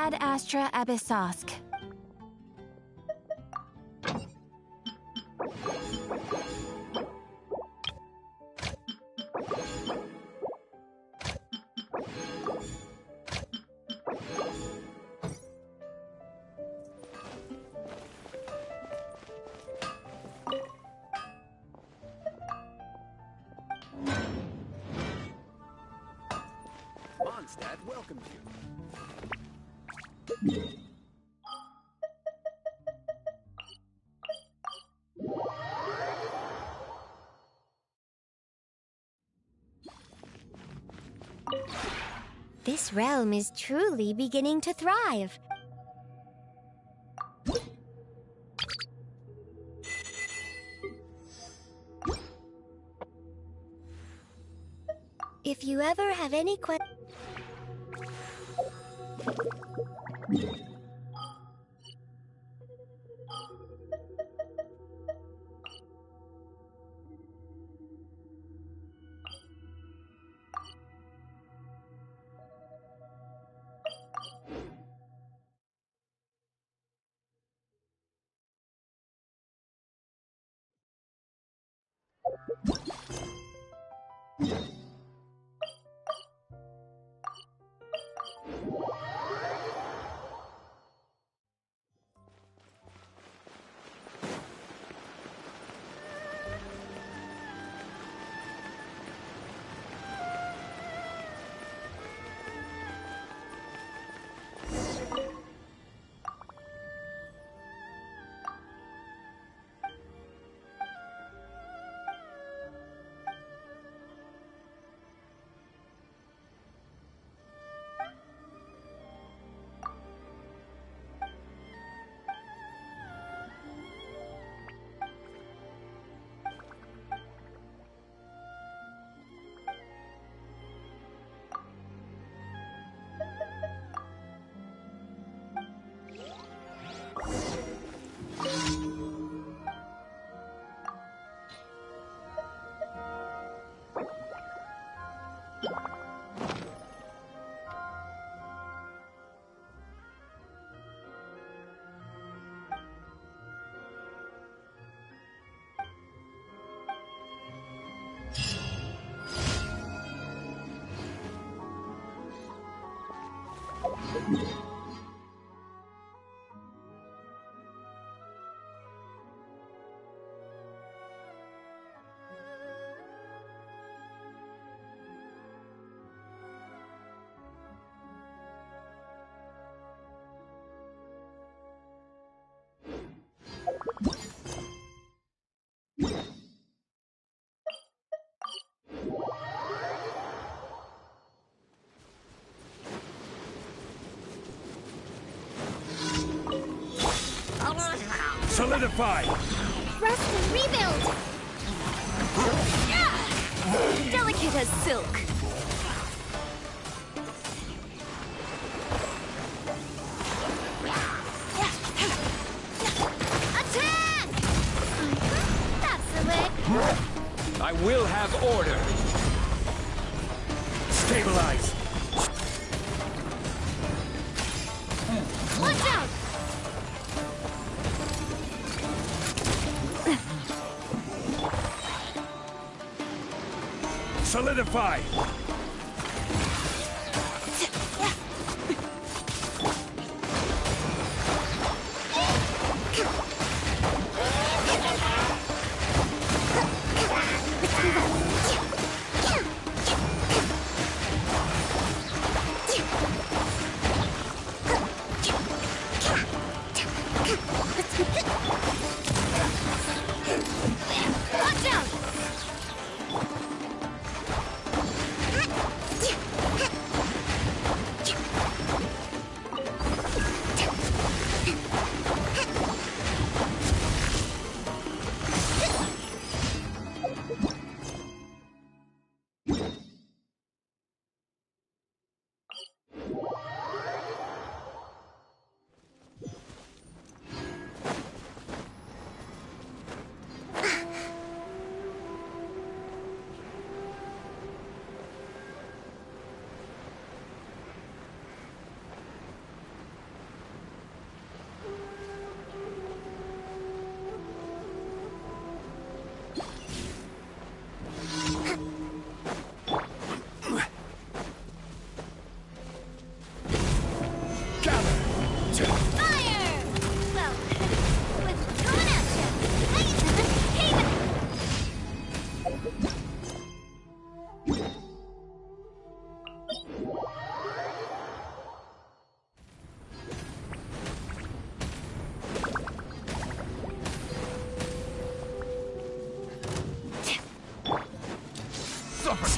Ad Astra Abyssosk. Mondstadt welcomes you. This realm is truly beginning to thrive. If you ever have any questions... Solidify! Rest and rebuild! Delicate as silk. Attack! That's the way. I will have order. Stabilize. Watch out! Solidify! Watch out!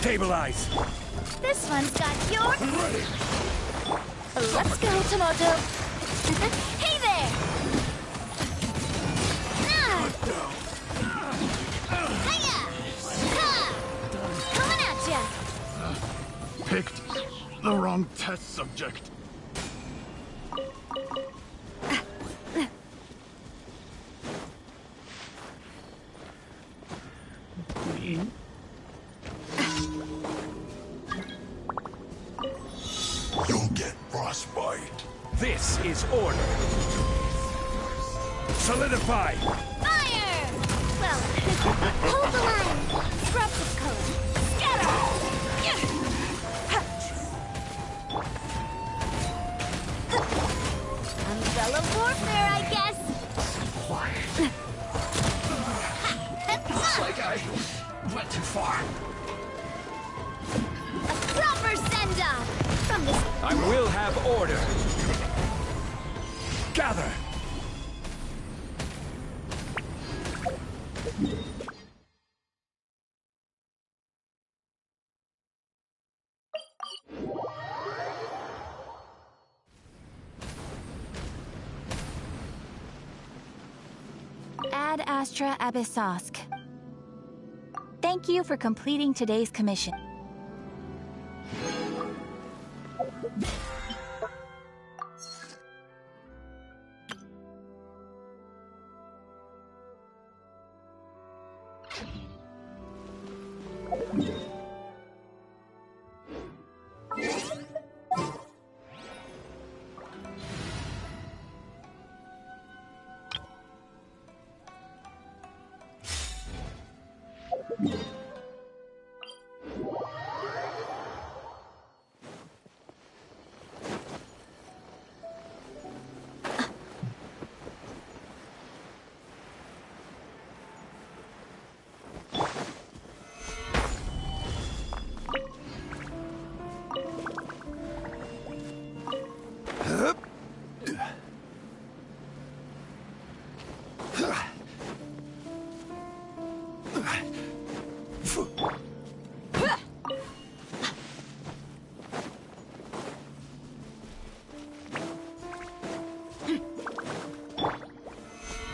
Stabilize. This one's got your... Ready. Let's go, Tomoto. Hey there! Hiya! Ha! Coming at ya! Picked the wrong test subject. You'll get frostbite. This is order. Solidify. Fire! Well, hold the line. Drops of color. Scatter! Umbrella warfare, I guess. Looks like I went too far. A proper send-off from this. I will have order. Gather. Ad Astra Abyssosk. Thank you for completing today's commission.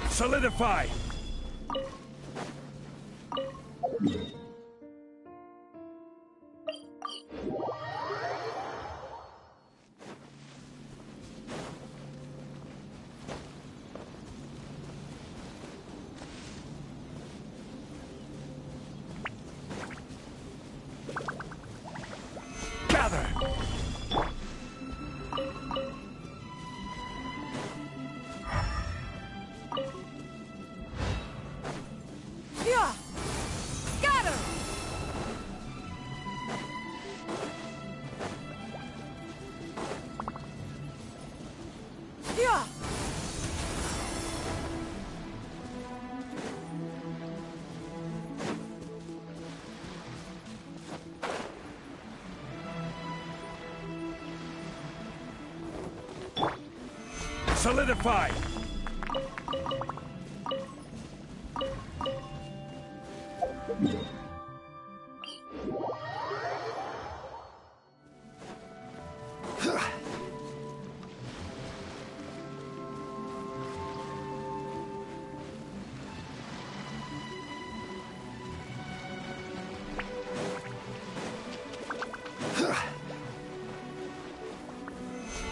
Solidify. Gather. Yeah! Scatter! Yeah! Solidify.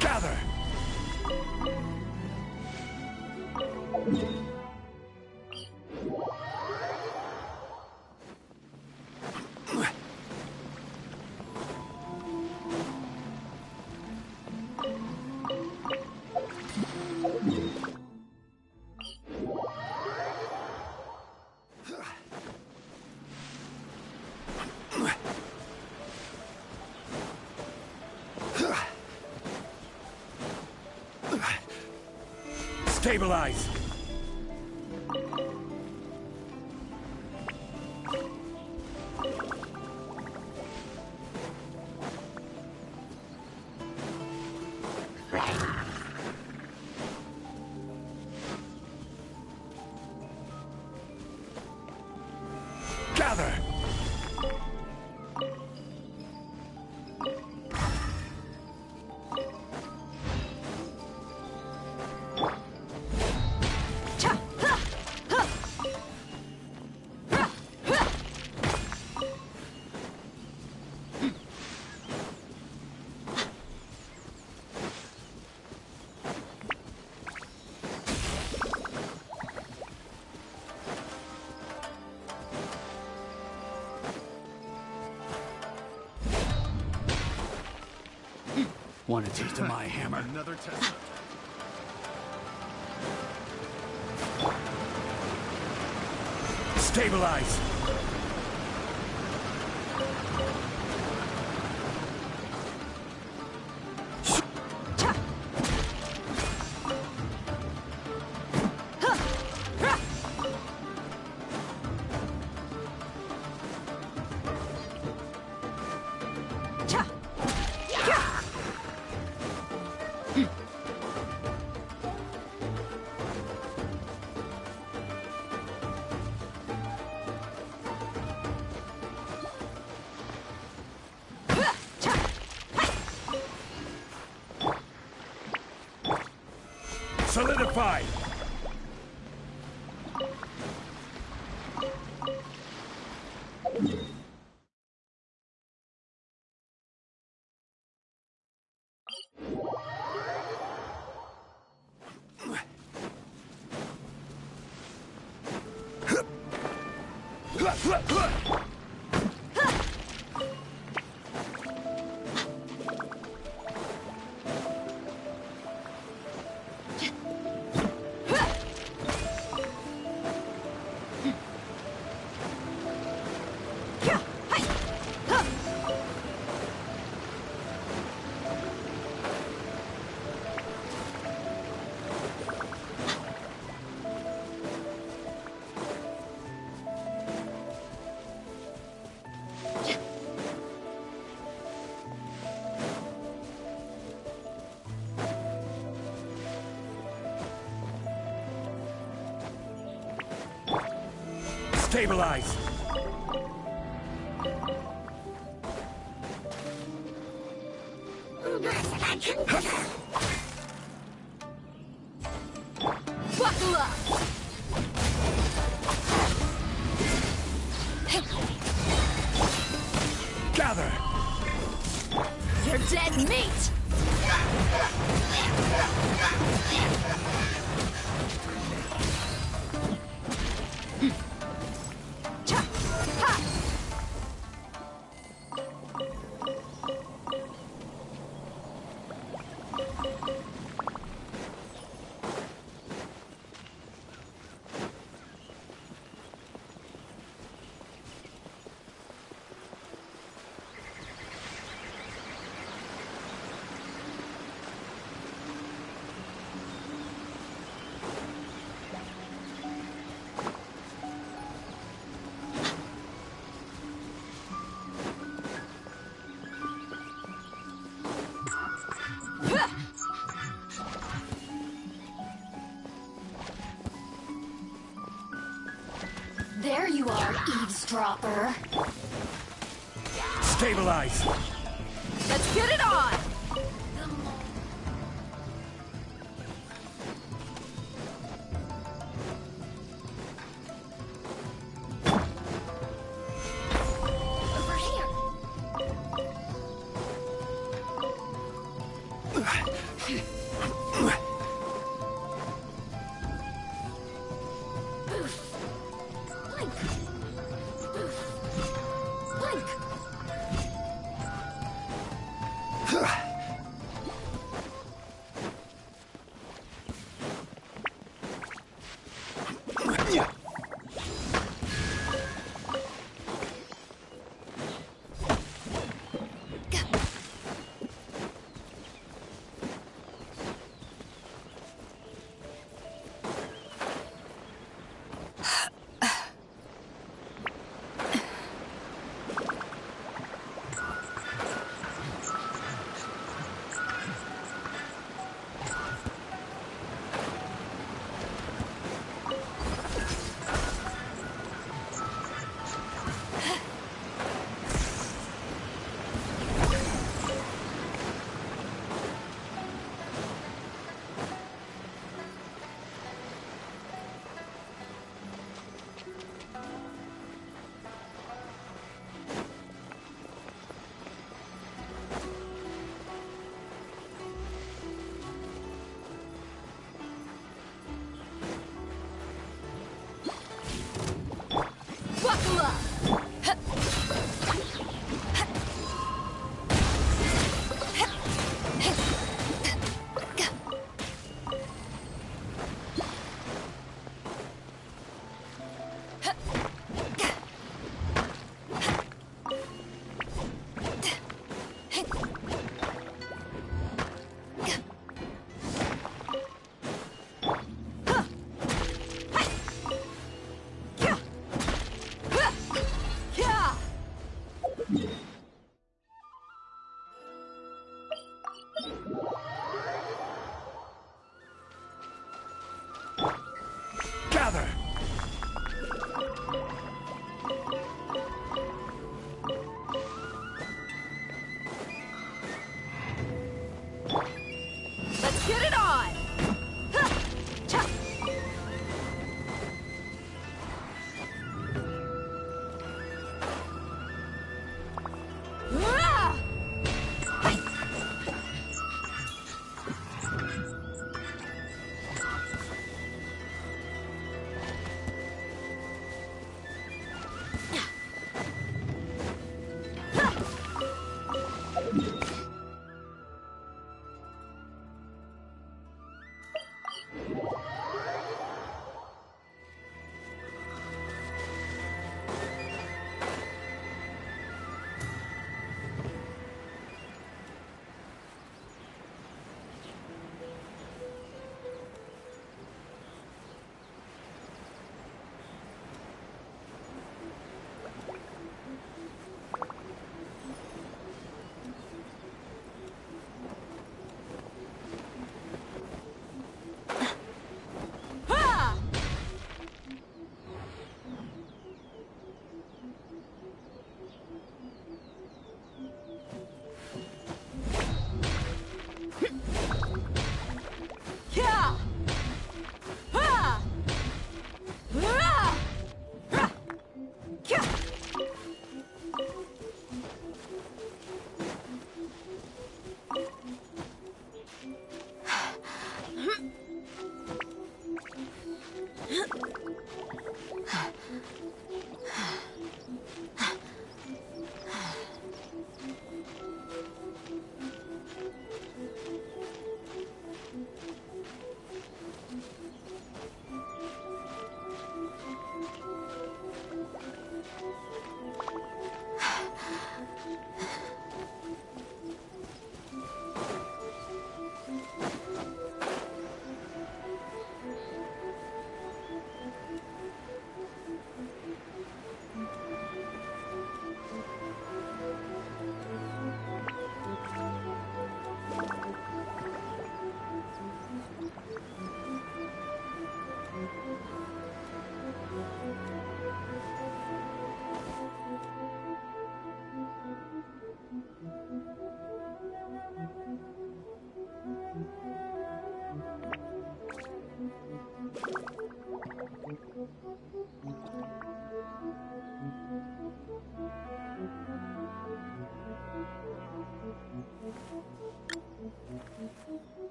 Gather. Stabilize. Gather. Want a taste of my hammer? Another test. Stabilize! Solidify! Stabilize! Buckle up! Gather! You're dead meat! There you are, eavesdropper. Stabilize! Let's get it on! Over here.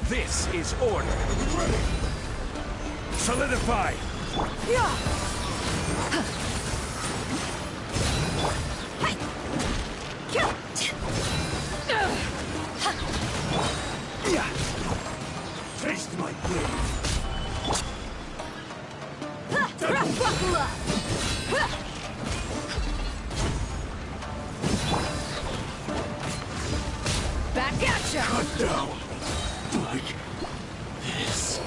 This is order. Ready. Solidify. Taste my blade. Back at ya! Cut down. Like this.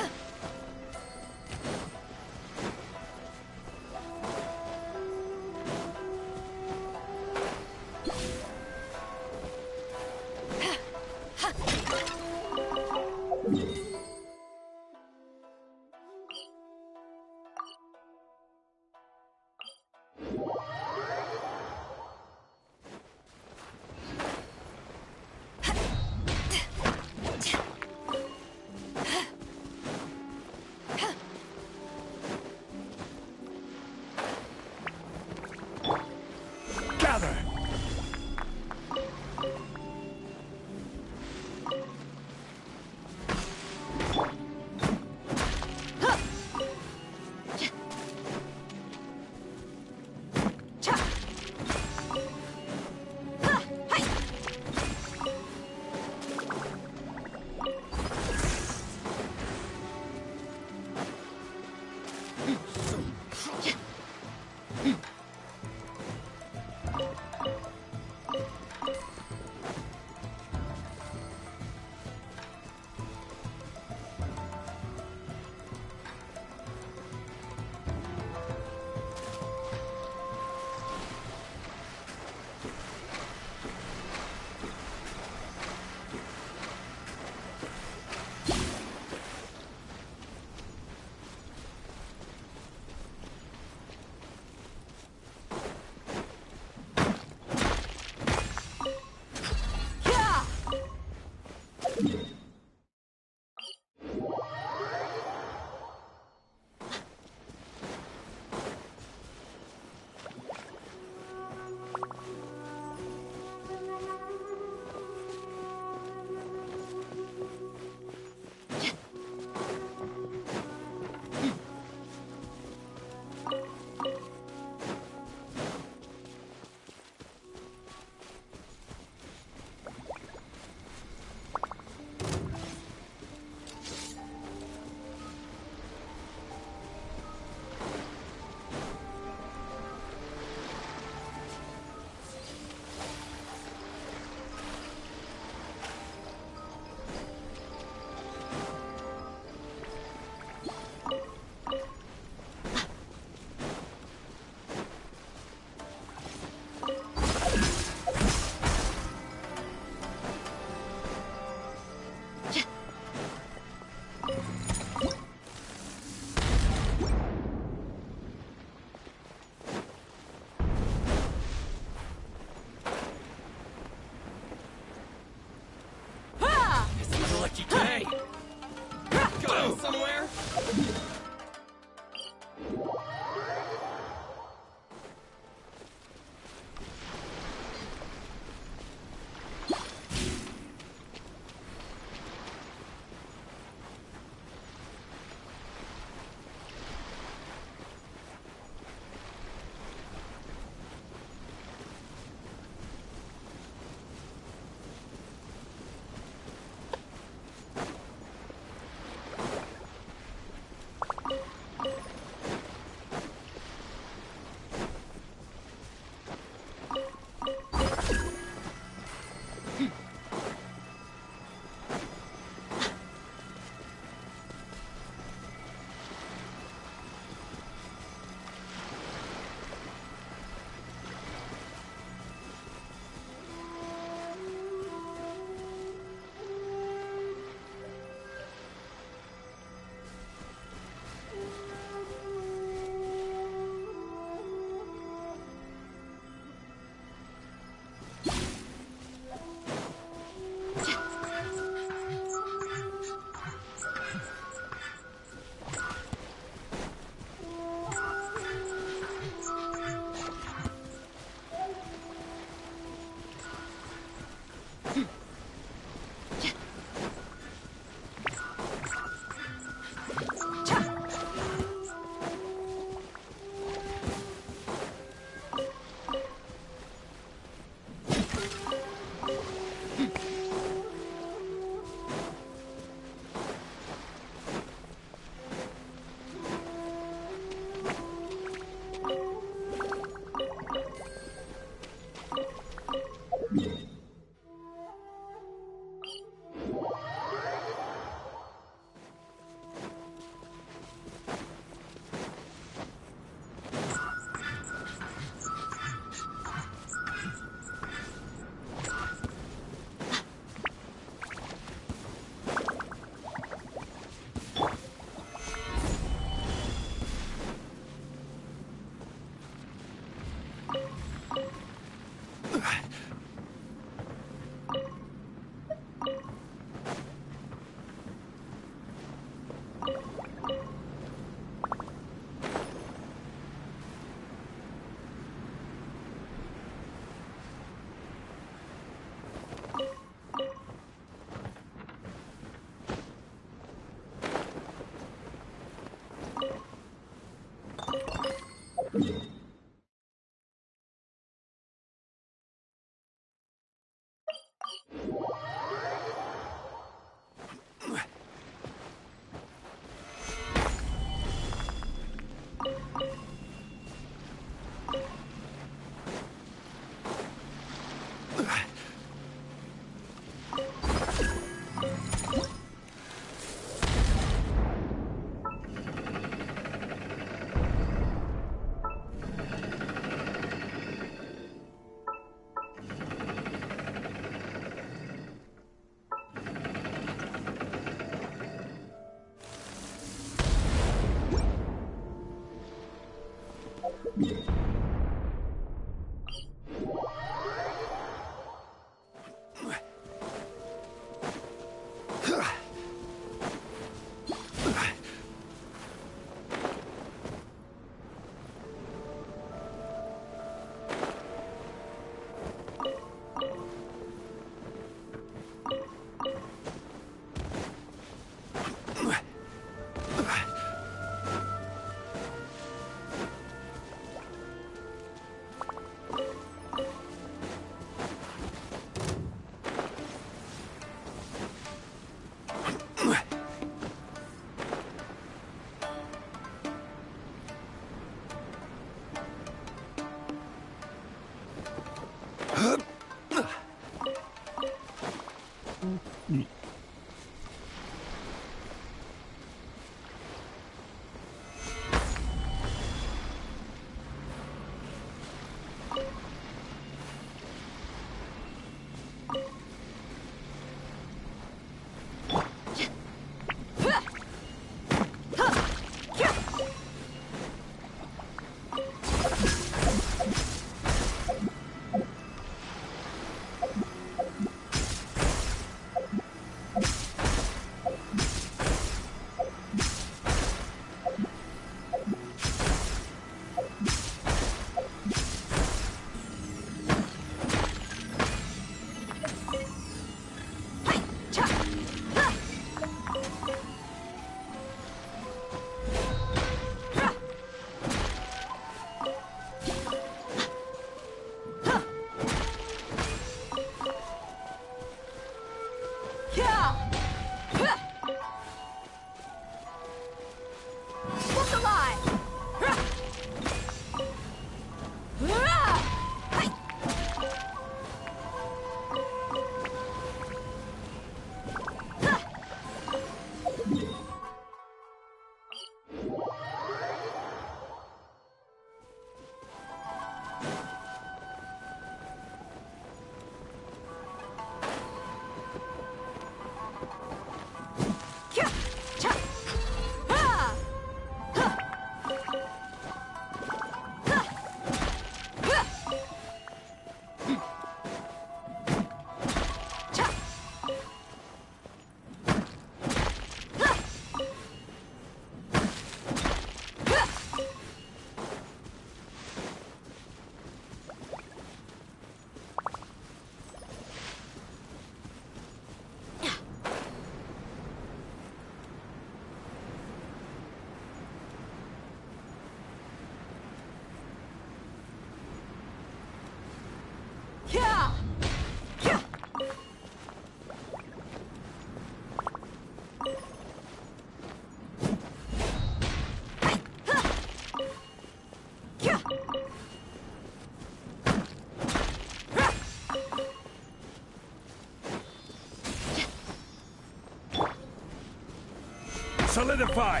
Solidify!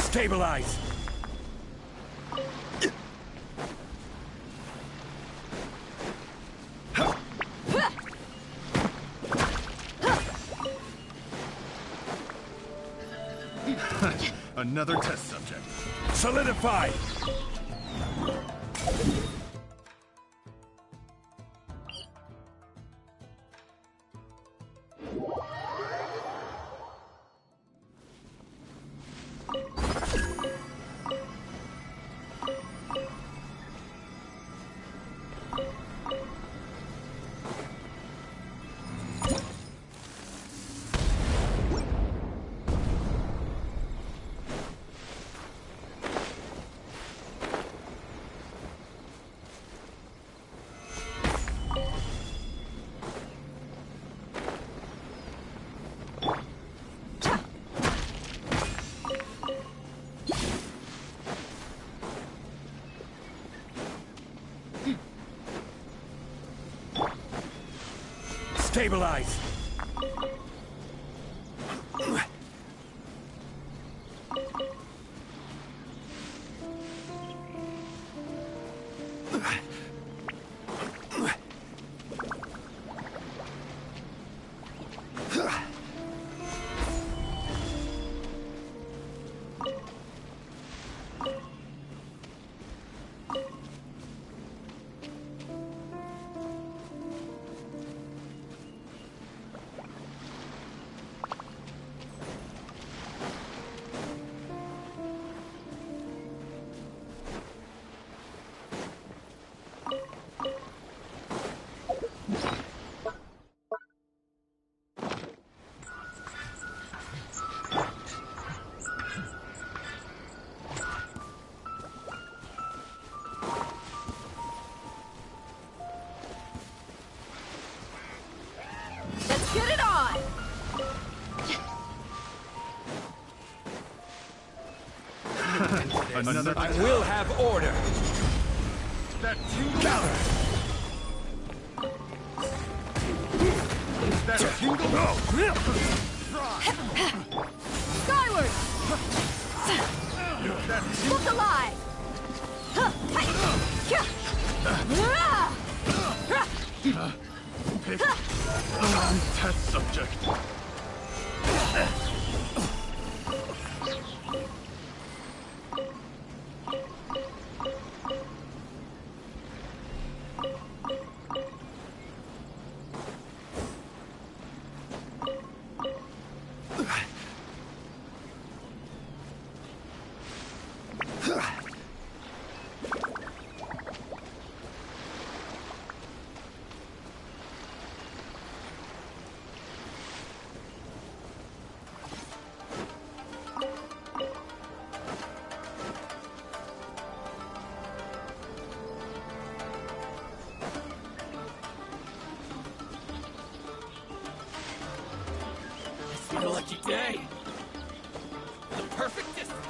Stabilize! Another test subject. Solidify! Stabilize! Get it on! Another I will have order! that Gather! that tingle. No! Skyward! Look alive! Pick test subject. It's been a lucky day. The perfect distance.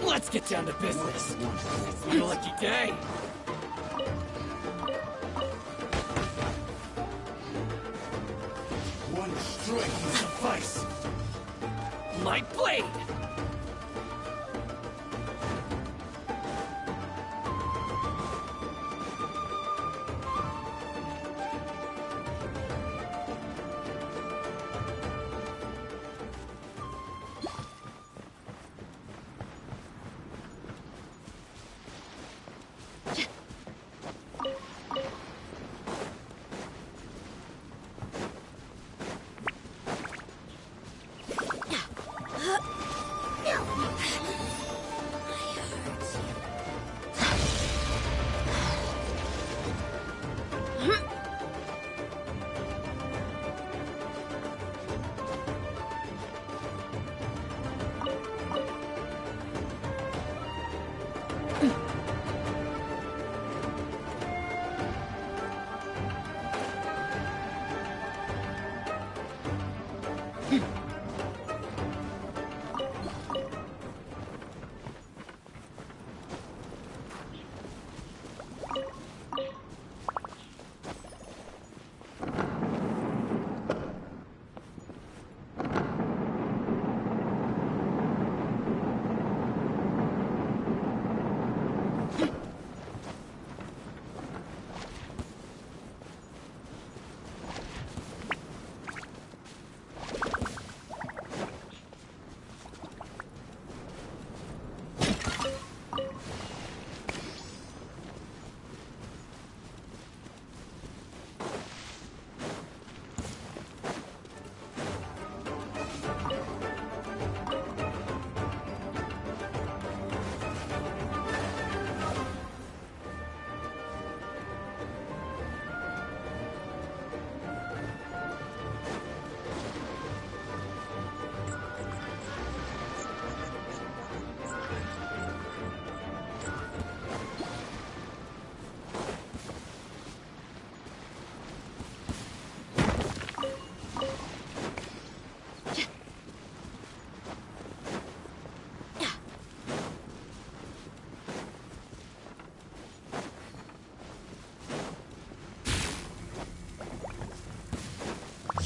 Let's get down to business. It's been a lucky day. One strike will suffice. My blade!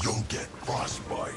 You'll get frostbite.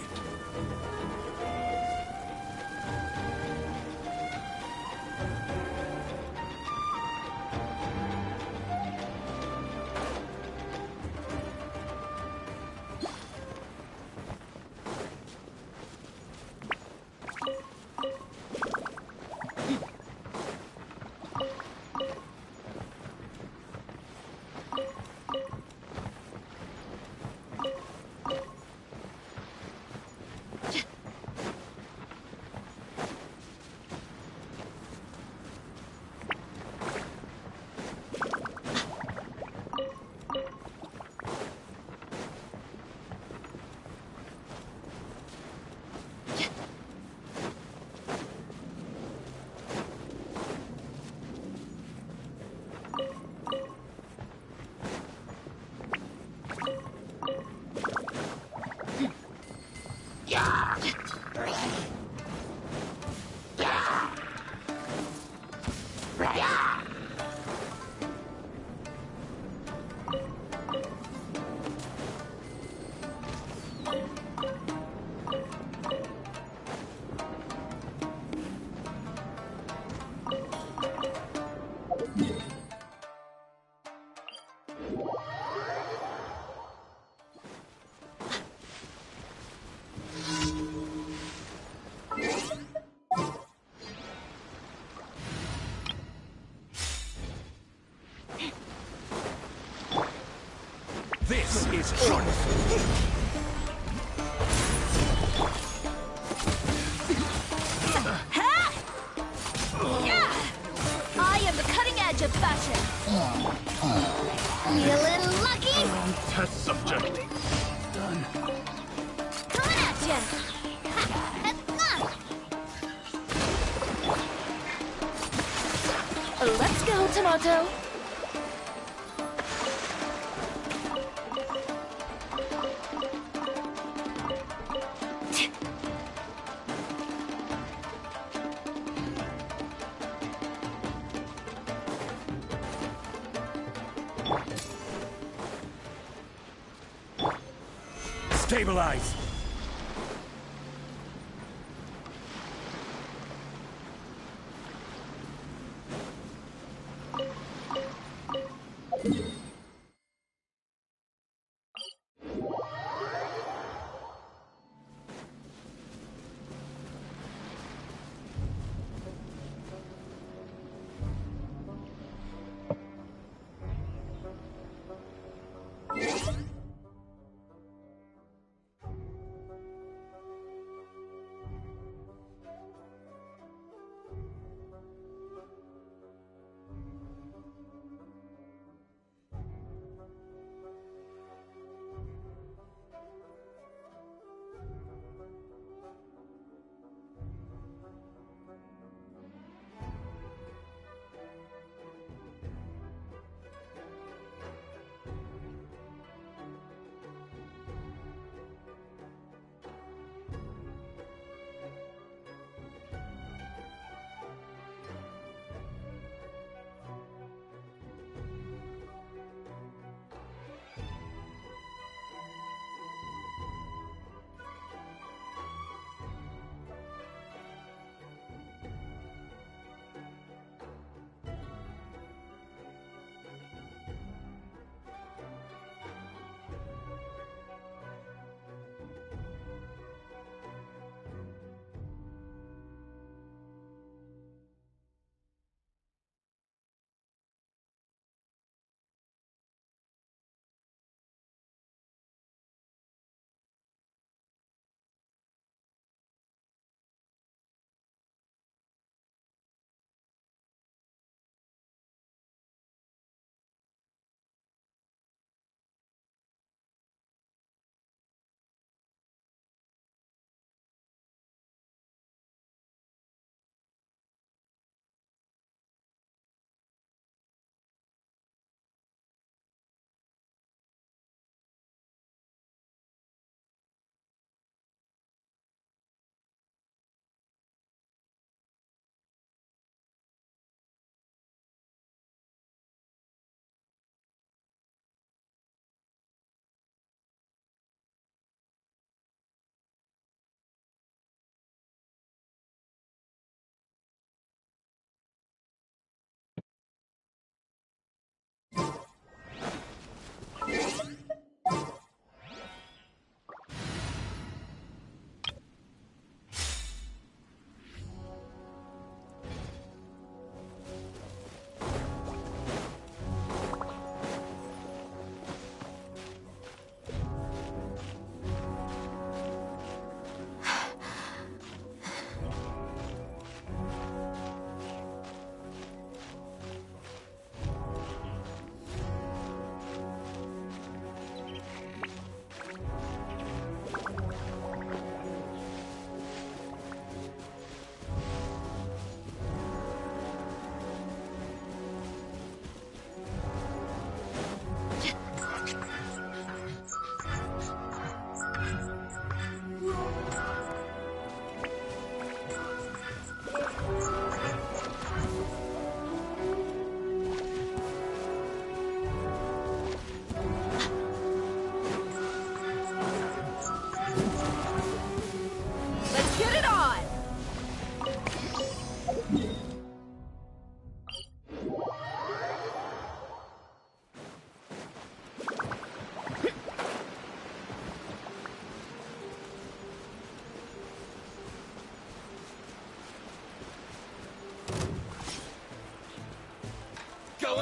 This is on. Ha! Yeah! I am the cutting edge of fashion. You little lucky? Test subject. Done. Coming at ya! Let's go, Tomato. Stabilize.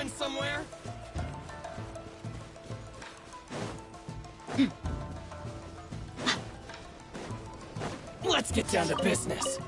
going somewhere? Let's get down to business.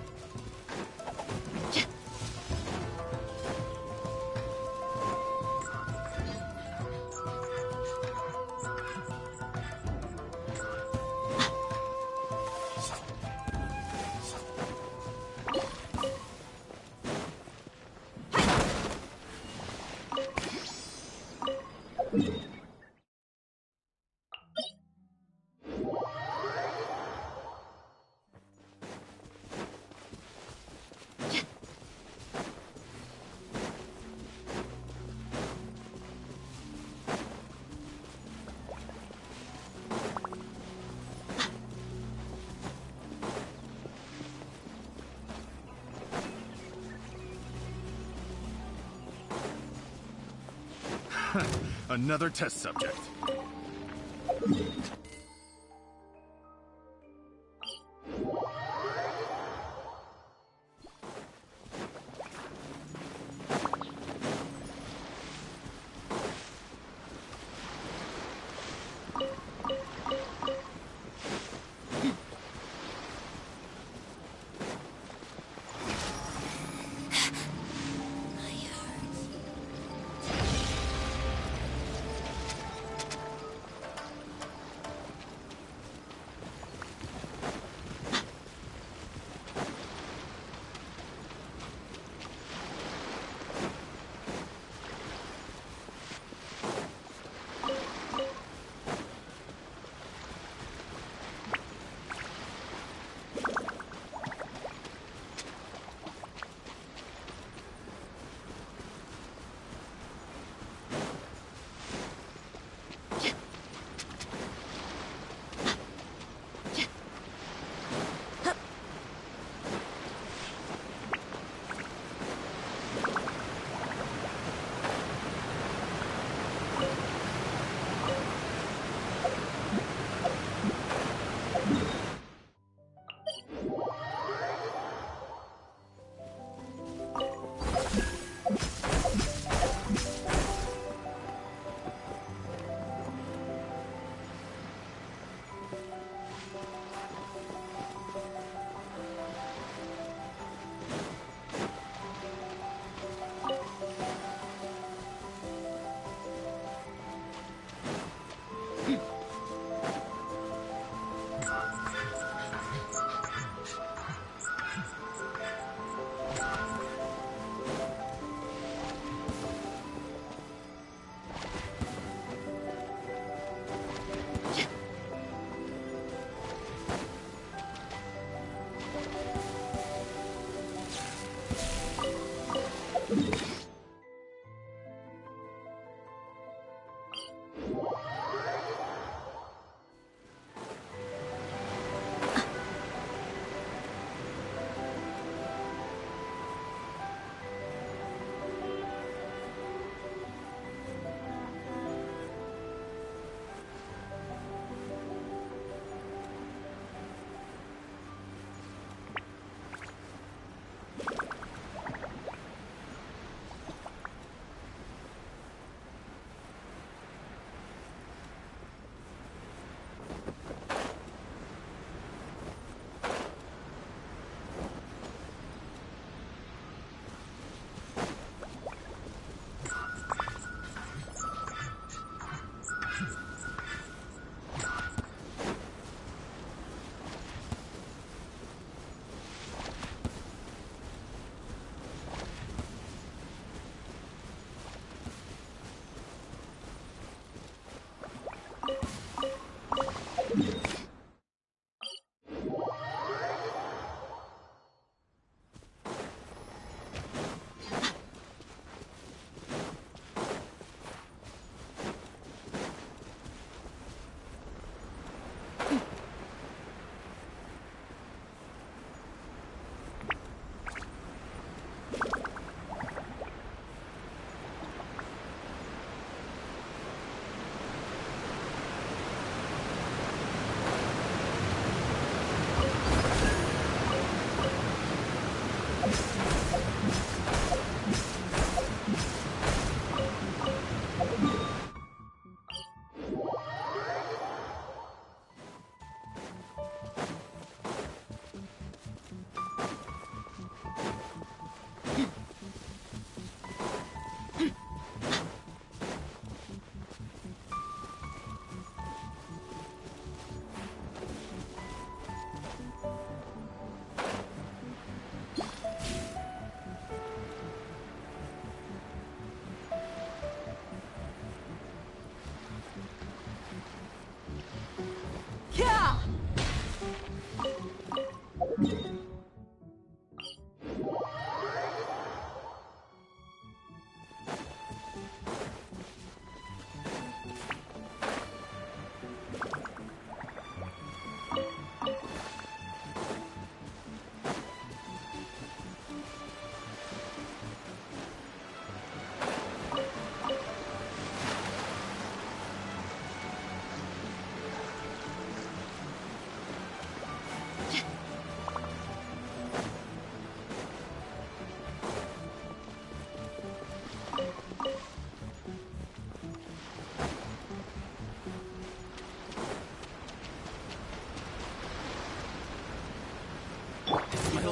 Another test subject.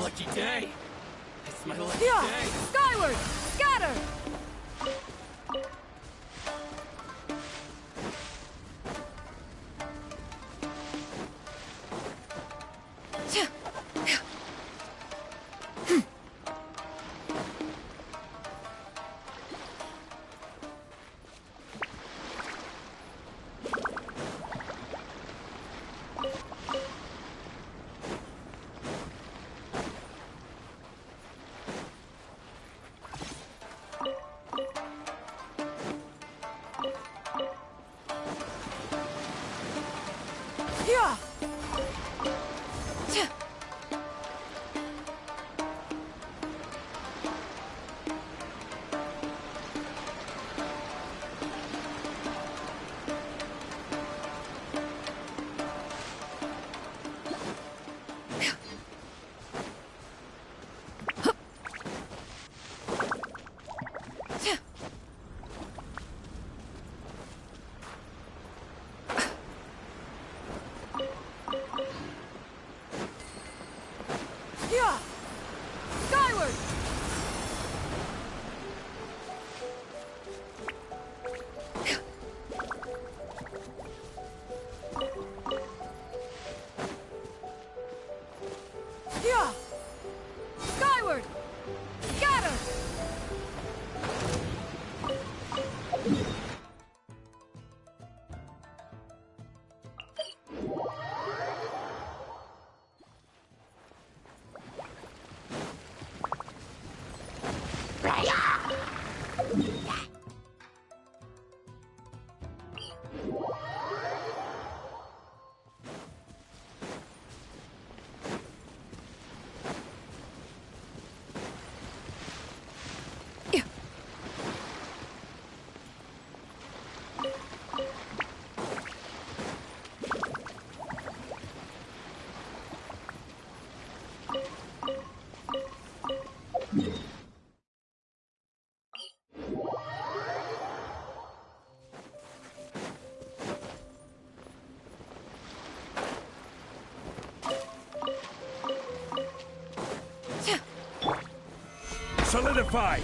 lucky day. It's my lucky Yeah. day. Skyward! Scatter! Yeah. Yeah. Skyward! Yeah. Skyward! Scatter! Solidify!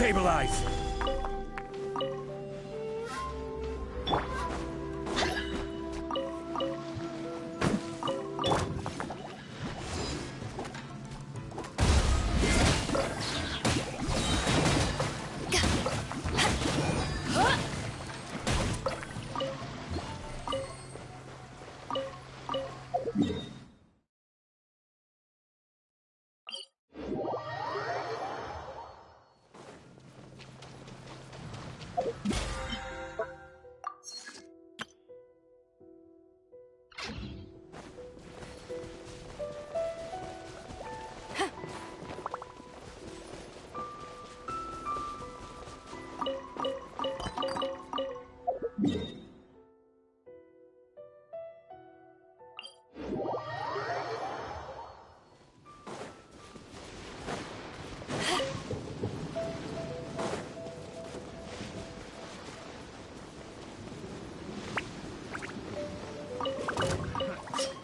Stabilize.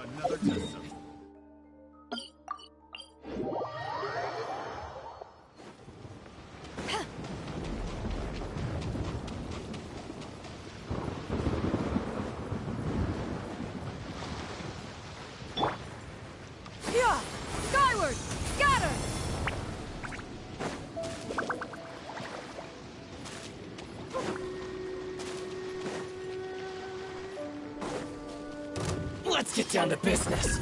Another test site. Yeah! Skyward! Scatter! Let's get down to business.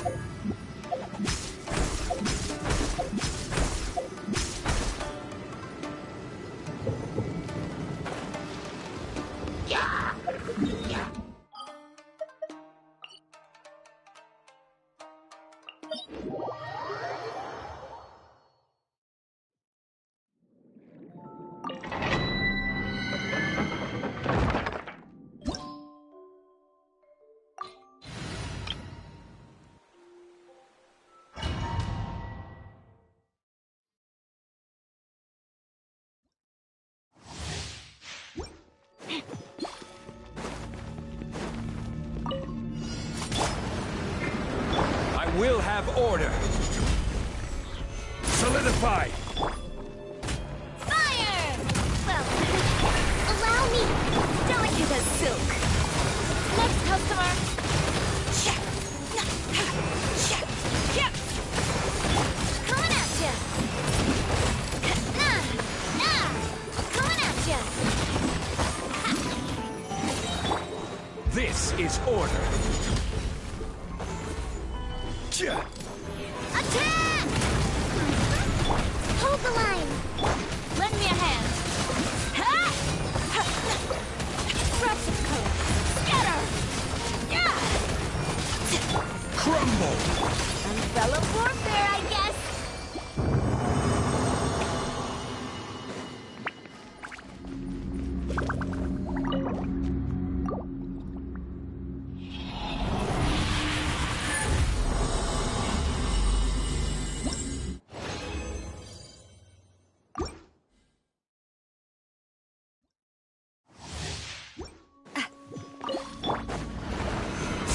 I will have order. Solidify. Fire! Well, allow me. Delicate as silk. Next customer. Check. Check. Check. Coming at ya. Coming at ya. This is order. Attack! Hold the line. Lend me a hand. Ha! Drops of color. Scatter! Yeah! Crumble. Umbrella warfare, I guess.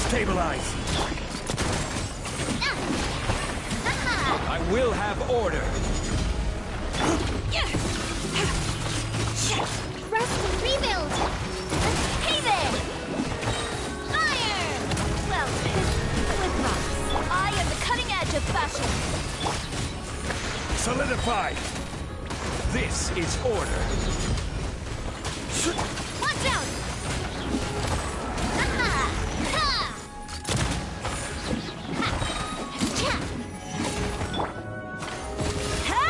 Stabilize. I will have order. Rest and rebuild. Hey there! Fire! Well, with rocks. I am the cutting edge of fashion. Solidify. This is order. Watch out! Ha! Cha! Ha!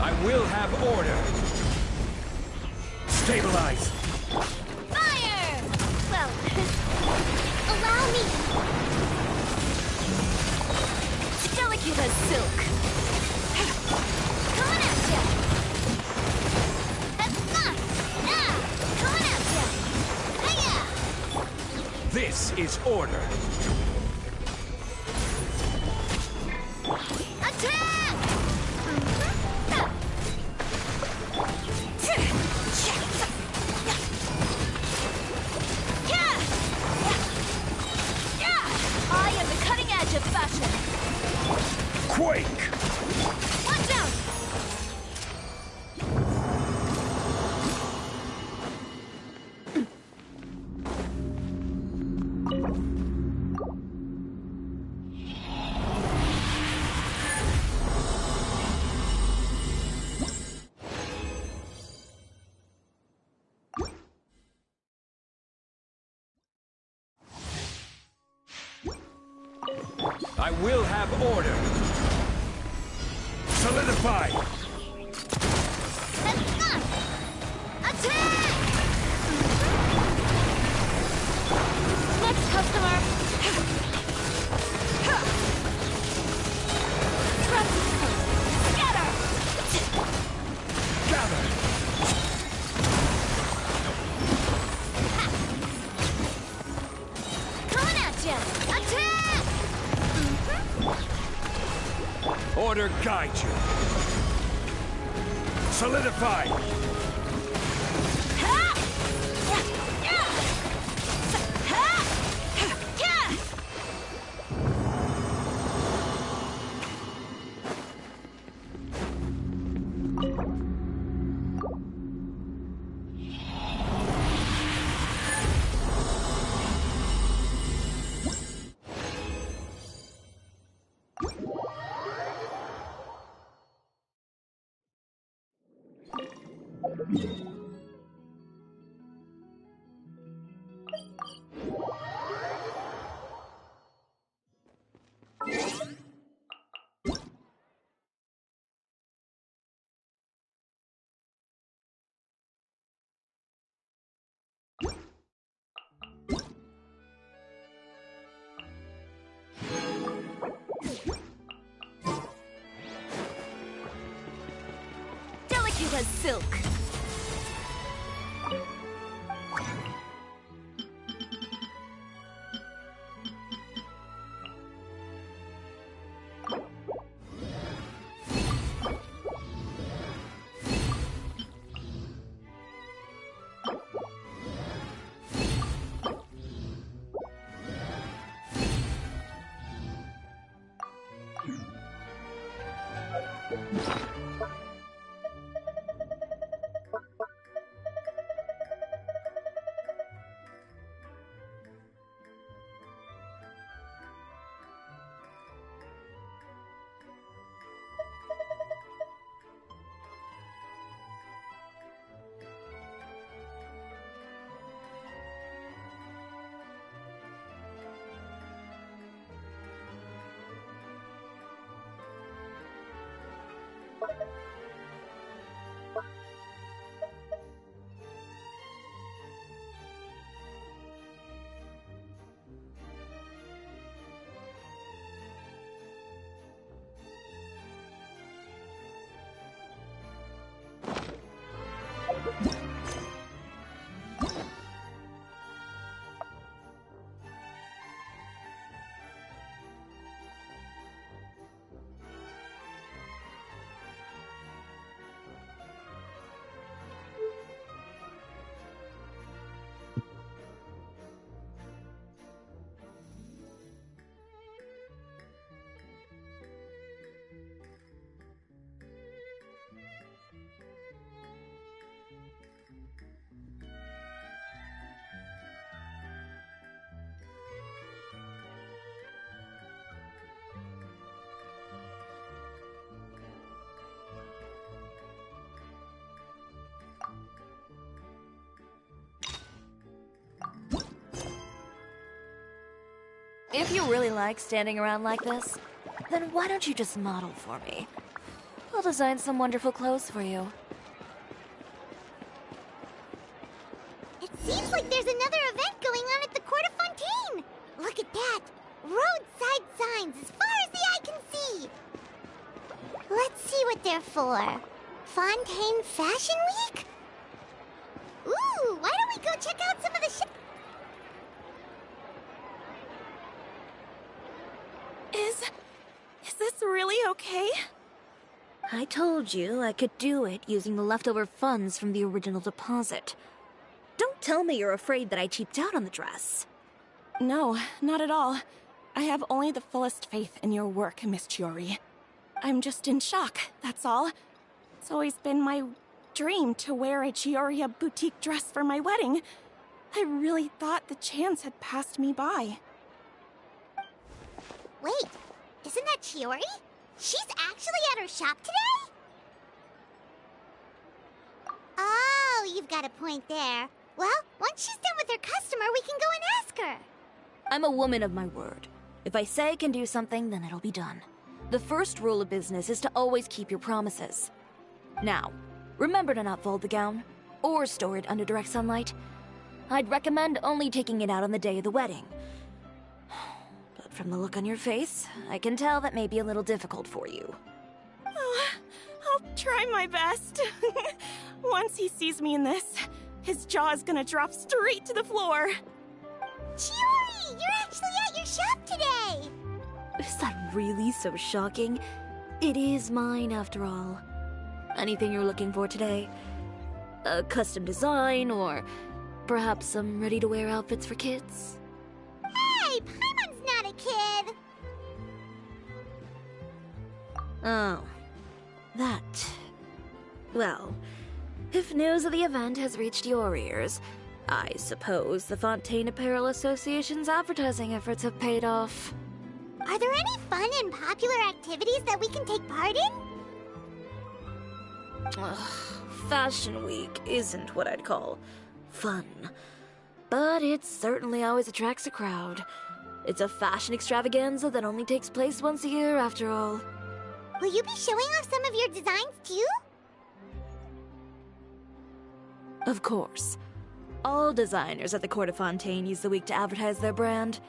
I will have order. Stabilize. Fire! Well, allow me. Delicate as silk. Coming at ya. Coming at ya. Hiya! This is order. Attack! I am the cutting edge of fashion. Quake! Watch out! I will have order. Solidify. Attack! Next customer. Scatter! Gather. Coming at ya! Attack! Order guide you. Solidify. Delicate as silk. If you really like standing around like this, then why don't you just model for me? I'll design some wonderful clothes for you. It seems like there's another event going on at the Court of Fontaine. Look at that. Roadside signs as far as the eye can see. Let's see what they're for. Fontaine Fashion Week? Ooh, why don't we go check out some of the this really okay? I told you I could do it using the leftover funds from the original deposit. Don't tell me you're afraid that I cheaped out on the dress. No, not at all. I have only the fullest faith in your work, Miss Chiori. I'm just in shock, that's all. It's always been my dream to wear a Chiori boutique dress for my wedding. I really thought the chance had passed me by. Wait, isn't that Chiori? She's actually at her shop today? Oh, you've got a point there. Well, once she's done with her customer, we can go and ask her. I'm a woman of my word. If I say I can do something, then it'll be done. The first rule of business is to always keep your promises. Now, remember to not fold the gown, or store it under direct sunlight. I'd recommend only taking it out on the day of the wedding. But from the look on your face, I can tell that may be a little difficult for you. Oh, I'll try my best. Once he sees me in this, his jaw is gonna drop straight to the floor. Chiori, you're actually at your shop today! Is that really so shocking? It is mine, after all. Anything you're looking for today? A custom design, or perhaps some ready-to-wear outfits for kids? Hey, Paimon's not a kid! Oh, that. Well, if news of the event has reached your ears, I suppose the Fontaine Apparel Association's advertising efforts have paid off. Are there any fun and popular activities that we can take part in? Ugh, Fashion Week isn't what I'd call fun. But it certainly always attracts a crowd. It's a fashion extravaganza that only takes place once a year, after all. Will you be showing off some of your designs, too? Of course. All designers at the Court of Fontaine use the week to advertise their brand.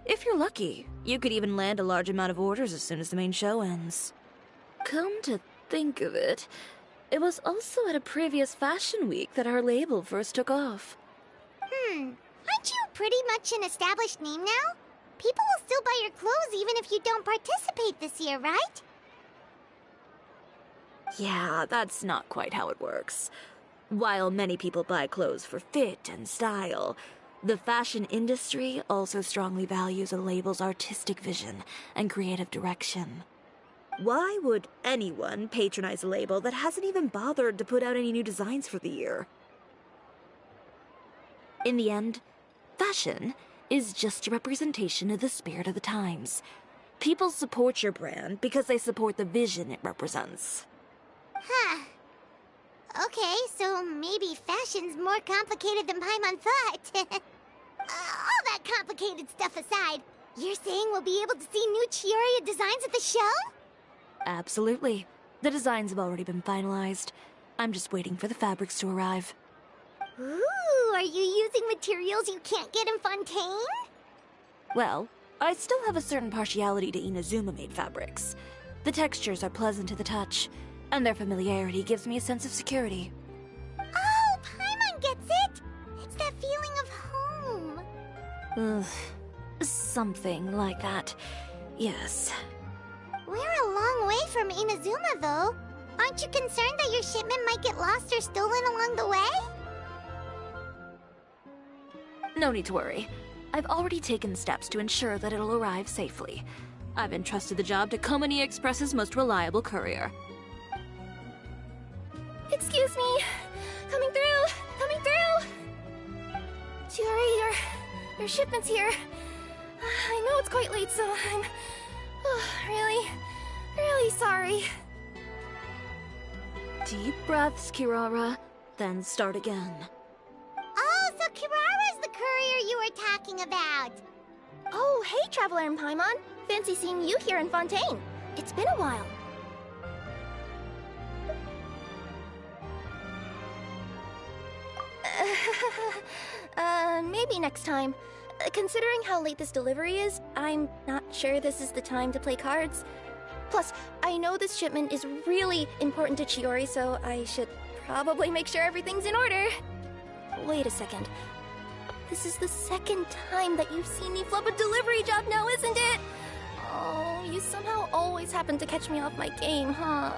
If you're lucky, you could even land a large amount of orders as soon as the main show ends. Come to think of it, it was also at a previous fashion week that our label first took off. Aren't you pretty much an established name now? People will still buy your clothes even if you don't participate this year, right? Yeah, that's not quite how it works. While many people buy clothes for fit and style, the fashion industry also strongly values a label's artistic vision and creative direction. Why would anyone patronize a label that hasn't even bothered to put out any new designs for the year? In the end, fashion is just a representation of the spirit of the times. People support your brand because they support the vision it represents. Huh. Okay, so maybe fashion's more complicated than Paimon thought. All that complicated stuff aside, you're saying we'll be able to see new Chiori designs at the show? Absolutely. The designs have already been finalized. I'm just waiting for the fabrics to arrive. Ooh, are you using materials you can't get in Fontaine? Well, I still have a certain partiality to Inazuma-made fabrics. The textures are pleasant to the touch, and their familiarity gives me a sense of security. Oh, Paimon gets it! It's that feeling of home. Ugh, something like that. Yes. We're a long way from Inazuma, though. Aren't you concerned that your shipment might get lost or stolen along the way? No need to worry. I've already taken steps to ensure that it'll arrive safely. I've entrusted the job to Komani Express's most reliable courier. Excuse me! Coming through! Coming through! Chiori, your shipment's here. I know it's quite late, so I'm really sorry. Deep breaths, Kirara, then start again. Oh, so Kirara's the courier you were talking about. Oh, hey, Traveler and Paimon. Fancy seeing you here in Fontaine. It's been a while. Maybe next time. Considering how late this delivery is, I'm not sure this is the time to play cards. Plus, I know this shipment is really important to Chiori, so I should probably make sure everything's in order. Wait a second. This is the second time that you've seen me flub a delivery job now, isn't it? Oh, you somehow always always happen to catch me off my game, huh?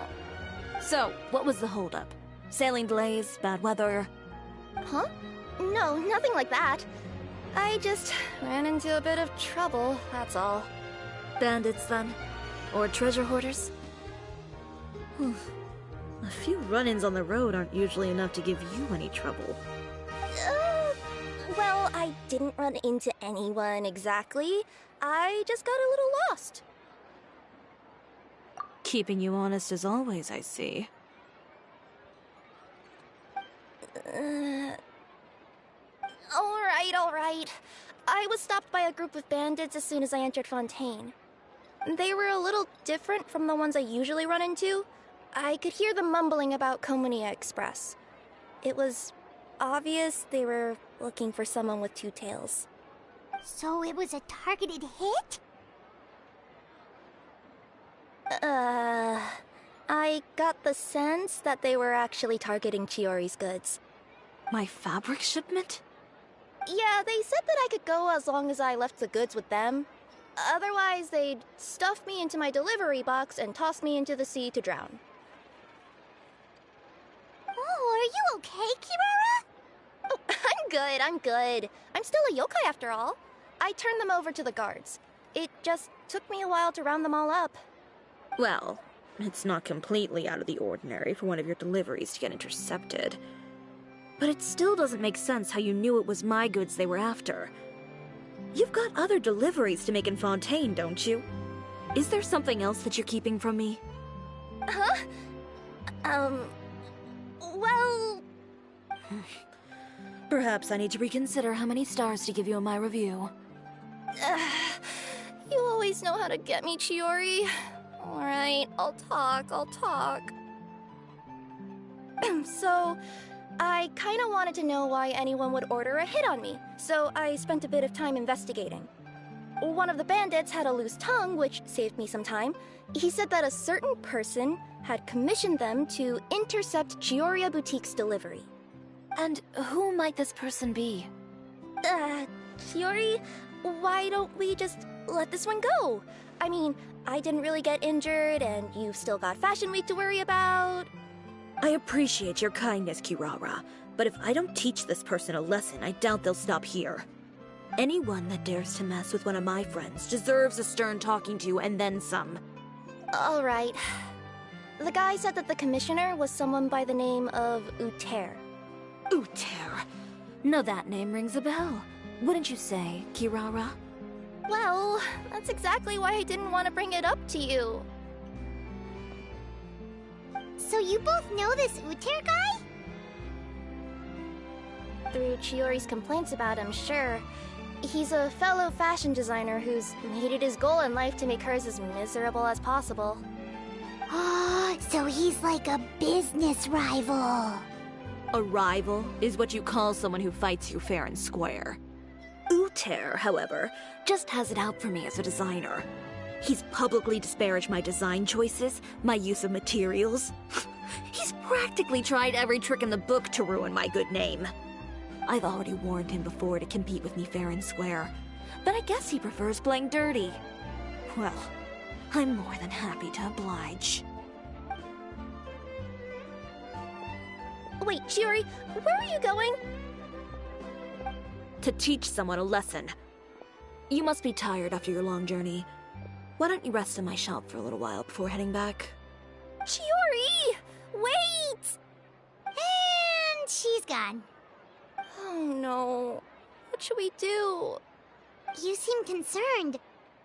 So, what was the holdup? Sailing delays, bad weather? Huh? No, nothing like that. I just ran into a bit of trouble, that's all. Bandits, then? Or treasure hoarders? A few run-ins on the road aren't usually enough to give you any trouble. Well, I didn't run into anyone exactly. I just got a little lost. Keeping you honest as always, I see. All right. I was stopped by a group of bandits as soon as I entered Fontaine. They were a little different from the ones I usually run into. I could hear them mumbling about Komunia Express. It was obvious they were looking for someone with two tails. So it was a targeted hit? I got the sense that they were actually targeting Chiori's goods. My fabric shipment? Yeah, they said that I could go as long as I left the goods with them. Otherwise, they'd stuff me into my delivery box and toss me into the sea to drown. Oh, are you okay, Kirara? Oh, I'm good. I'm still a yokai after all. I turned them over to the guards. It just took me a while to round them all up. Well, it's not completely out of the ordinary for one of your deliveries to get intercepted. But it still doesn't make sense how you knew it was my goods they were after. You've got other deliveries to make in Fontaine, don't you? Is there something else that you're keeping from me? Huh? Well... Perhaps I need to reconsider how many stars to give you in my review. You always know how to get me, Chiori. Alright, I'll talk. So, I kinda wanted to know why anyone would order a hit on me, so I spent a bit of time investigating. One of the bandits had a loose tongue, which saved me some time. He said that a certain person had commissioned them to intercept Chiori Boutique's delivery. And who might this person be? Chiori, why don't we just let this one go? I mean, I didn't really get injured, and you've still got Fashion Week to worry about. I appreciate your kindness, Kirara, but if I don't teach this person a lesson, I doubt they'll stop here. Anyone that dares to mess with one of my friends deserves a stern talking to and then some. All right. The guy said that the commissioner was someone by the name of Uter. Uter? No, that name rings a bell. Wouldn't you say, Kirara? Well, that's exactly why I didn't want to bring it up to you. So you both know this Uter guy? Through Chiori's complaints about him, sure. He's a fellow fashion designer who's made it his goal in life to make hers as miserable as possible. Oh, so he's like a business rival. A rival is what you call someone who fights you fair and square. Uter, however, just has it out for me as a designer. He's publicly disparaged my design choices, my use of materials. He's practically tried every trick in the book to ruin my good name. I've already warned him before to compete with me fair and square, but I guess he prefers playing dirty. Well, I'm more than happy to oblige. Wait, Chiori, where are you going? To teach someone a lesson. You must be tired after your long journey. Why don't you rest in my shop for a little while before heading back? Chiori! Wait! And she's gone. Oh no. What should we do? You seem concerned.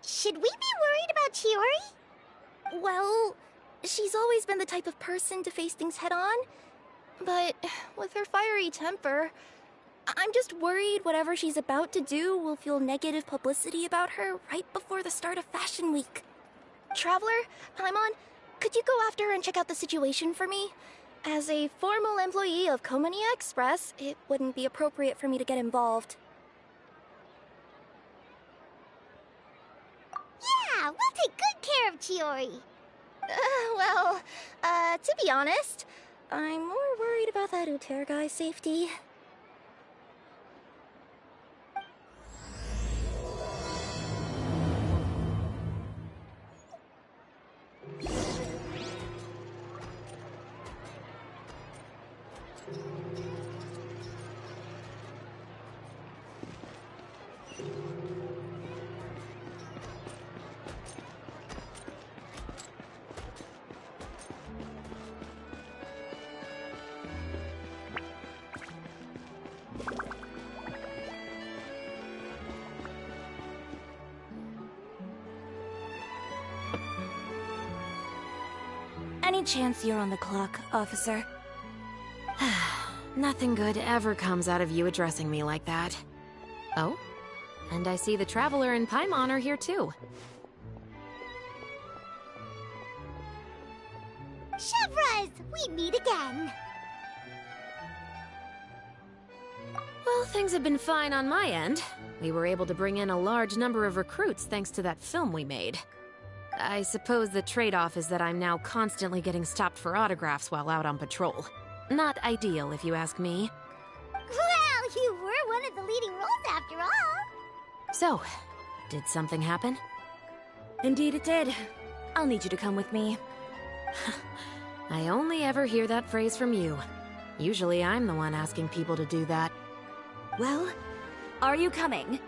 Should we be worried about Chiori? Well, she's always been the type of person to face things head on. But with her fiery temper, I'm just worried whatever she's about to do will fuel negative publicity about her right before the start of Fashion Week. Traveler, Paimon, could you go after her and check out the situation for me? As a formal employee of Komunia Express, it wouldn't be appropriate for me to get involved. Yeah, we'll take good care of Chiori. To be honest, I'm more worried about that Uter guy's safety. Any chance you're on the clock, officer? Nothing good ever comes out of you addressing me like that. Oh? And I see the Traveler and Paimon are here too. Chevras, we meet again. Well, things have been fine on my end. We were able to bring in a large number of recruits thanks to that film we made. I suppose the trade-off is that I'm now constantly getting stopped for autographs while out on patrol. Not ideal, if you ask me. Well, you were one of the leading roles after all. So, did something happen? Indeed it did. I'll need you to come with me. I only ever hear that phrase from you. Usually I'm the one asking people to do that. Well, are you coming?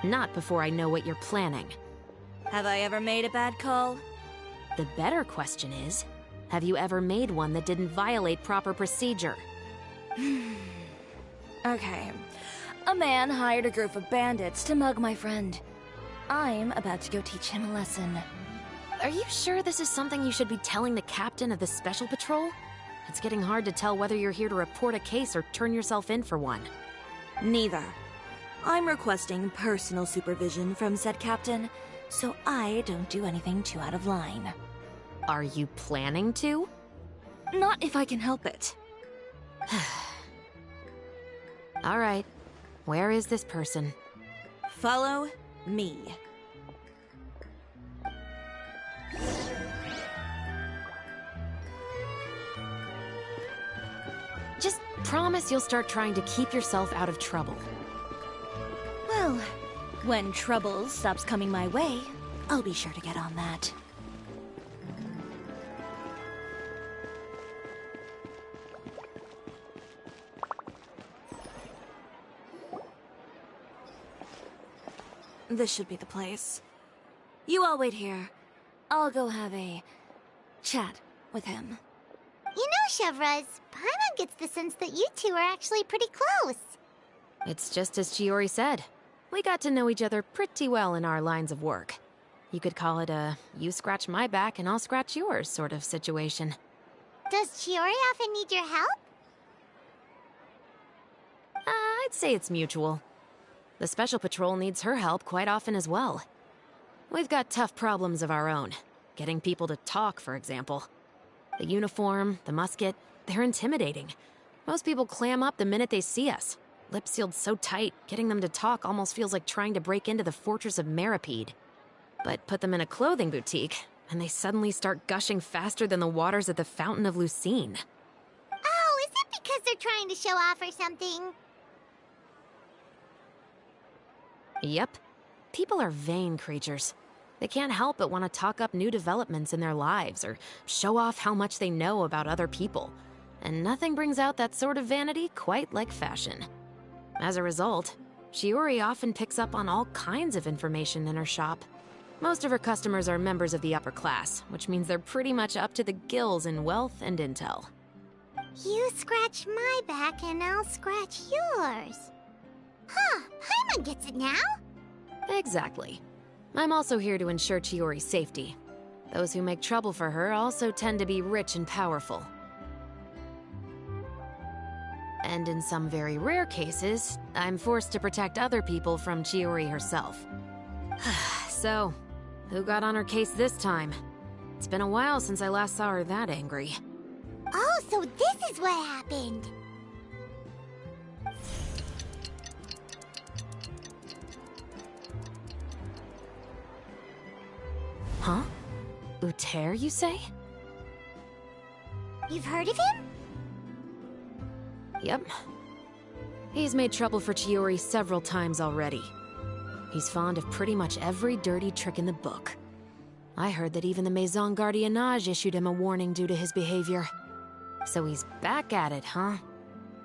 Not before I know what you're planning. Have I ever made a bad call? The better question is, have you ever made one that didn't violate proper procedure? Okay. A man hired a group of bandits to mug my friend. I'm about to go teach him a lesson. Are you sure this is something you should be telling the captain of the Special Patrol? It's getting hard to tell whether you're here to report a case or turn yourself in for one. Neither. I'm requesting personal supervision from said captain, so I don't do anything too out of line. Are you planning to? Not if I can help it. All right. Where is this person? Follow me. Just promise you'll start trying to keep yourself out of trouble. Well, when trouble stops coming my way, I'll be sure to get on that. This should be the place. You all wait here. I'll go have a chat with him. You know, Chevras, Paimon gets the sense that you two are actually pretty close. It's just as Chiori said. We got to know each other pretty well in our lines of work. You could call it a you scratch my back and I'll scratch yours sort of situation. Does Chiori often need your help? I'd say it's mutual. The Special Patrol needs her help quite often as well. We've got tough problems of our own. Getting people to talk, for example. The uniform, the musket, they're intimidating. Most people clam up the minute they see us. Lips sealed so tight, getting them to talk almost feels like trying to break into the fortress of Meripede. But put them in a clothing boutique, and they suddenly start gushing faster than the waters at the Fountain of Lucine. Oh, is it because they're trying to show off or something? Yep. People are vain creatures. They can't help but want to talk up new developments in their lives or show off how much they know about other people. And nothing brings out that sort of vanity quite like fashion. As a result, Chiori often picks up on all kinds of information in her shop. Most of her customers are members of the upper class, which means they're pretty much up to the gills in wealth and intel. You scratch my back and I'll scratch yours. Huh, Paimon gets it now? Exactly. I'm also here to ensure Chiori's safety. Those who make trouble for her also tend to be rich and powerful. And in some very rare cases, I'm forced to protect other people from Chiori herself. So, who got on her case this time? It's been a while since I last saw her that angry. Oh, so this is what happened. Huh? Uter, you say? You've heard of him? Yep. He's made trouble for Chiori several times already. He's fond of pretty much every dirty trick in the book. I heard that even the Maison Gardiennage issued him a warning due to his behavior. So he's back at it, huh?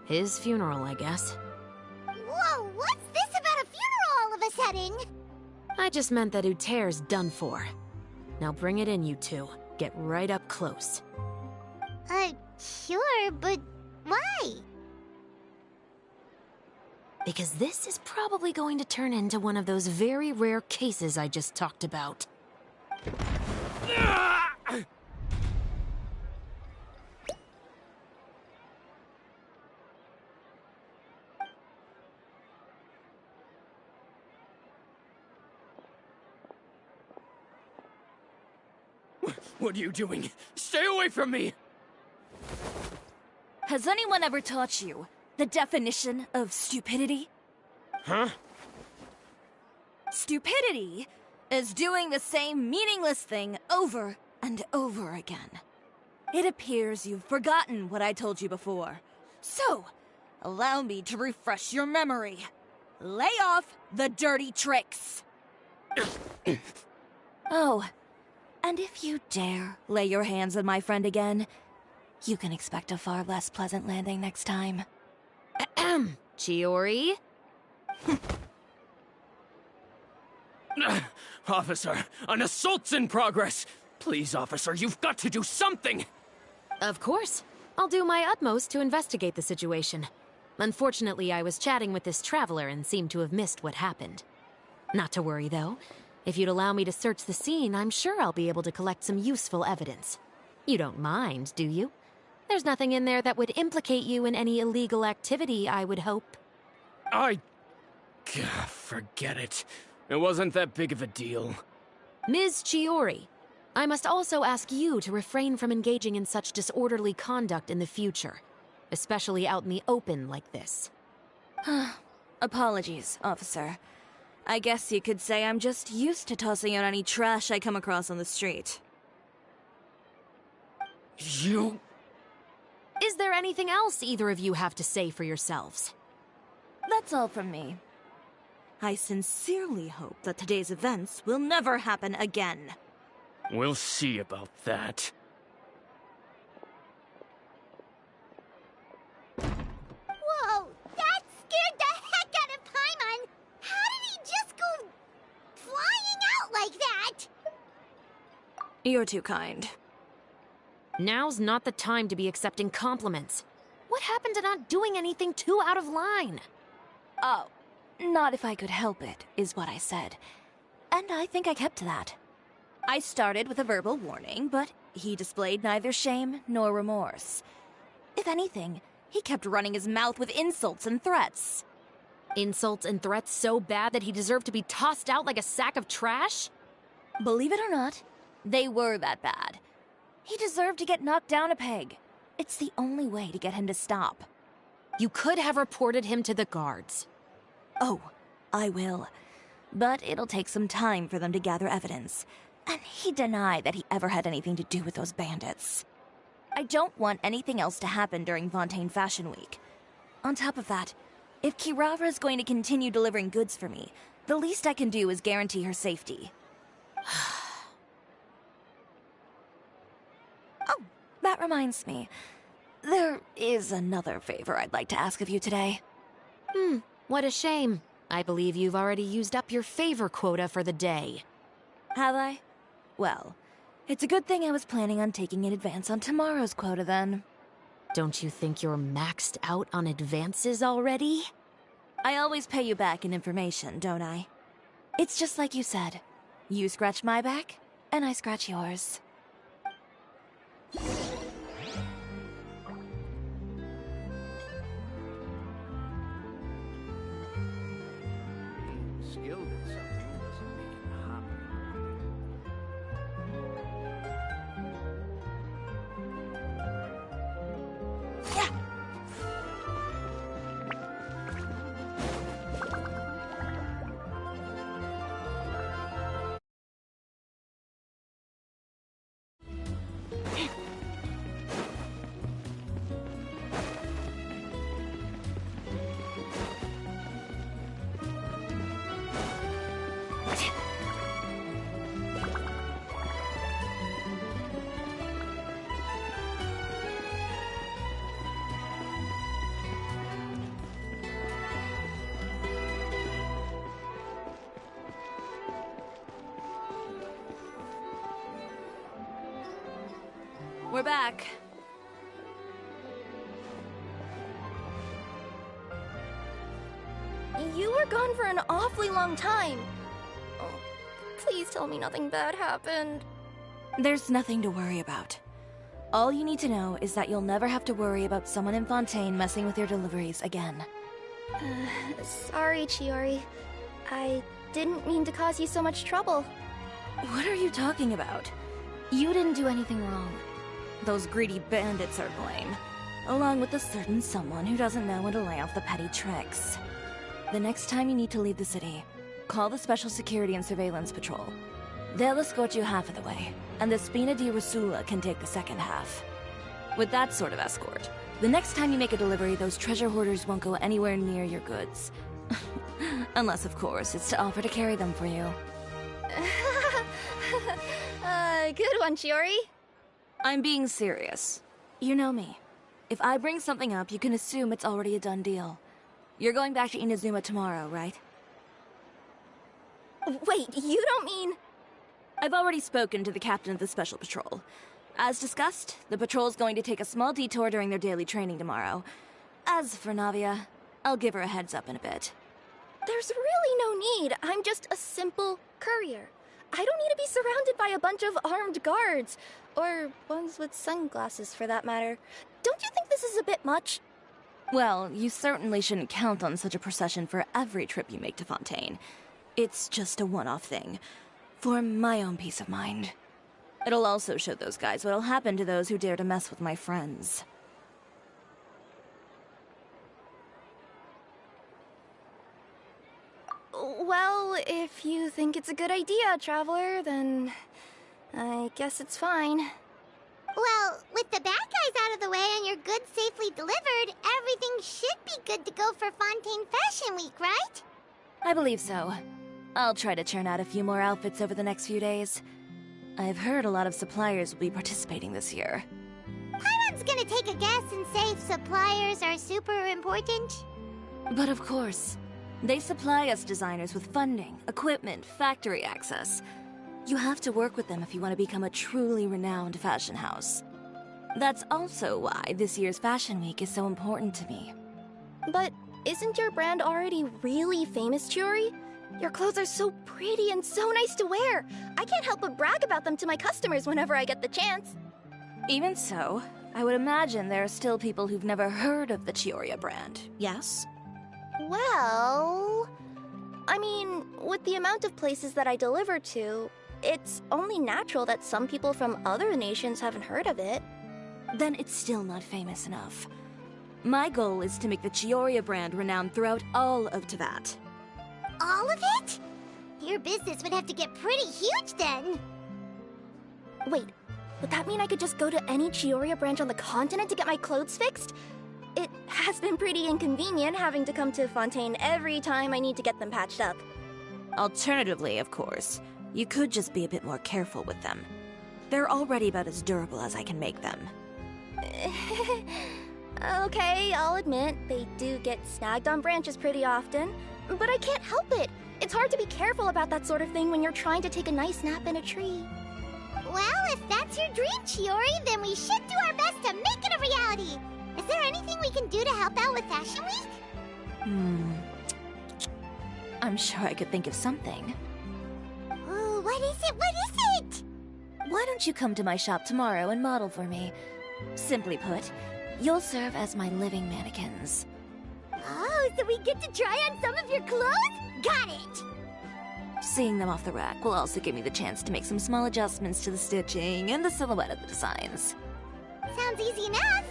His funeral, I guess. Whoa, what's this about a funeral all of a sudden? I just meant that Uter's done for. Now bring it in, you two. Get right up close. Sure, but why? Because this is probably going to turn into one of those very rare cases I just talked about. What are you doing? Stay away from me! Has anyone ever taught you the definition of stupidity? Huh? Stupidity is doing the same meaningless thing over and over again. It appears you've forgotten what I told you before. So, allow me to refresh your memory. Lay off the dirty tricks. Oh, and if you dare lay your hands on my friend again, you can expect a far less pleasant landing next time. Ahem. Chiori? Officer, an assault's in progress! Please, officer, you've got to do something! Of course. I'll do my utmost to investigate the situation. Unfortunately, I was chatting with this traveler and seemed to have missed what happened. Not to worry, though. If you'd allow me to search the scene, I'm sure I'll be able to collect some useful evidence. You don't mind, do you? There's nothing in there that would implicate you in any illegal activity, I would hope. Forget it. It wasn't that big of a deal. Ms. Chiori, I must also ask you to refrain from engaging in such disorderly conduct in the future, especially out in the open like this. Apologies, officer. I guess you could say I'm just used to tossing out any trash I come across on the street. You... Is there anything else either of you have to say for yourselves? That's all from me. I sincerely hope that today's events will never happen again. We'll see about that. Whoa, that scared the heck out of Paimon! How did he just go flying out like that? You're too kind. Now's not the time to be accepting compliments. What happened to not doing anything too out of line? Oh, not if I could help it, is what I said. And I think I kept to that. I started with a verbal warning, but he displayed neither shame nor remorse. If anything, he kept running his mouth with insults and threats. Insults and threats so bad that he deserved to be tossed out like a sack of trash? Believe it or not, they were that bad. He deserved to get knocked down a peg. It's the only way to get him to stop. You could have reported him to the guards. Oh, I will. But it'll take some time for them to gather evidence. And he denied that he ever had anything to do with those bandits. I don't want anything else to happen during Fontaine Fashion Week. On top of that, if Kirara is going to continue delivering goods for me, the least I can do is guarantee her safety. Oh, that reminds me. There is another favor I'd like to ask of you today. What a shame. I believe you've already used up your favor quota for the day. Have I? Well, it's a good thing I was planning on taking an advance on tomorrow's quota then. Don't you think you're maxed out on advances already? I always pay you back in information, don't I? It's just like you said. You scratch my back, and I scratch yours. Skilled at something doesn't mean happy. We're back. You were gone for an awfully long time. Oh, please tell me nothing bad happened. There's nothing to worry about. All you need to know is that you'll never have to worry about someone in Fontaine messing with your deliveries again. Sorry, Chiori. I didn't mean to cause you so much trouble. What are you talking about? You didn't do anything wrong. Those greedy bandits are to blame, along with a certain someone who doesn't know when to lay off the petty tricks. The next time you need to leave the city, call the Special Security and Surveillance Patrol. They'll escort you half of the way, and the Spina di Rasula can take the second half. With that sort of escort, the next time you make a delivery, those treasure hoarders won't go anywhere near your goods. Unless, of course, it's to offer to carry them for you. Good one, Chiori. I'm being serious. You know me. If I bring something up, you can assume it's already a done deal. You're going back to Inazuma tomorrow, right? Wait, you don't mean... I've already spoken to the captain of the Special Patrol. As discussed, the patrol's going to take a small detour during their daily training tomorrow. As for Navia, I'll give her a heads up in a bit. There's really no need. I'm just a simple courier. I don't need to be surrounded by a bunch of armed guards. Or ones with sunglasses, for that matter. Don't you think this is a bit much? Well, you certainly shouldn't count on such a procession for every trip you make to Fontaine. It's just a one-off thing. For my own peace of mind. It'll also show those guys what'll happen to those who dare to mess with my friends. Well, if you think it's a good idea, Traveler, then... I guess it's fine. Well, with the bad guys out of the way and your goods safely delivered, everything should be good to go for Fontaine Fashion Week, right? I believe so. I'll try to churn out a few more outfits over the next few days. I've heard a lot of suppliers will be participating this year. Paimon's gonna take a guess and say suppliers are super important. But of course. They supply us designers with funding, equipment, factory access. You have to work with them if you want to become a truly renowned fashion house. That's also why this year's Fashion Week is so important to me. But isn't your brand already really famous, Chiori? Your clothes are so pretty and so nice to wear. I can't help but brag about them to my customers whenever I get the chance. Even so, I would imagine there are still people who've never heard of the Chiori brand, yes? Well... I mean, with the amount of places that I deliver to, it's only natural that some people from other nations haven't heard of it. Then it's still not famous enough. My goal is to make the Chiori brand renowned throughout all of Teyvat. All of it? Your business would have to get pretty huge then. Wait, would that mean I could just go to any Chiori branch on the continent to get my clothes fixed? It has been pretty inconvenient having to come to Fontaine every time I need to get them patched up. Alternatively, of course, you could just be a bit more careful with them. They're already about as durable as I can make them. Okay, I'll admit, they do get snagged on branches pretty often, but I can't help it. It's hard to be careful about that sort of thing when you're trying to take a nice nap in a tree. Well, if that's your dream, Chiori, then we should do our best to make it a reality. Is there anything we can do to help out with Fashion Week? I'm sure I could think of something. Ooh, what is it? What is it? Why don't you come to my shop tomorrow and model for me? Simply put, you'll serve as my living mannequins. Oh, so we get to try on some of your clothes? Got it! Seeing them off the rack will also give me the chance to make some small adjustments to the stitching and the silhouette of the designs. Sounds easy enough.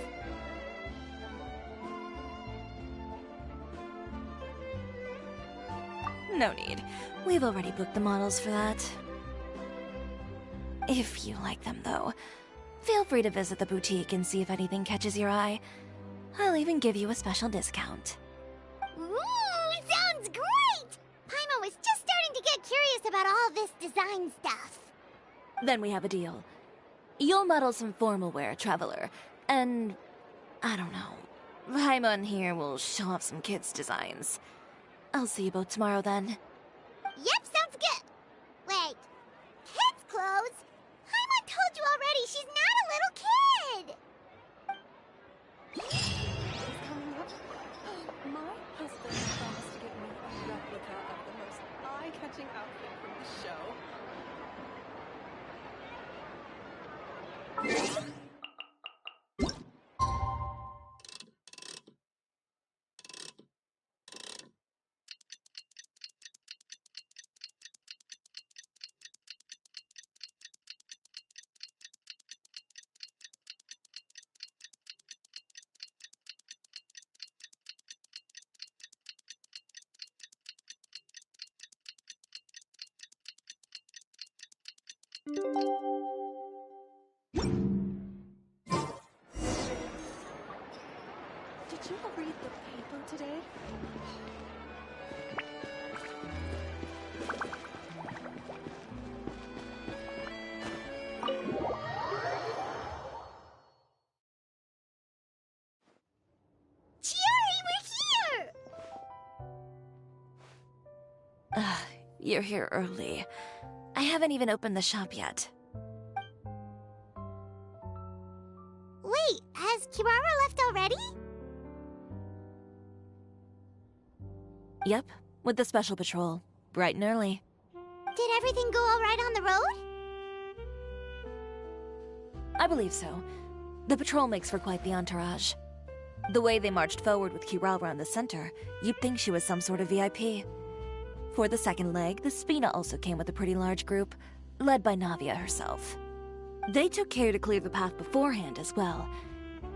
No need. We've already booked the models for that. If you like them, though, feel free to visit the boutique and see if anything catches your eye. I'll even give you a special discount. Ooh, sounds great! Paimon was just starting to get curious about all this design stuff. Then we have a deal. You'll model some formal wear, Traveler, and... I don't know. Paimon here will show off some kids' designs. I'll see you both tomorrow, then. Yep, sounds good. Wait, kids' clothes? Paimon told you already she's not a little kid! My husband promised to get me a replica of the most eye-catching outfit from the show. Did you read the paper today? Chiori, we're here! You're here early. I haven't even opened the shop yet. Wait, has Kirara left already? Yep, with the special patrol. Bright and early. Did everything go all right on the road? I believe so. The patrol makes for quite the entourage. The way they marched forward with Kirara in the center, you'd think she was some sort of VIP. For the second leg, the Spina also came with a pretty large group, led by Navia herself. They took care to clear the path beforehand as well.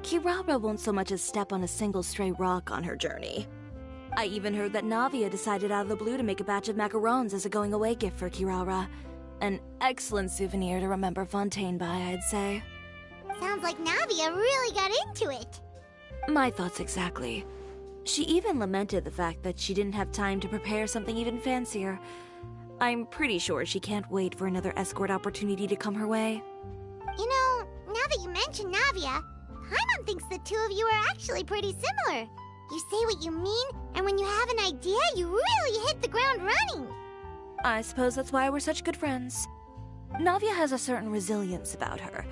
Kirara won't so much as step on a single stray rock on her journey. I even heard that Navia decided out of the blue to make a batch of macarons as a going-away gift for Kirara. An excellent souvenir to remember Fontaine by, I'd say. Sounds like Navia really got into it. My thoughts exactly. She even lamented the fact that she didn't have time to prepare something even fancier. I'm pretty sure she can't wait for another escort opportunity to come her way. You know, now that you mention Navia, Paimon thinks the two of you are actually pretty similar. You say what you mean, and when you have an idea, you really hit the ground running. I suppose that's why we're such good friends. Navia has a certain resilience about her.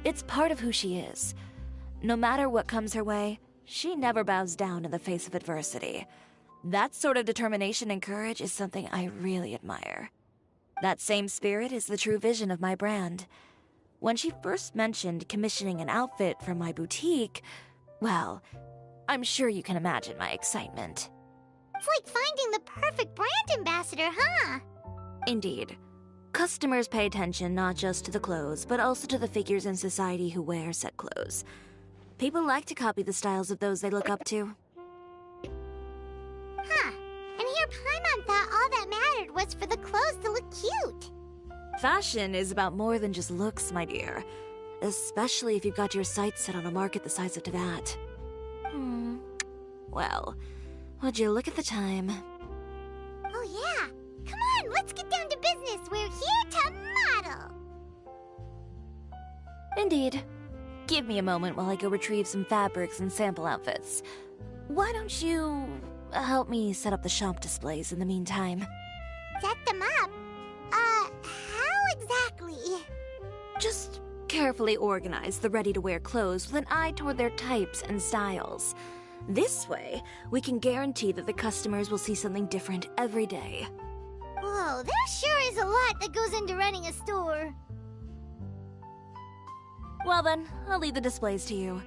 It's part of who she is. No matter what comes her way, she never bows down in the face of adversity. That sort of determination and courage is something I really admire. That same spirit is the true vision of my brand. When she first mentioned commissioning an outfit from my boutique, well, I'm sure you can imagine my excitement. It's like finding the perfect brand ambassador, huh? Indeed. Customers pay attention not just to the clothes, but also to the figures in society who wear said clothes. People like to copy the styles of those they look up to. Huh. And here Paimon thought all that mattered was for the clothes to look cute. Fashion is about more than just looks, my dear. Especially if you've got your sights set on a market the size of Teyvat. Well, would you look at the time? Oh yeah. Come on, let's get down to business. We're here to model. Indeed. Give me a moment while I go retrieve some fabrics and sample outfits. Why don't you help me set up the shop displays in the meantime? Set them up? How exactly? Just carefully organize the ready-to-wear clothes with an eye toward their types and styles. This way, we can guarantee that the customers will see something different every day. Whoa, there sure is a lot that goes into running a store. Well then, I'll leave the displays to you.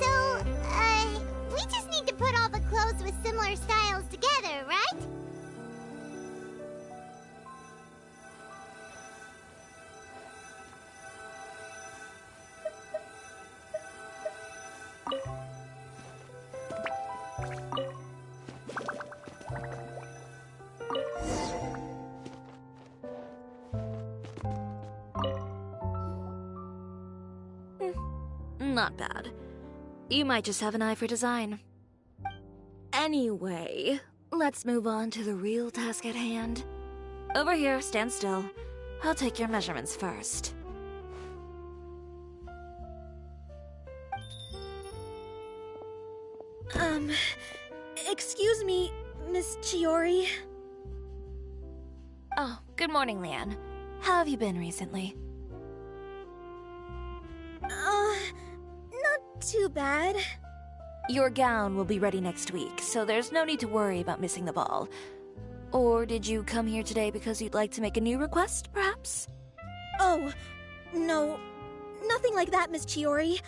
So, we just need to put all the clothes with similar styles together, right? Not bad. You might just have an eye for design. Anyway, let's move on to the real task at hand. Over here, stand still. I'll take your measurements first. Excuse me, Miss Chiori. Oh, good morning, Leanne. How have you been recently? Not too bad. Your gown will be ready next week, so there's no need to worry about missing the ball. Or did you come here today because you'd like to make a new request, perhaps? Oh, no. Nothing like that, Miss Chiori.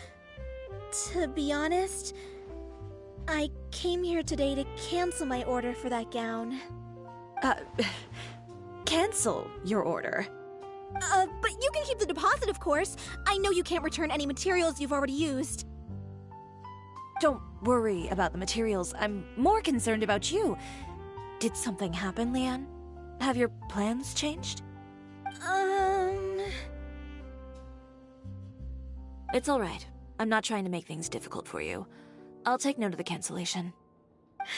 To be honest, I came here today to cancel my order for that gown. Cancel your order? But you can keep the deposit, of course. I know you can't return any materials you've already used. Don't worry about the materials. I'm more concerned about you. Did something happen, Leanne? Have your plans changed? It's all right. I'm not trying to make things difficult for you. I'll take note of the cancellation.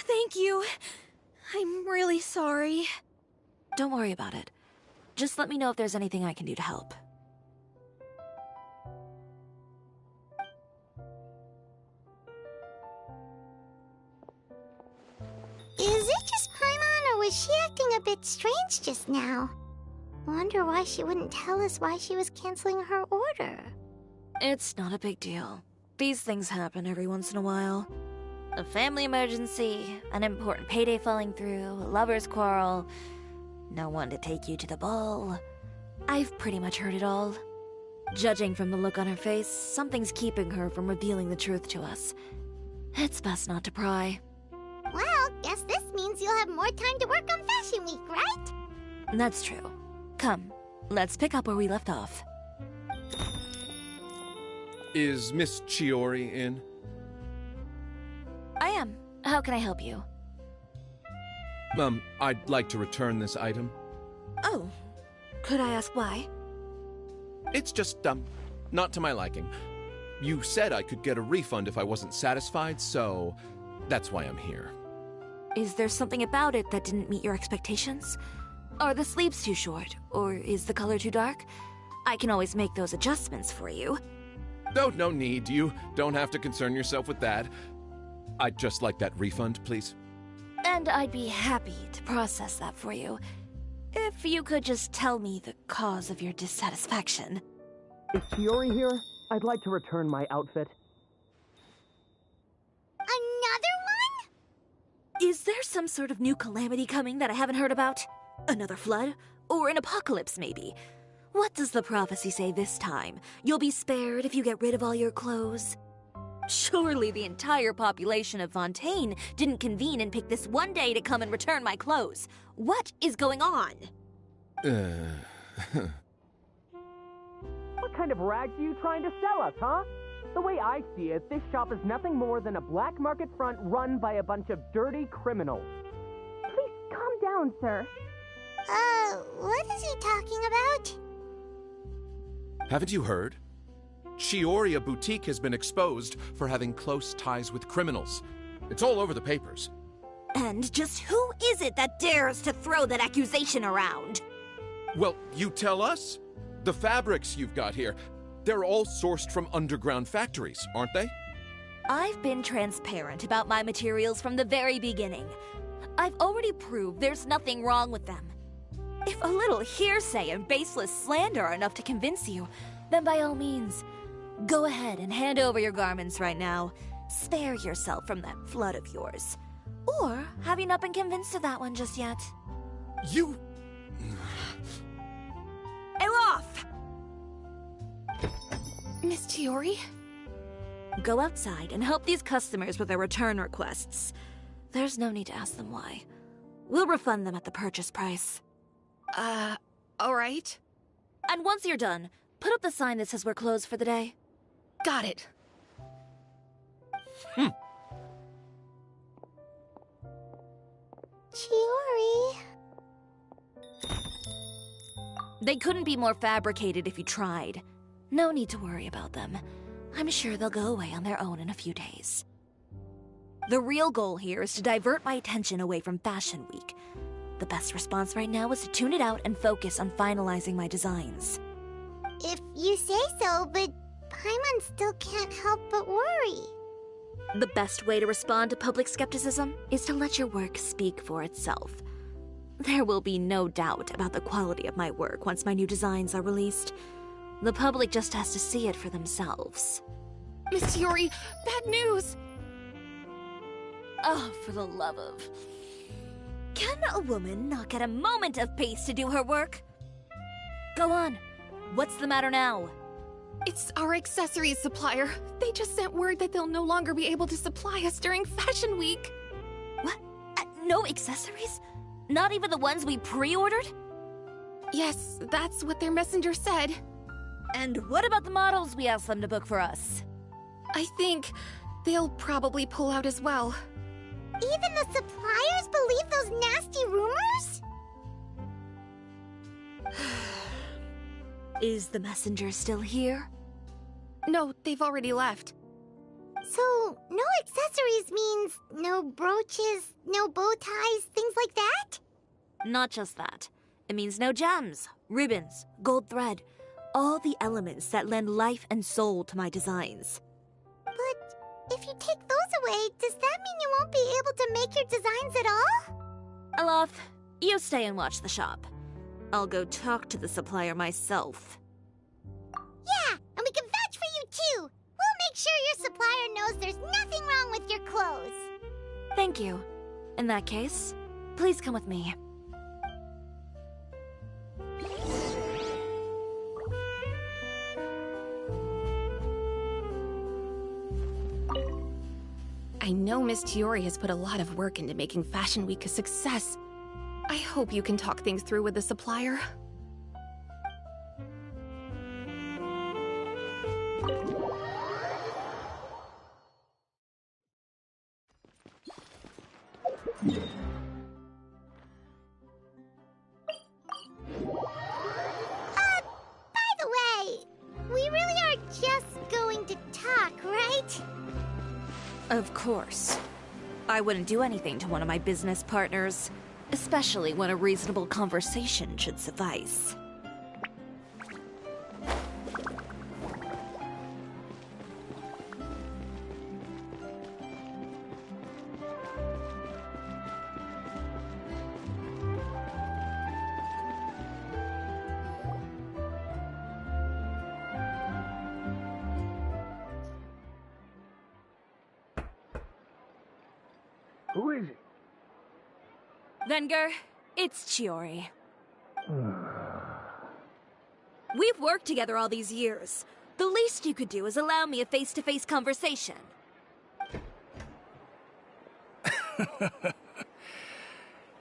Thank you. I'm really sorry. Don't worry about it. Just let me know if there's anything I can do to help. Is it just Paimon, or was she acting a bit strange just now? Wonder why she wouldn't tell us why she was canceling her order. It's not a big deal. These things happen every once in a while. A family emergency, an important payday falling through, a lover's quarrel, no one to take you to the ball. I've pretty much heard it all. Judging from the look on her face, something's keeping her from revealing the truth to us. It's best not to pry. Well, guess this means you'll have more time to work on Fashion Week, right? That's true. Come, let's pick up where we left off. Is Miss Chiori in? I am. How can I help you? I'd like to return this item. Oh. Could I ask why? It's just, not to my liking. You said I could get a refund if I wasn't satisfied, so that's why I'm here. Is there something about it that didn't meet your expectations? Are the sleeves too short? Or is the color too dark? I can always make those adjustments for you. No need. You don't have to concern yourself with that. I'd just like that refund, please. And I'd be happy to process that for you. If you could just tell me the cause of your dissatisfaction. Is Chiori here? I'd like to return my outfit. Another one? Is there some sort of new calamity coming that I haven't heard about? Another flood? Or an apocalypse, maybe? What does the prophecy say this time? You'll be spared if you get rid of all your clothes? Surely the entire population of Fontaine didn't convene and pick this one day to come and return my clothes. What is going on? What kind of rags are you trying to sell us, huh? The way I see it, this shop is nothing more than a black market front run by a bunch of dirty criminals. Please calm down, sir. What is he talking about? Haven't you heard? Chiori, a boutique, has been exposed for having close ties with criminals. It's all over the papers. And just who is it that dares to throw that accusation around? Well, you tell us. The fabrics you've got here, they're all sourced from underground factories, aren't they? I've been transparent about my materials from the very beginning. I've already proved there's nothing wrong with them. If a little hearsay and baseless slander are enough to convince you, then by all means, go ahead and hand over your garments right now. Spare yourself from that flood of yours. Or have you not been convinced of that one just yet? You... Off! Miss Chiori? Go outside and help these customers with their return requests. There's no need to ask them why. We'll refund them at the purchase price. Alright. And once you're done, put up the sign that says we're closed for the day. Got it. Chiori. They couldn't be more fabricated if you tried. No need to worry about them. I'm sure they'll go away on their own in a few days. The real goal here is to divert my attention away from Fashion Week. The best response right now is to tune it out and focus on finalizing my designs. If you say so, but Paimon still can't help but worry. The best way to respond to public skepticism is to let your work speak for itself. There will be no doubt about the quality of my work once my new designs are released. The public just has to see it for themselves. Miss Chiori, bad news! Oh, for the love of... Can a woman not get a moment of peace to do her work? Go on. What's the matter now? It's our accessories supplier. They just sent word that they'll no longer be able to supply us during Fashion Week. What? No accessories? Not even the ones we pre-ordered? Yes, that's what their messenger said. And what about the models we asked them to book for us? I think they'll probably pull out as well. Even the suppliers believe those nasty rumors? Is the messenger still here? No, they've already left. So, no accessories means no brooches, no bow ties, things like that? Not just that. It means no gems, ribbons, gold thread, all the elements that lend life and soul to my designs. But if you take those away, does that mean you won't be able to make your designs at all? Alof, you stay and watch the shop. I'll go talk to the supplier myself. Yeah, and we can vouch for you too. We'll make sure your supplier knows there's nothing wrong with your clothes. Thank you. In that case, please come with me. I know Miss Chiori has put a lot of work into making Fashion Week a success. I hope you can talk things through with the supplier. By the way, we really are just going to talk, right? Of course. I wouldn't do anything to one of my business partners, especially when a reasonable conversation should suffice. Who is it? Venger, it's Chiori. We've worked together all these years. The least you could do is allow me a face-to-face conversation.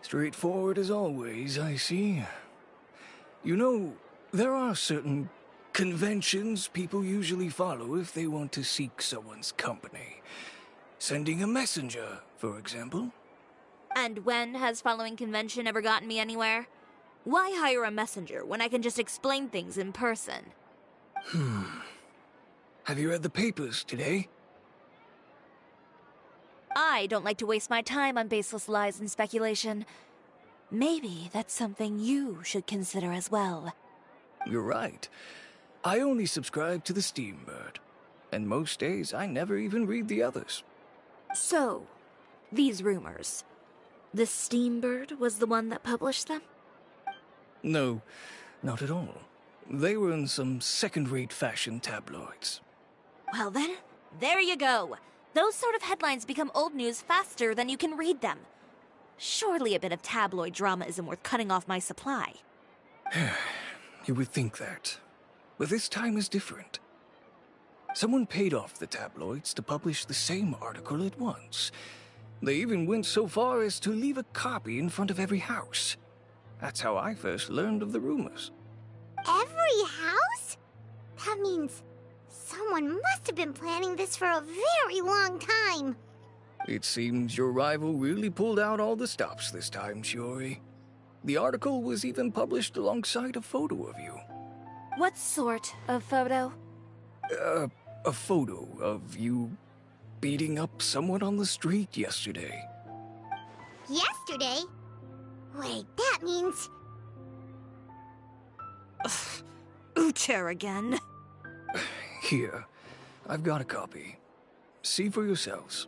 Straightforward as always, I see. You know, there are certain conventions people usually follow if they want to seek someone's company. Sending a messenger, for example. And when has following convention ever gotten me anywhere? Why hire a messenger when I can just explain things in person? Have you read the papers today? I don't like to waste my time on baseless lies and speculation. Maybe that's something you should consider as well. You're right. I only subscribe to the Steambird. And most days, I never even read the others. So, these rumors. The Steambird was the one that published them? No, not at all. They were in some second-rate fashion tabloids. Well then, there you go. Those sort of headlines become old news faster than you can read them. Surely a bit of tabloid drama isn't worth cutting off my supply. You would think that. But this time is different. Someone paid off the tabloids to publish the same article at once. They even went so far as to leave a copy in front of every house. That's how I first learned of the rumors. Every house? That means someone must have been planning this for a very long time. It seems your rival really pulled out all the stops this time, Chiori. The article was even published alongside a photo of you. What sort of photo? A photo of you beating up someone on the street yesterday. Yesterday? Wait, that means... Ucher again. Here, I've got a copy. See for yourselves.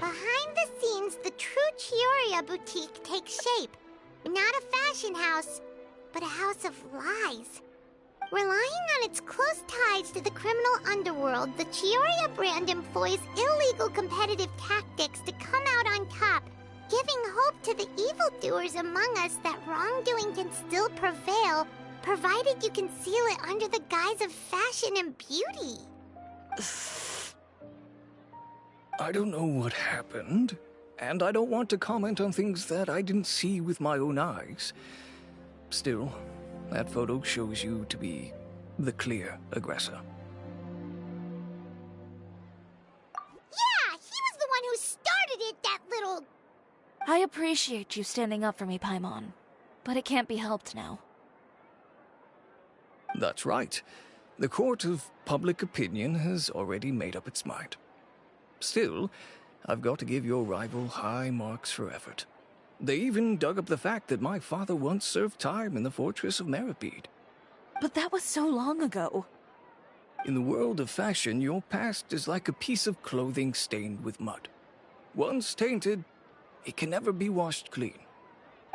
Behind the scenes, the true Chiori boutique takes shape. Not a fashion house, but a house of lies. Relying on its close ties to the criminal underworld, the Chiori brand employs illegal competitive tactics to come out on top, giving hope to the evildoers among us that wrongdoing can still prevail, provided you conceal it under the guise of fashion and beauty. I don't know what happened, and I don't want to comment on things that I didn't see with my own eyes. Still, that photo shows you to be the clear aggressor. Yeah, he was the one who started it, that little... I appreciate you standing up for me, Paimon, but it can't be helped now. That's right. The court of public opinion has already made up its mind. Still, I've got to give your rival high marks for effort. They even dug up the fact that my father once served time in the fortress of Meripede. But that was so long ago. In the world of fashion, your past is like a piece of clothing stained with mud. Once tainted, it can never be washed clean.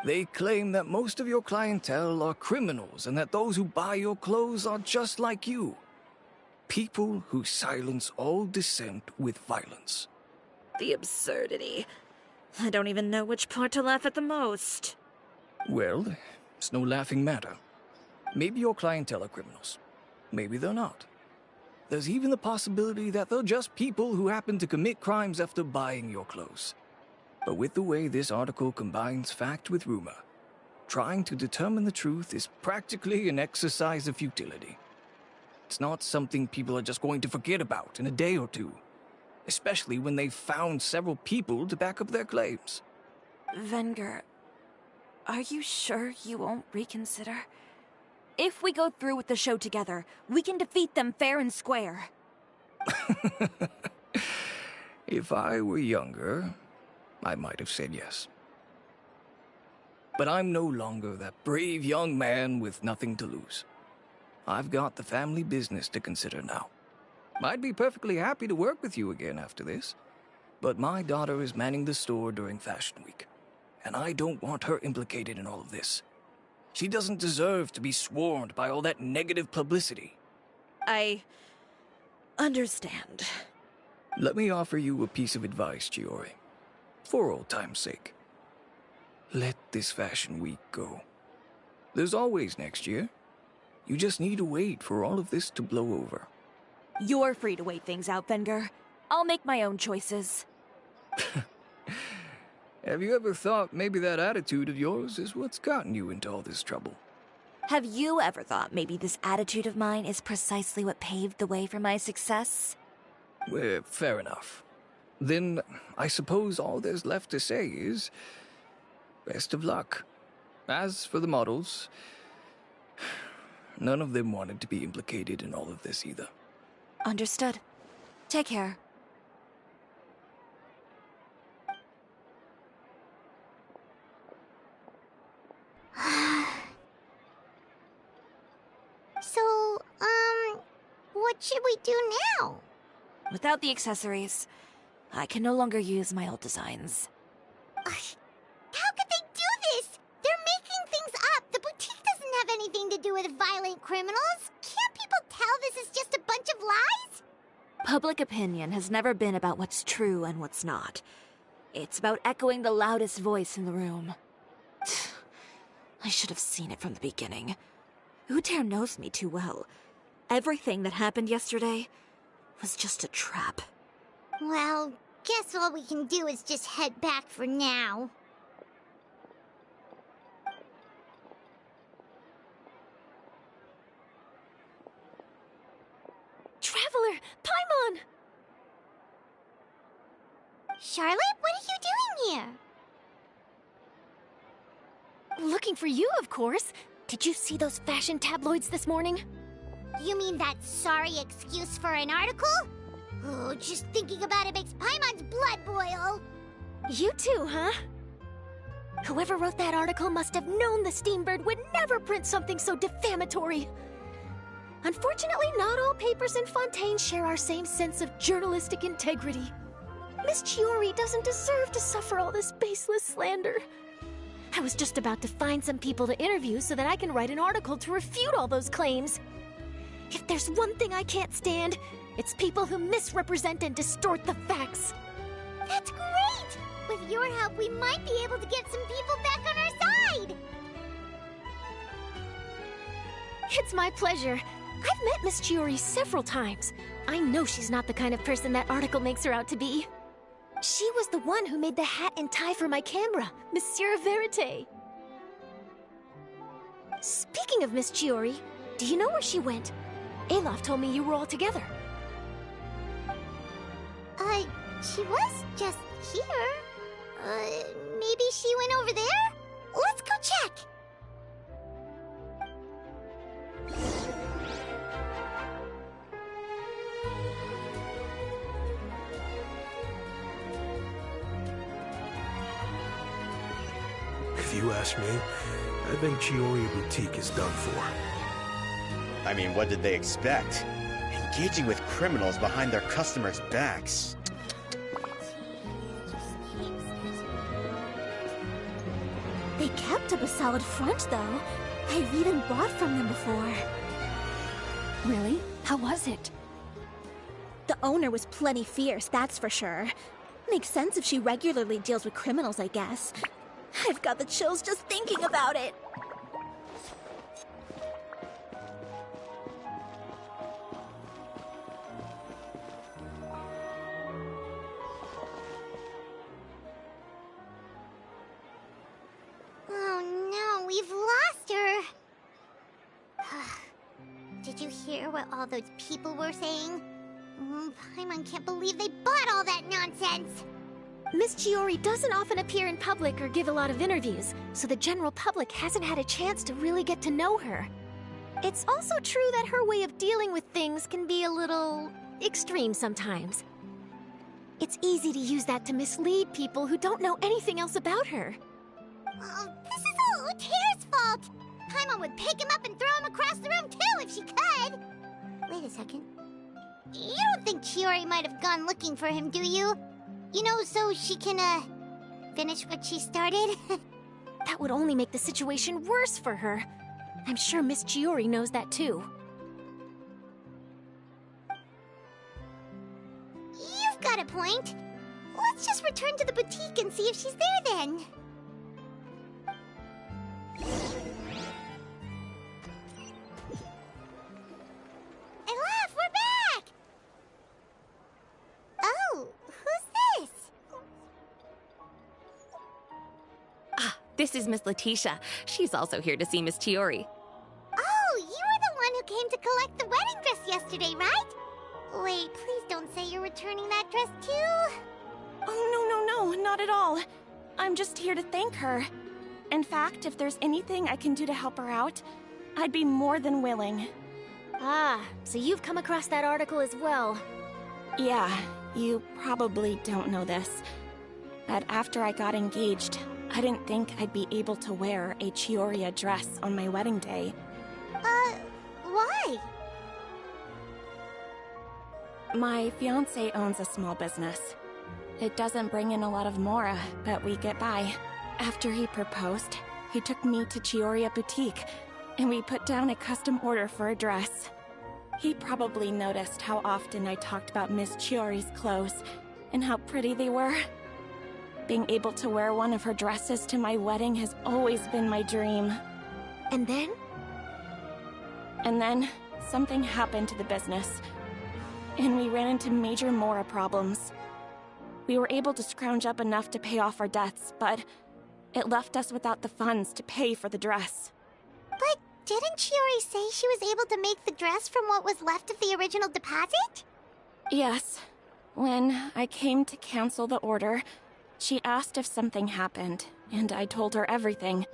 They claim that most of your clientele are criminals and that those who buy your clothes are just like you. People who silence all dissent with violence. The absurdity. I don't even know which part to laugh at the most. Well, it's no laughing matter. Maybe your clientele are criminals. Maybe they're not. There's even the possibility that they're just people who happen to commit crimes after buying your clothes. But with the way this article combines fact with rumor, trying to determine the truth is practically an exercise of futility. It's not something people are just going to forget about in a day or two, especially when they've found several people to back up their claims. Venger, are you sure you won't reconsider? If we go through with the show together, we can defeat them fair and square. If I were younger, I might have said yes. But I'm no longer that brave young man with nothing to lose. I've got the family business to consider now. I'd be perfectly happy to work with you again after this, but my daughter is manning the store during Fashion Week, and I don't want her implicated in all of this. She doesn't deserve to be swarmed by all that negative publicity. I understand. Let me offer you a piece of advice, Chiori. For old time's sake. Let this Fashion Week go. There's always next year. You just need to wait for all of this to blow over. You're free to wait things out, Venger. I'll make my own choices. Have you ever thought maybe that attitude of yours is what's gotten you into all this trouble? Have you ever thought maybe this attitude of mine is precisely what paved the way for my success? Well, fair enough. Then I suppose all there's left to say is, best of luck. As for the models, none of them wanted to be implicated in all of this either. Understood. Take care. So, what should we do now? Without the accessories, I can no longer use my old designs. How could they do this? They're making things up. The boutique doesn't have anything to do with violent criminals. Can't people tell this is just a bunch of lies? Public opinion has never been about what's true and what's not. It's about echoing the loudest voice in the room. I should have seen it from the beginning. Uter knows me too well. Everything that happened yesterday was just a trap. Well, guess all we can do is just head back for now. Traveler! Paimon! Charlotte, what are you doing here? Looking for you, of course. Did you see those fashion tabloids this morning? You mean that sorry excuse for an article? Oh, just thinking about it makes Paimon's blood boil. You too, huh? Whoever wrote that article must have known the Steambird would never print something so defamatory. Unfortunately, not all papers in Fontaine share our same sense of journalistic integrity. Miss Chiori doesn't deserve to suffer all this baseless slander. I was just about to find some people to interview so that I can write an article to refute all those claims. If there's one thing I can't stand, it's people who misrepresent and distort the facts. That's great! With your help, we might be able to get some people back on our side! It's my pleasure. I've met Miss Chiori several times. I know she's not the kind of person that article makes her out to be. She was the one who made the hat and tie for my camera, Monsieur Verite. Speaking of Miss Chiori, do you know where she went? Olaf told me you were all together. She was just here. Maybe she went over there? Let's go check! If you ask me, I think Chiori Boutique is done for. I mean, what did they expect? Engaging with criminals behind their customers' backs. They kept up a solid front, though. I've even bought from them before. Really? How was it? The owner was plenty fierce, that's for sure. Makes sense if she regularly deals with criminals, I guess. I've got the chills just thinking about it. Oh no, we've lost her. Did you hear what all those people were saying? Paimon can't believe they bought all that nonsense. Miss Chiori doesn't often appear in public or give a lot of interviews, so the general public hasn't had a chance to really get to know her. It's also true that her way of dealing with things can be a little extreme sometimes. It's easy to use that to mislead people who don't know anything else about her. This is all Uteir's fault! Paimon would pick him up and throw him across the room too if she could! Wait a second. You don't think Chiori might have gone looking for him, do you? You know, so she can, finish what she started? That would only make the situation worse for her. I'm sure Miss Chiori knows that too. You've got a point. Let's just return to the boutique and see if she's there then. Olaf, we're back! Oh, who's this? This is Miss Letitia. She's also here to see Miss Chiori. Oh, you were the one who came to collect the wedding dress yesterday, right? Wait, please don't say you're returning that dress too. Oh, no, not at all. I'm just here to thank her. In fact, if there's anything I can do to help her out, I'd be more than willing. Ah, so you've come across that article as well. Yeah, you probably don't know this, but after I got engaged, I didn't think I'd be able to wear a Chiori dress on my wedding day. Why? My fiancé owns a small business. It doesn't bring in a lot of mora, but we get by. After he proposed, he took me to Chiori Boutique, and we put down a custom order for a dress. He probably noticed how often I talked about Miss Chiori's clothes, and how pretty they were. Being able to wear one of her dresses to my wedding has always been my dream. And then? And then, something happened to the business, and we ran into major mora problems. We were able to scrounge up enough to pay off our debts, but it left us without the funds to pay for the dress. But didn't Chiori say she was able to make the dress from what was left of the original deposit? Yes. When I came to cancel the order, she asked if something happened, and I told her everything.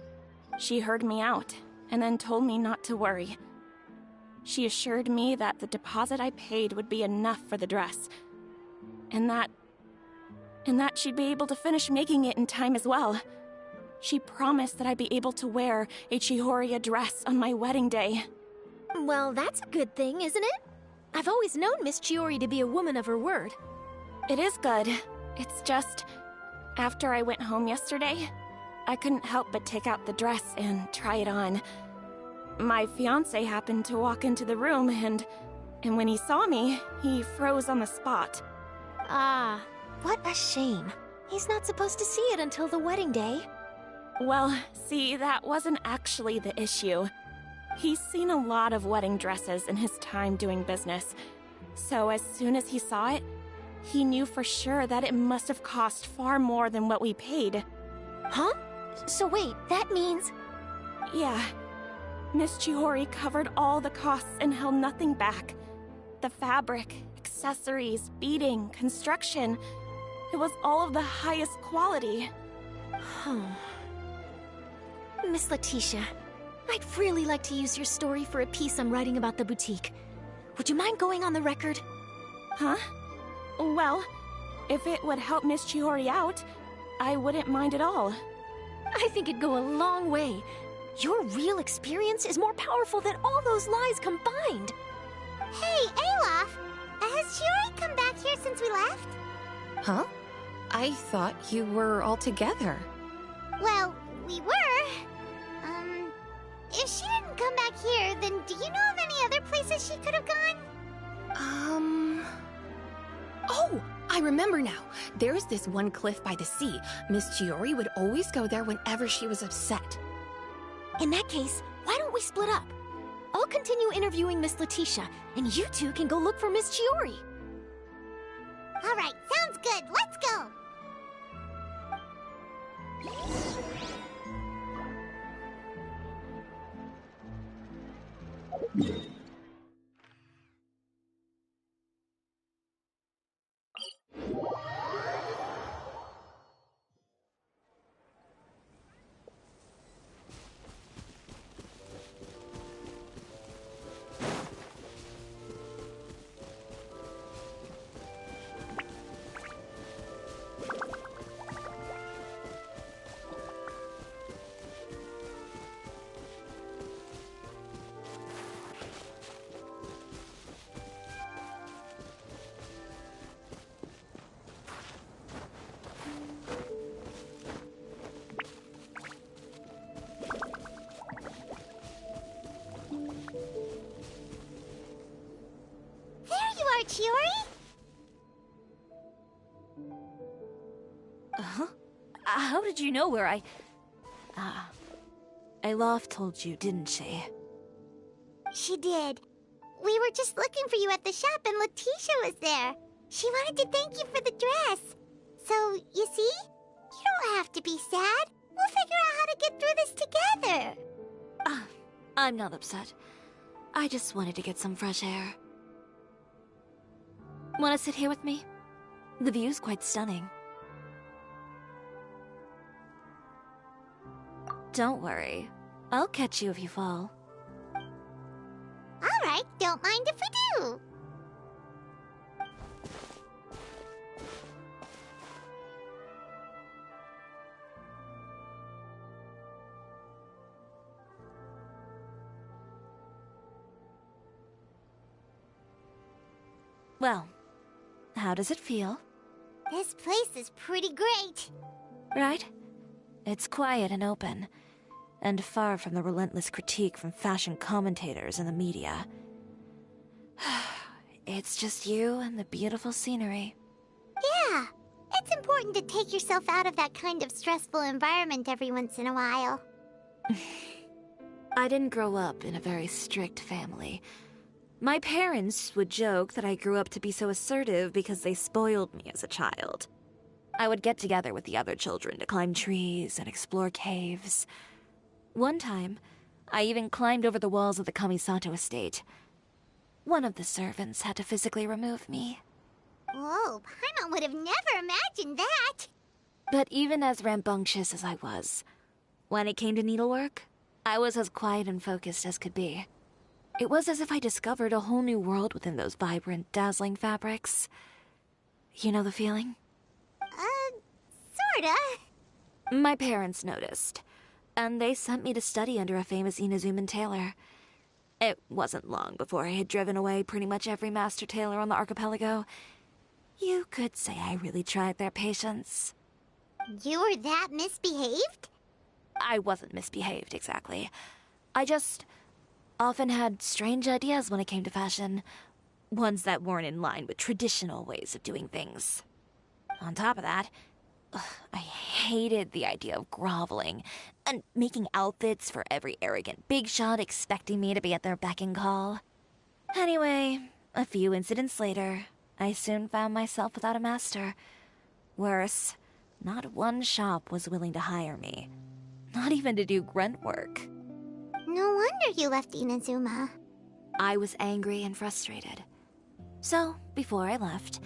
She heard me out, and then told me not to worry. She assured me that the deposit I paid would be enough for the dress, and that she'd be able to finish making it in time as well. She promised that I'd be able to wear a Chiori dress on my wedding day. Well, that's a good thing, isn't it? I've always known Miss Chiori to be a woman of her word. It is good, It's just, after I went home yesterday, I couldn't help but take out the dress and try it on. My fiancé happened to walk into the room and when he saw me, he froze on the spot. Ah, what a shame. He's not supposed to see it until the wedding day. Well, see, that wasn't actually the issue. He's seen a lot of wedding dresses in his time doing business. So as soon as he saw it, he knew for sure that it must have cost far more than what we paid. Huh? So wait, that means... Yeah. Miss Chiori covered all the costs and held nothing back. The fabric, accessories, beading, construction. It was all of the highest quality. Miss Letitia, I'd really like to use your story for a piece I'm writing about the boutique. Would you mind going on the record? Huh? Well, if it would help Miss Chiori out, I wouldn't mind at all. I think it'd go a long way. Your real experience is more powerful than all those lies combined. Hey, Olaf! Has Chiori come back here since we left? Huh? I thought you were all together. Well, we were. If she didn't come back here, then do you know of any other places she could have gone? Oh, I remember now. There's this one cliff by the sea. Miss Chiori would always go there whenever she was upset. In that case, why don't we split up? I'll continue interviewing Miss Letitia, and you two can go look for Miss Chiori. All right, sounds good. Let's go! Chiori? Uh-huh. How did you know where Eilaf told you, didn't she? She did. We were just looking for you at the shop and Letitia was there. She wanted to thank you for the dress. So, you see? You don't have to be sad. We'll figure out how to get through this together. I'm not upset. I just wanted to get some fresh air. Want to sit here with me? The view's quite stunning. Don't worry. I'll catch you if you fall. All right, don't mind if we do. Well, how does it feel? This place is pretty great. Right? It's quiet and open, and far from the relentless critique from fashion commentators and the media. It's just you and the beautiful scenery. Yeah, it's important to take yourself out of that kind of stressful environment every once in a while. I didn't grow up in a very strict family. My parents would joke that I grew up to be so assertive because they spoiled me as a child. I would get together with the other children to climb trees and explore caves. One time, I even climbed over the walls of the Kamisato estate. One of the servants had to physically remove me. Whoa, Paimon would have never imagined that! But even as rambunctious as I was, when it came to needlework, I was as quiet and focused as could be. It was as if I discovered a whole new world within those vibrant, dazzling fabrics. You know the feeling? Sorta. My parents noticed, and they sent me to study under a famous Inazuman tailor. It wasn't long before I had driven away pretty much every master tailor on the archipelago. You could say I really tried their patience. You were that misbehaved? I wasn't misbehaved, exactly. I just often had strange ideas when it came to fashion. Ones that weren't in line with traditional ways of doing things. On top of that, I hated the idea of groveling and making outfits for every arrogant big shot expecting me to be at their beck and call. Anyway, a few incidents later, I soon found myself without a master. Worse, not one shop was willing to hire me. Not even to do grunt work. No wonder you left Inazuma. I was angry and frustrated. So, before I left,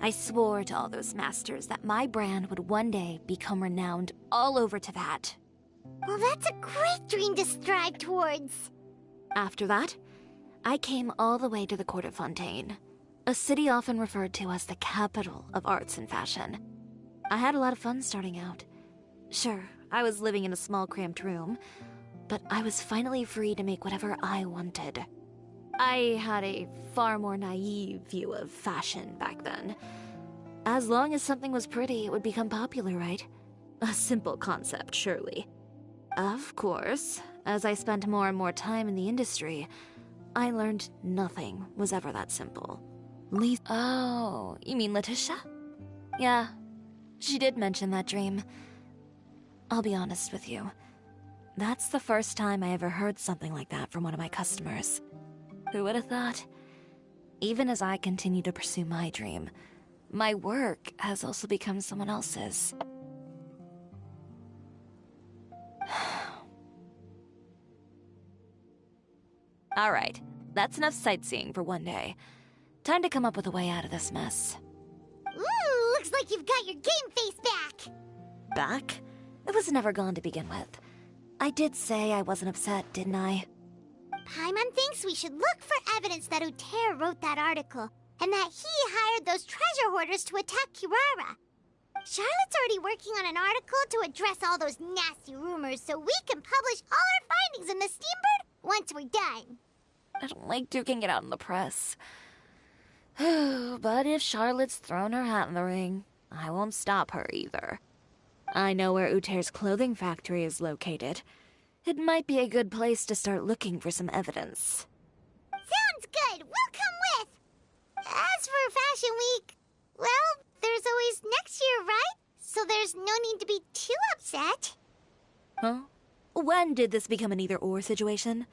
I swore to all those masters that my brand would one day become renowned all over Teyvat. Well, that's a great dream to strive towards. After that, I came all the way to the court of Fontaine, a city often referred to as the capital of arts and fashion. I had a lot of fun starting out. Sure, I was living in a small cramped room, but I was finally free to make whatever I wanted. I had a far more naive view of fashion back then. As long as something was pretty, it would become popular, right? A simple concept, surely. Of course, as I spent more and more time in the industry, I learned nothing was ever that simple. Oh, you mean Letitia? Yeah, she did mention that dream. I'll be honest with you. That's the first time I ever heard something like that from one of my customers. Who would have thought? Even as I continue to pursue my dream, my work has also become someone else's. Alright, that's enough sightseeing for one day. Time to come up with a way out of this mess. Ooh, looks like you've got your game face back! Back? It was never gone to begin with. I did say I wasn't upset, didn't I? Paimon thinks we should look for evidence that Uter wrote that article, and that he hired those treasure hoarders to attack Kirara. Charlotte's already working on an article to address all those nasty rumors so we can publish all our findings in the Steambird once we're done. I don't like duking it out in the press. But if Charlotte's thrown her hat in the ring, I won't stop her either. I know where Uter's clothing factory is located. It might be a good place to start looking for some evidence. Sounds good! We'll come with! As for Fashion Week, well, there's always next year, right? So there's no need to be too upset. Huh? When did this become an either-or situation?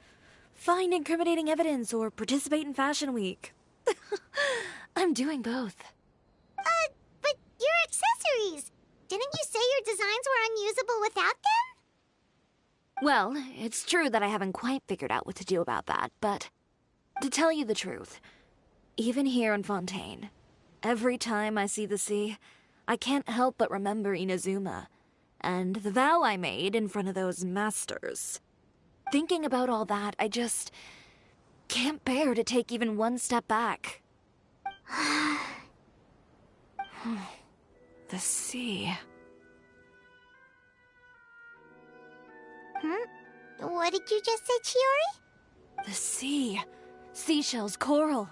Find incriminating evidence or participate in Fashion Week. I'm doing both. But your accessories! Didn't you say your designs were unusable without them? Well, it's true that I haven't quite figured out what to do about that, but to tell you the truth, even here in Fontaine, every time I see the sea, I can't help but remember Inazuma and the vow I made in front of those masters. Thinking about all that, I just can't bear to take even one step back. The sea. What did you just say, Chiori? The sea. Seashells, coral.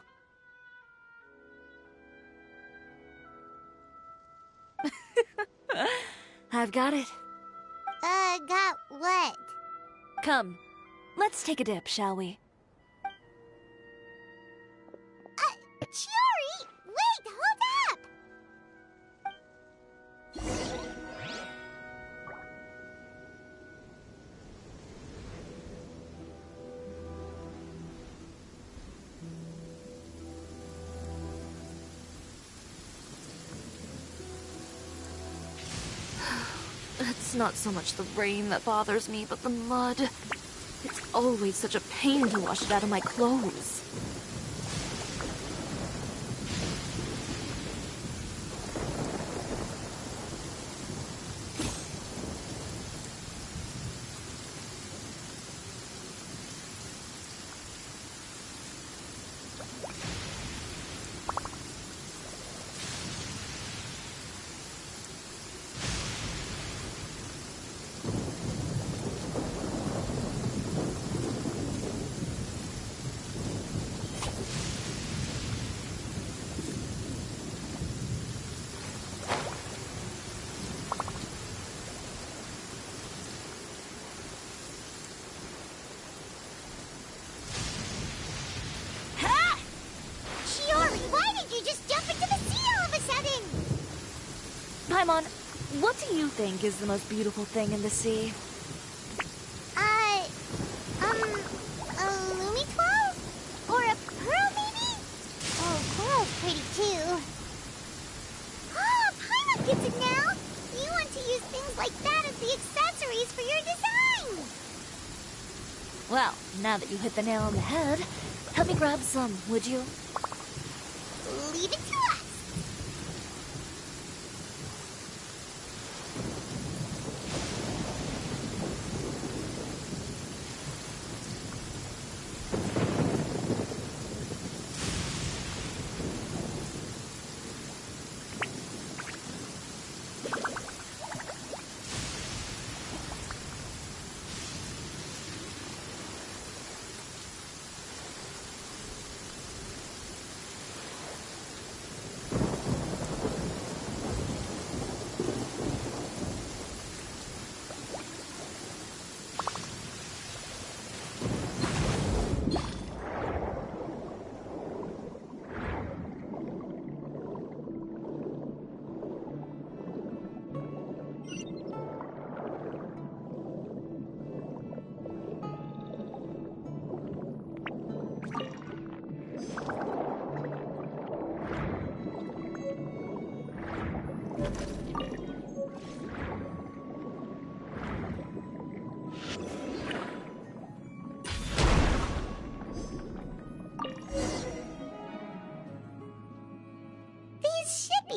I've got it. Got what? Come, let's take a dip, shall we? Chiori! Wait, hold up! It's not so much the rain that bothers me, but the mud. It's always such a pain to wash it out of my clothes. Paimon, what do you think is the most beautiful thing in the sea? A Lumitwal? Or a pearl, maybe? Oh, coral's pretty too. Oh, Paimon gets it now! You want to use things like that as the accessories for your design! Well, now that you hit the nail on the head, help me grab some, would you? Leave it to us!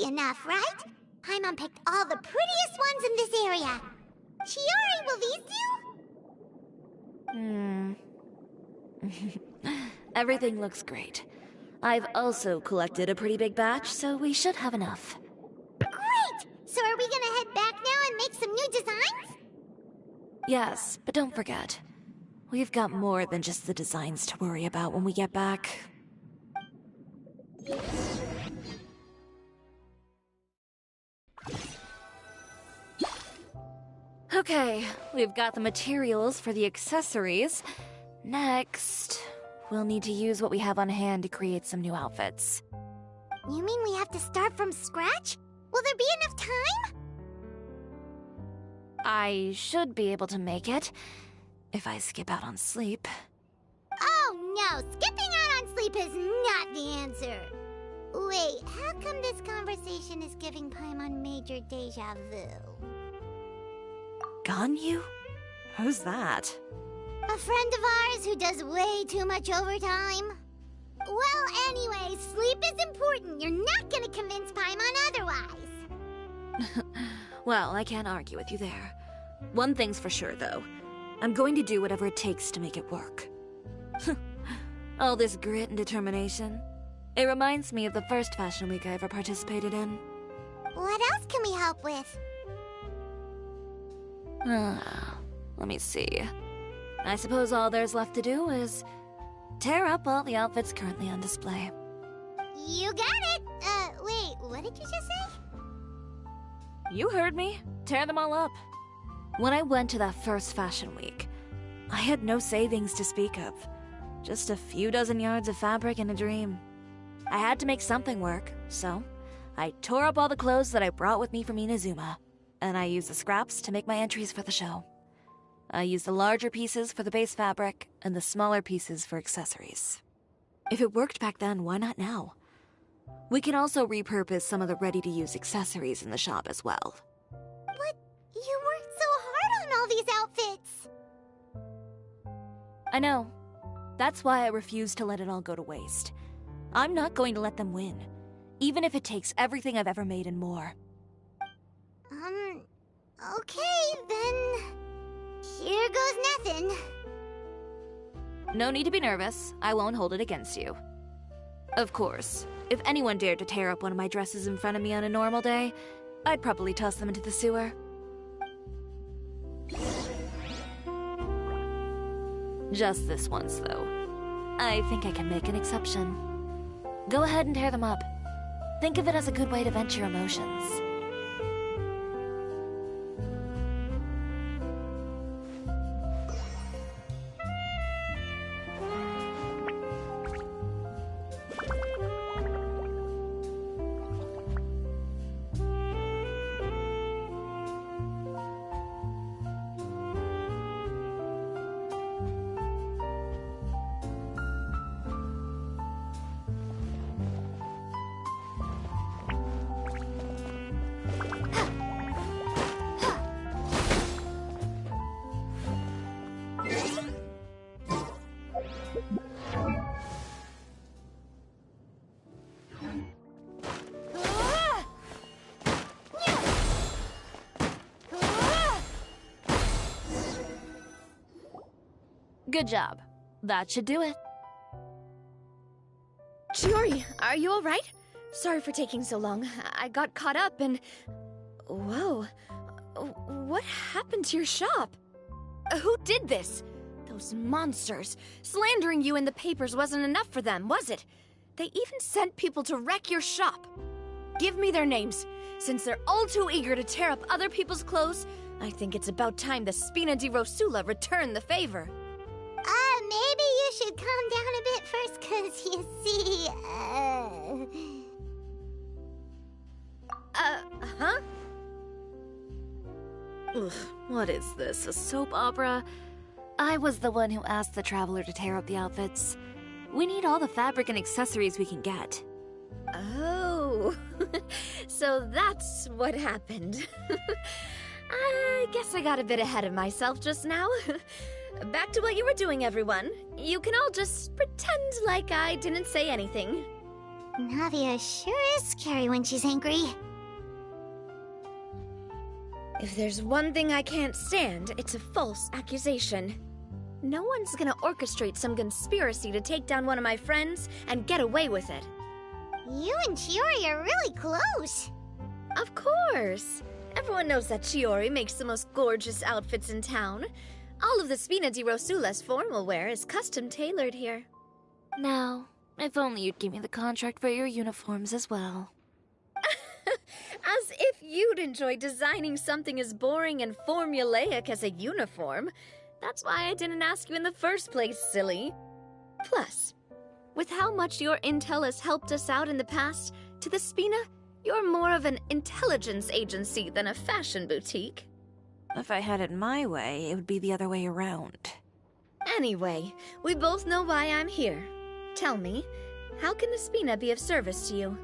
Enough, right? Paimon picked all the prettiest ones in this area. Chiori, will these do? Everything looks great. I've also collected a pretty big batch, so we should have enough. Great! So are we gonna head back now and make some new designs? Yes, but don't forget. We've got more than just the designs to worry about when we get back. Okay, we've got the materials for the accessories. Next, we'll need to use what we have on hand to create some new outfits. You mean we have to start from scratch? Will there be enough time? I should be able to make it, if I skip out on sleep. Oh no, skipping out on sleep is not the answer. Wait, how come this conversation is giving Paimon major deja vu? Ganyu? Who's that? A friend of ours who does way too much overtime. Well, anyway, sleep is important. You're not gonna convince Paimon otherwise. Well, I can't argue with you there. One thing's for sure, though. I'm going to do whatever it takes to make it work. All this grit and determination. It reminds me of the first fashion week I ever participated in. What else can we help with? Let me see. I suppose all there's left to do is tear up all the outfits currently on display. You got it! Wait, what did you just say? You heard me. Tear them all up. When I went to that first fashion week, I had no savings to speak of. Just a few dozen yards of fabric and a dream. I had to make something work, so I tore up all the clothes that I brought with me from Inazuma, and I used the scraps to make my entries for the show. I used the larger pieces for the base fabric, and the smaller pieces for accessories. If it worked back then, why not now? We can also repurpose some of the ready-to-use accessories in the shop as well. But you worked so hard on all these outfits! I know. That's why I refuse to let it all go to waste. I'm not going to let them win, even if it takes everything I've ever made and more. Okay, then... Here goes nothing. No need to be nervous. I won't hold it against you. Of course, if anyone dared to tear up one of my dresses in front of me on a normal day, I'd probably toss them into the sewer. Just this once, though. I think I can make an exception. Go ahead and tear them up. Think of it as a good way to vent your emotions. Good job. That should do it. Chiori, are you alright? Sorry for taking so long. I got caught up and... Whoa. What happened to your shop? Who did this? Those monsters. Slandering you in the papers wasn't enough for them, was it? They even sent people to wreck your shop. Give me their names. Since they're all too eager to tear up other people's clothes, I think it's about time the Spina di Rosula return the favor. Maybe you should calm down a bit first, 'cause you see, Huh? Ugh, what is this, a soap opera? I was the one who asked the traveler to tear up the outfits. We need all the fabric and accessories we can get. Oh, so that's what happened. I guess I got a bit ahead of myself just now. Back to what you were doing, everyone. You can all just pretend like I didn't say anything. Navia sure is scary when she's angry. If there's one thing I can't stand, it's a false accusation. No one's gonna orchestrate some conspiracy to take down one of my friends and get away with it. You and Chiori are really close. Of course. Everyone knows that Chiori makes the most gorgeous outfits in town. All of the Spina di Rosula's formal wear is custom-tailored here. Now, if only you'd give me the contract for your uniforms as well. As if you'd enjoy designing something as boring and formulaic as a uniform. That's why I didn't ask you in the first place, silly. Plus, with how much your intel has helped us out in the past, to the Spina, you're more of an intelligence agency than a fashion boutique. If I had it my way, it would be the other way around. Anyway, we both know why I'm here. Tell me, how can the Spina be of service to you?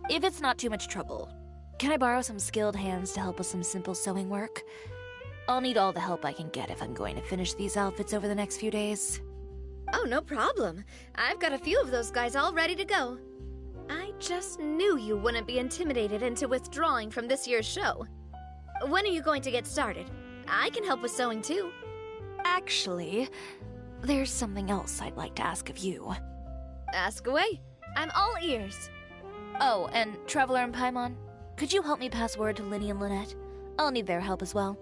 If it's not too much trouble, can I borrow some skilled hands to help with some simple sewing work? I'll need all the help I can get if I'm going to finish these outfits over the next few days. Oh, no problem. I've got a few of those guys all ready to go. I just knew you wouldn't be intimidated into withdrawing from this year's show. When are you going to get started? I can help with sewing too. Actually, there's something else I'd like to ask of you. Ask away. I'm all ears. Oh, and Traveler and Paimon, could you help me pass word to Linny and Lynette? I'll need their help as well.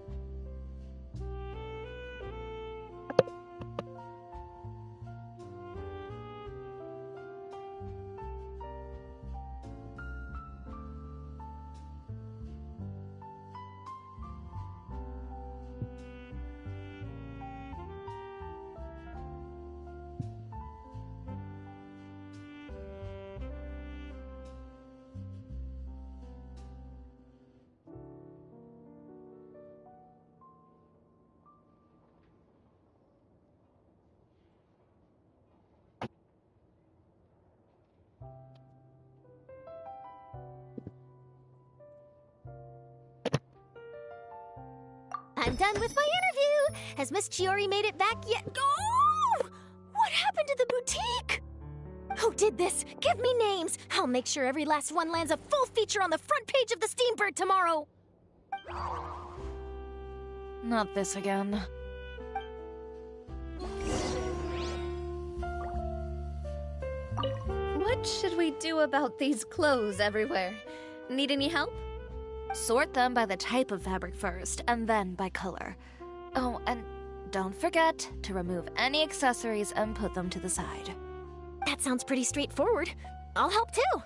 I'm done with my interview. Has Miss Chiori made it back yet? Oh! What happened to the boutique? Who did this? Give me names. I'll make sure every last one lands a full feature on the front page of the Steambird tomorrow. Not this again. What should we do about these clothes everywhere? Need any help? Sort them by the type of fabric first, and then by color. Oh, and don't forget to remove any accessories and put them to the side. That sounds pretty straightforward. I'll help too.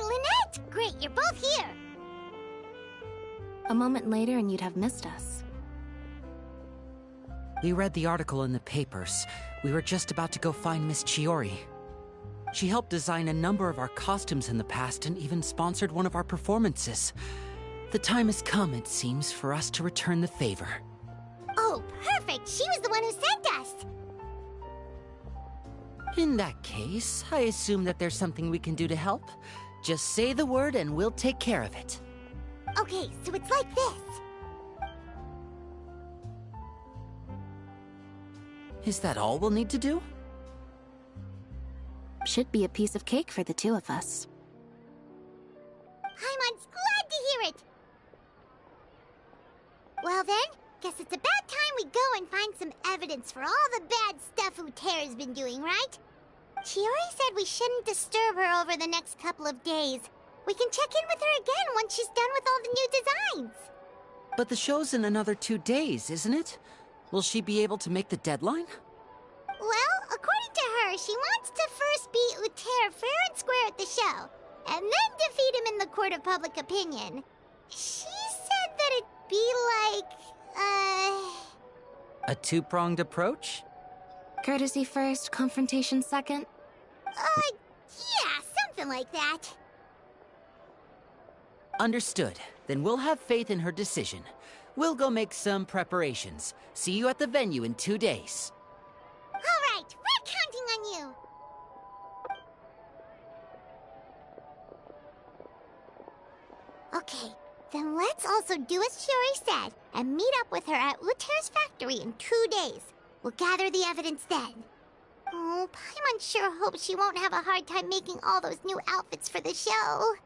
Lynette! A moment later and you'd have missed us. We read the article in the papers. We were just about to go find Miss Chiori. She helped design a number of our costumes in the past and even sponsored one of our performances. The time has come, it seems, for us to return the favor. Oh, perfect! She was the one who sent us! In that case, I assume that there's something we can do to help. Just say the word and we'll take care of it. Okay, so it's like this. Is that all we'll need to do? Should be a piece of cake for the two of us. Paimon's glad to hear it! Well then, guess it's about time we go and find some evidence for all the bad stuff Uter's been doing, right? Chiori said we shouldn't disturb her over the next couple of days. We can check in with her again once she's done with all the new designs. But the show's in another 2 days, isn't it? Will she be able to make the deadline? Well, according to her, she wants to first beat Uter fair and square at the show, and then defeat him in the court of public opinion. She said that it'd be like, A two-pronged approach? Courtesy first, confrontation second? Yeah, something like that. Understood. Then we'll have faith in her decision. We'll go make some preparations. See you at the venue in 2 days. All right, we're counting on you. Okay, then let's also do as Chiori said and meet up with her at Uter's factory in 2 days. We'll gather the evidence then. Oh, Paimon sure hopes she won't have a hard time making all those new outfits for the show.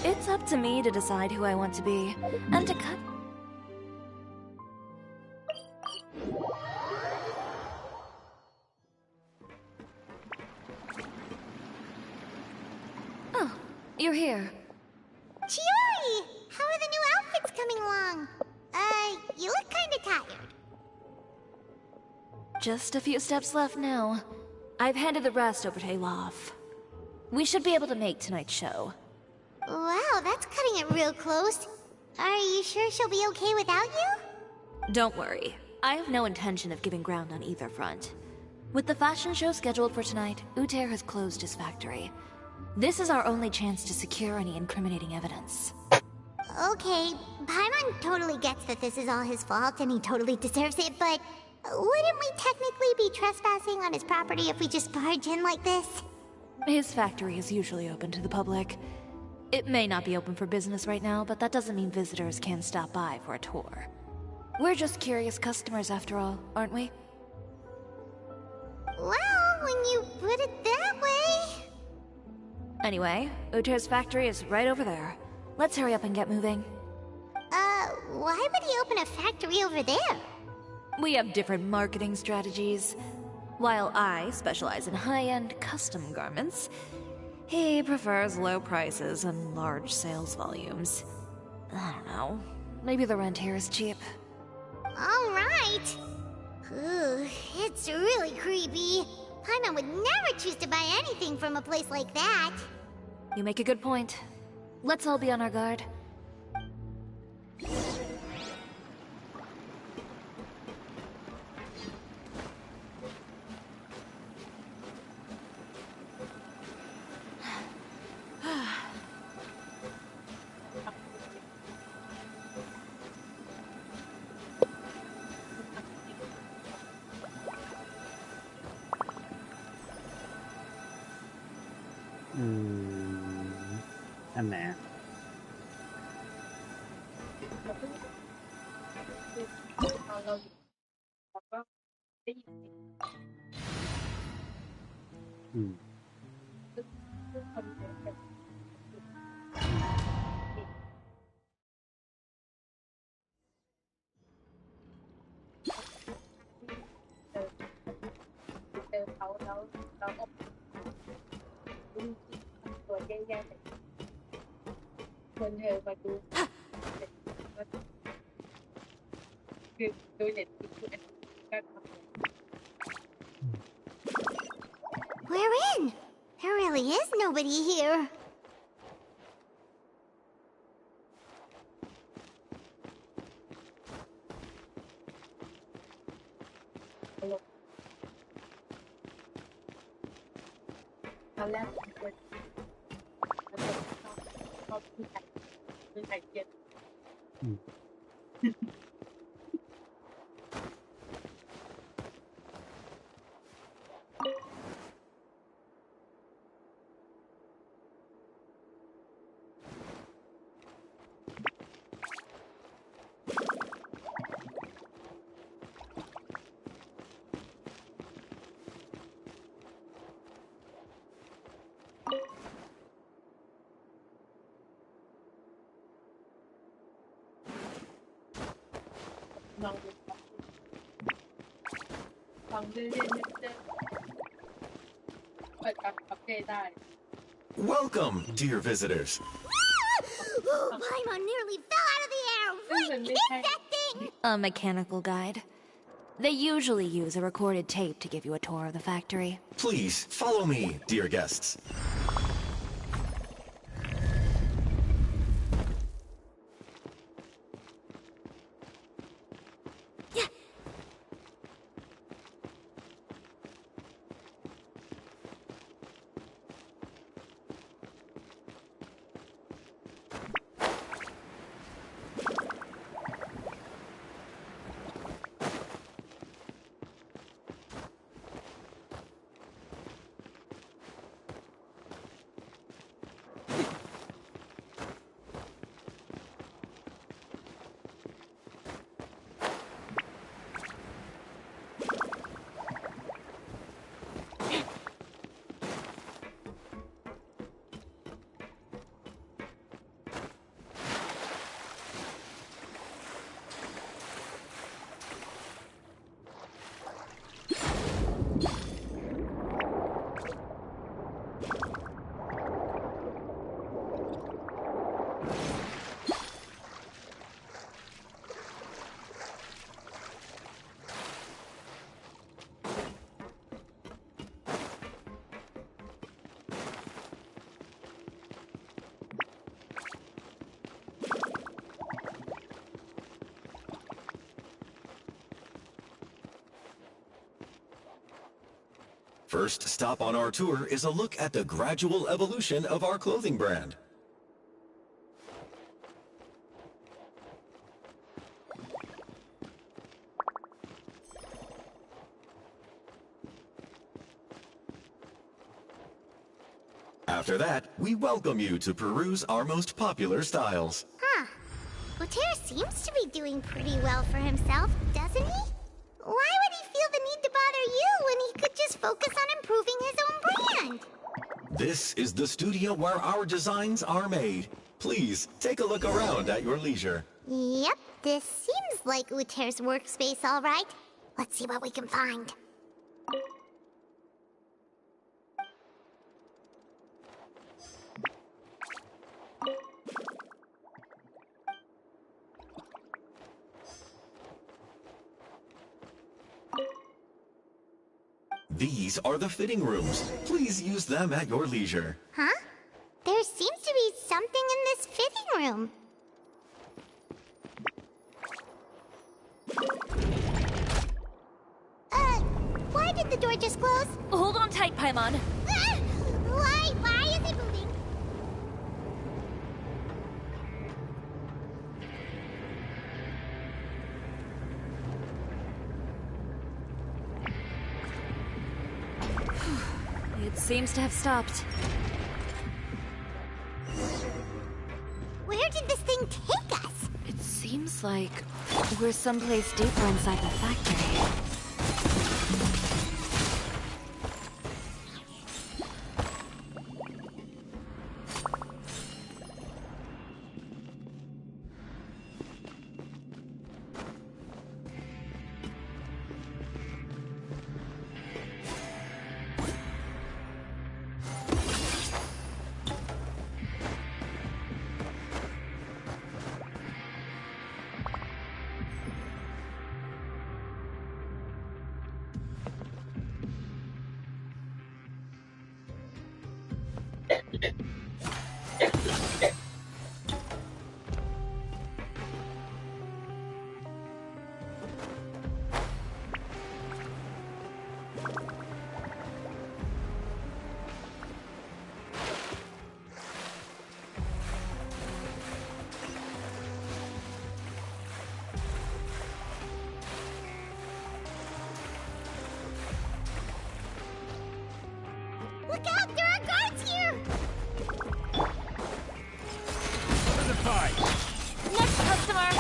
It's up to me to decide who I want to be, and to cut... Oh, you're here. Chiori! How are the new outfits coming along? You look kinda tired. Just a few steps left now. I've handed the rest over to Eilov. We should be able to make tonight's show. Wow, that's cutting it real close. Are you sure she'll be okay without you? Don't worry. I have no intention of giving ground on either front. With the fashion show scheduled for tonight, Uter has closed his factory. This is our only chance to secure any incriminating evidence. Okay, Paimon totally gets that this is all his fault and he totally deserves it, but wouldn't we technically be trespassing on his property if we just barge in like this? His factory is usually open to the public. It may not be open for business right now, but that doesn't mean visitors can't stop by for a tour. We're just curious customers after all, aren't we? Well, when you put it that way... Anyway, Uter's factory is right over there. Let's hurry up and get moving. Why would he open a factory over there? We have different marketing strategies. While I specialize in high-end custom garments, he prefers low prices and large sales volumes. I don't know. Maybe the rent here is cheap. All right. Ooh, it's really creepy. Paimon would never choose to buy anything from a place like that. You make a good point. Let's all be on our guard. อันไหนคนเธอมาดูคือดูเน็ตคืออันก็ทำ We're in. There really is nobody here. Welcome, dear visitors. Paimon nearly fell out of the air. Right, hit that thing! A mechanical guide. They usually use a recorded tape to give you a tour of the factory. Please, follow me, dear guests. First stop on our tour is a look at the gradual evolution of our clothing brand. After that, we welcome you to peruse our most popular styles. Huh. Uter seems to be doing pretty well for himself, doesn't he? Why would he feel the need to bother you when he could just focus on improving his own brand? This is the studio where our designs are made. Please, take a look around at your leisure. Yep, this seems like Uter's workspace, all right. Let's see what we can find. These are the fitting rooms. Please use them at your leisure. Huh? There seems to be something in this fitting room. Why did the door just close? Hold on tight, Paimon. Why is it moving? It seems to have stopped. Looks like we're someplace deeper inside the factory. Look out! There are guards here! Certified! Next customer!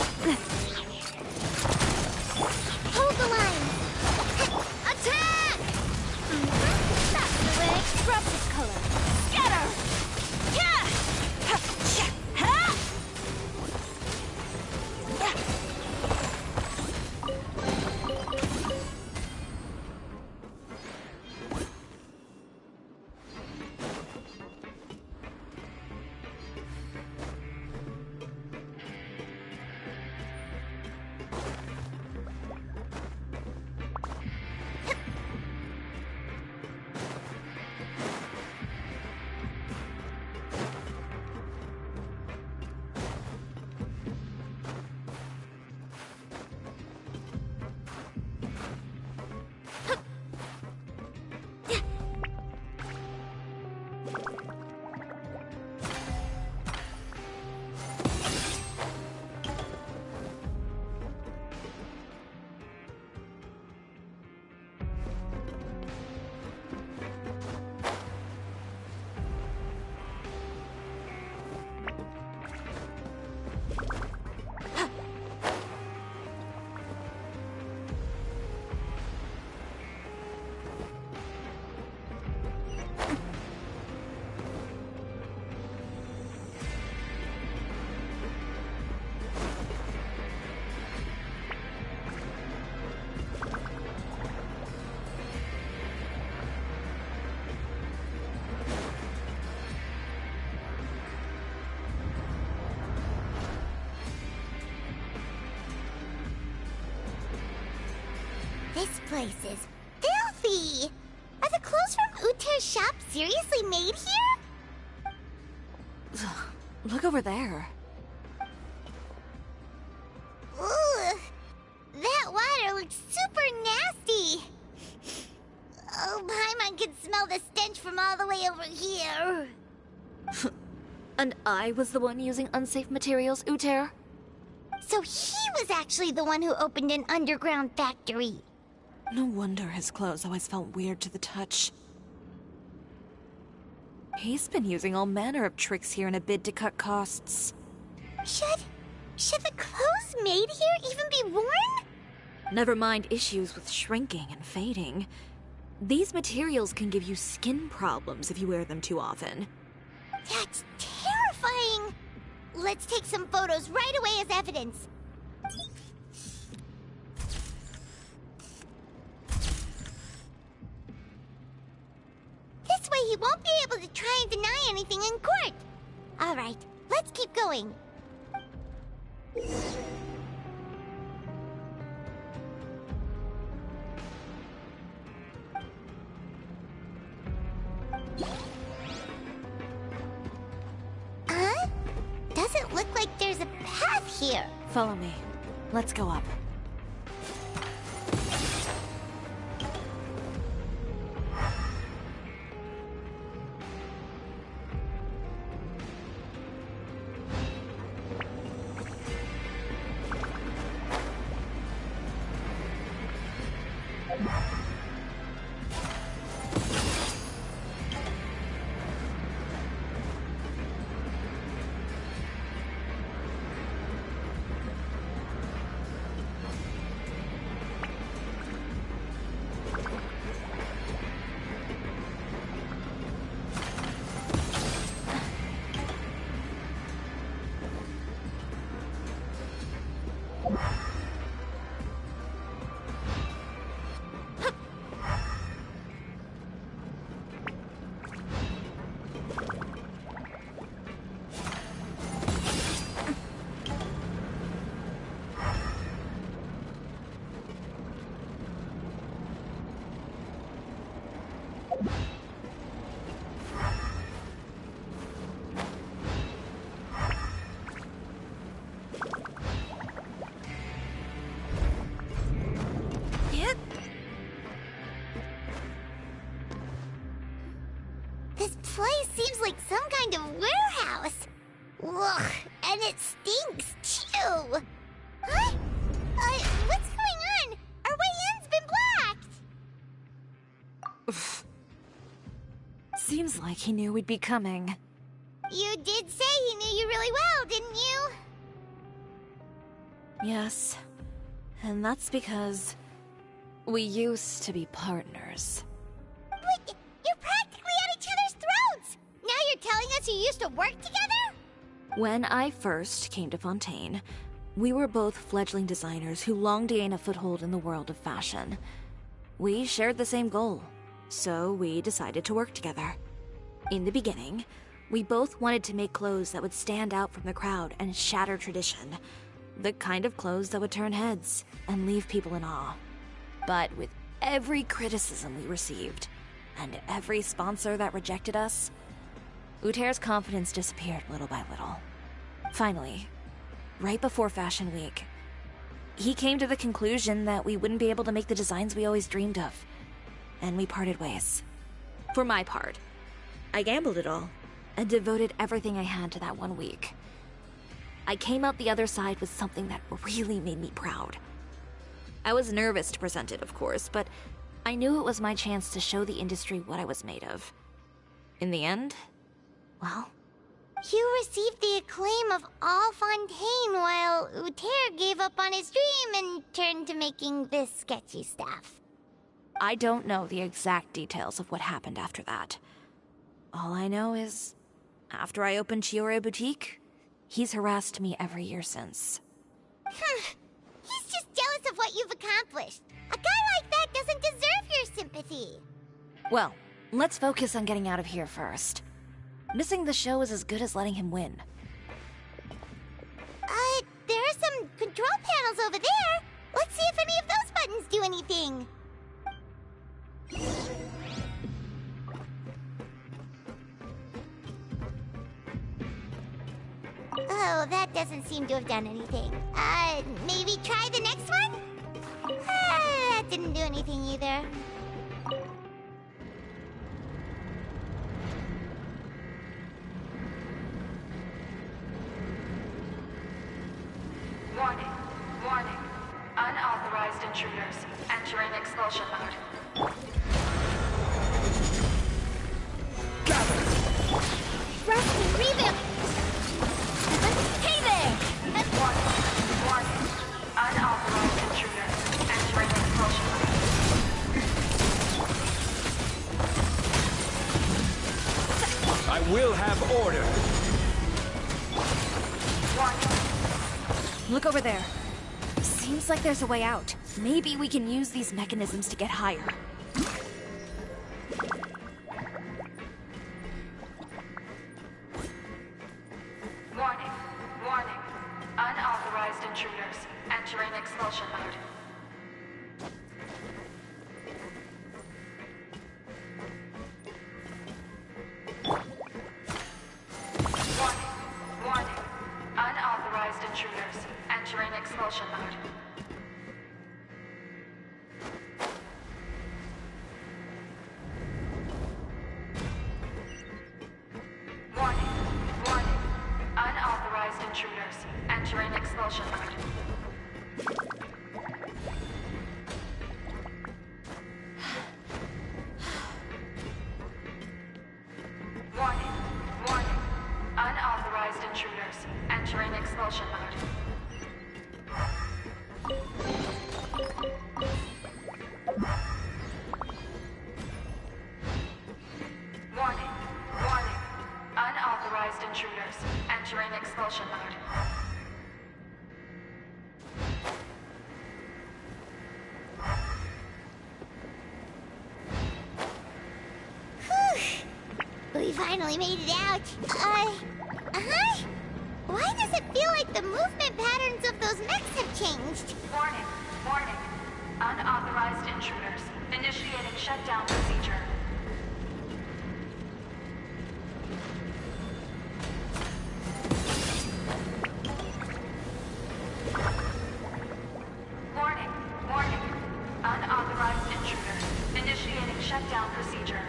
Hold the line! Attack! That's the way. Drop this color. Scatter! Yeah! This place is filthy! Are the clothes from Uter's shop seriously made here? Look over there. Ugh! That water looks super nasty! Oh, Paimon can smell the stench from all the way over here. And I was the one using unsafe materials, Uter? So he was actually the one who opened an underground factory. No wonder his clothes always felt weird to the touch. He's been using all manner of tricks here in a bid to cut costs. Should the clothes made here even be worn? Never mind issues with shrinking and fading. These materials can give you skin problems if you wear them too often. That's terrifying! Let's take some photos right away as evidence. This way he won't be able to try and deny anything in court. All right, let's keep going. Doesn't look like there's a path here. Follow me. Let's go up. it stinks, too. Huh? What's going on? Our way in's been blocked. Seems like he knew we'd be coming. You did say he knew you really well, didn't you? Yes. And that's because we used to be partners. But you're practically at each other's throats! Now you're telling us you used to work together? When I first came to Fontaine, we were both fledgling designers who longed to gain a foothold in the world of fashion. We shared the same goal, so we decided to work together. In the beginning, we both wanted to make clothes that would stand out from the crowd and shatter tradition. The kind of clothes that would turn heads and leave people in awe. But with every criticism we received, and every sponsor that rejected us, Uter's confidence disappeared little by little. Finally, right before Fashion Week, he came to the conclusion that we wouldn't be able to make the designs we always dreamed of, and we parted ways. For my part, I gambled it all and devoted everything I had to that 1 week. I came out the other side with something that really made me proud. I was nervous to present it, of course, but I knew it was my chance to show the industry what I was made of. In the end, well... You received the acclaim of all Fontaine while Uter gave up on his dream and turned to making this sketchy stuff. I don't know the exact details of what happened after that. All I know is, after I opened Chiori Boutique, he's harassed me every year since. He's just jealous of what you've accomplished. A guy like that doesn't deserve your sympathy. Well, let's focus on getting out of here first. Missing the show is as good as letting him win. There are some control panels over there. Let's see if any of those buttons do anything. Oh, that doesn't seem to have done anything. Maybe try the next one? That didn't do anything either. Warning, warning. Unauthorized intruders entering expulsion mode. Rusty, revamp! Hey there! Warning, warning. Unauthorized intruders entering expulsion mode. I will have order. Warning. Look over there. Seems like there's a way out. Maybe we can use these mechanisms to get higher. Warning, warning. Unauthorized intruders entering expulsion mode. Warning, warning. Unauthorized intruders entering expulsion mode. Warning, warning. Unauthorized intruders entering expulsion mode. Warning, warning. Unauthorized intruders entering expulsion mode. Warning, warning. Unauthorized intruders entering expulsion mode. We finally made it out. Why does it feel like the movement patterns of those mechs have changed? Warning, warning. Unauthorized intruders initiating shutdown procedure. Warning, warning. Unauthorized intruders initiating shutdown procedure.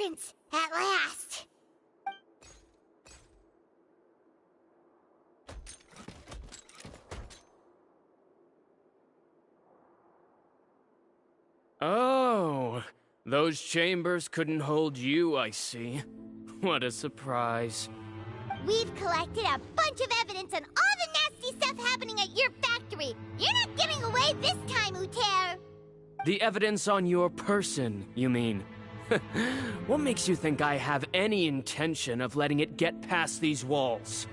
evidence! At last! Oh, those chambers couldn't hold you, I see. What a surprise. We've collected a bunch of evidence on all the nasty stuff happening at your factory. You're not getting away this time, Uter. The evidence on your person, you mean? What makes you think I have any intention of letting it get past these walls?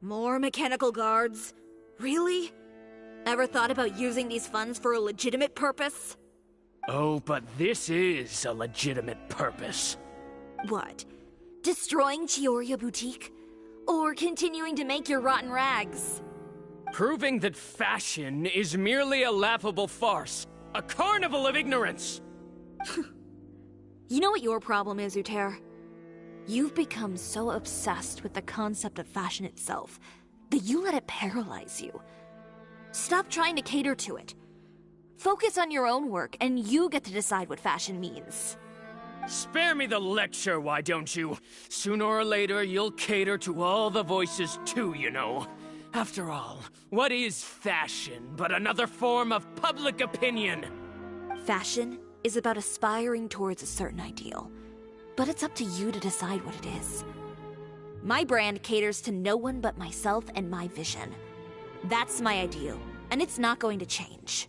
More mechanical guards? Really? Ever thought about using these funds for a legitimate purpose? Oh, but this is a legitimate purpose. What? Destroying Chiori Boutique? Or continuing to make your rotten rags? Proving that fashion is merely a laughable farce. A carnival of ignorance! You know what your problem is, Uter? You've become so obsessed with the concept of fashion itself that you let it paralyze you. Stop trying to cater to it. Focus on your own work, and you get to decide what fashion means. Spare me the lecture, why don't you? Sooner or later, you'll cater to all the voices too, you know. After all, what is fashion but another form of public opinion? Fashion is about aspiring towards a certain ideal, but it's up to you to decide what it is. My brand caters to no one but myself and my vision. That's my ideal, and it's not going to change.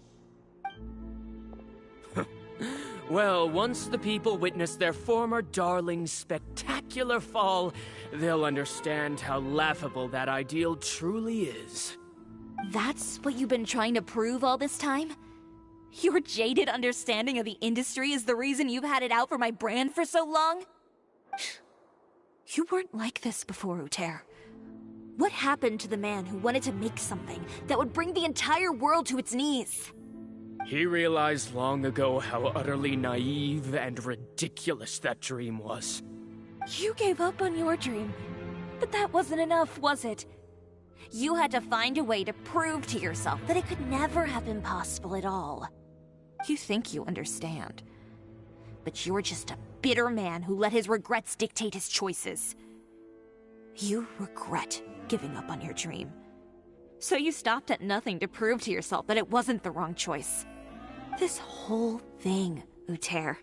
Well, once the people witness their former darling's spectacular fall, they'll understand how laughable that ideal truly is. That's what you've been trying to prove all this time? Your jaded understanding of the industry is the reason you've had it out for my brand for so long? You weren't like this before, Uter. What happened to the man who wanted to make something that would bring the entire world to its knees? He realized long ago how utterly naive and ridiculous that dream was. You gave up on your dream, but that wasn't enough, was it? You had to find a way to prove to yourself that it could never have been possible at all. You think you understand, but you're just a bitter man who let his regrets dictate his choices. You regret giving up on your dream. So you stopped at nothing to prove to yourself that it wasn't the wrong choice. This whole thing, Uter.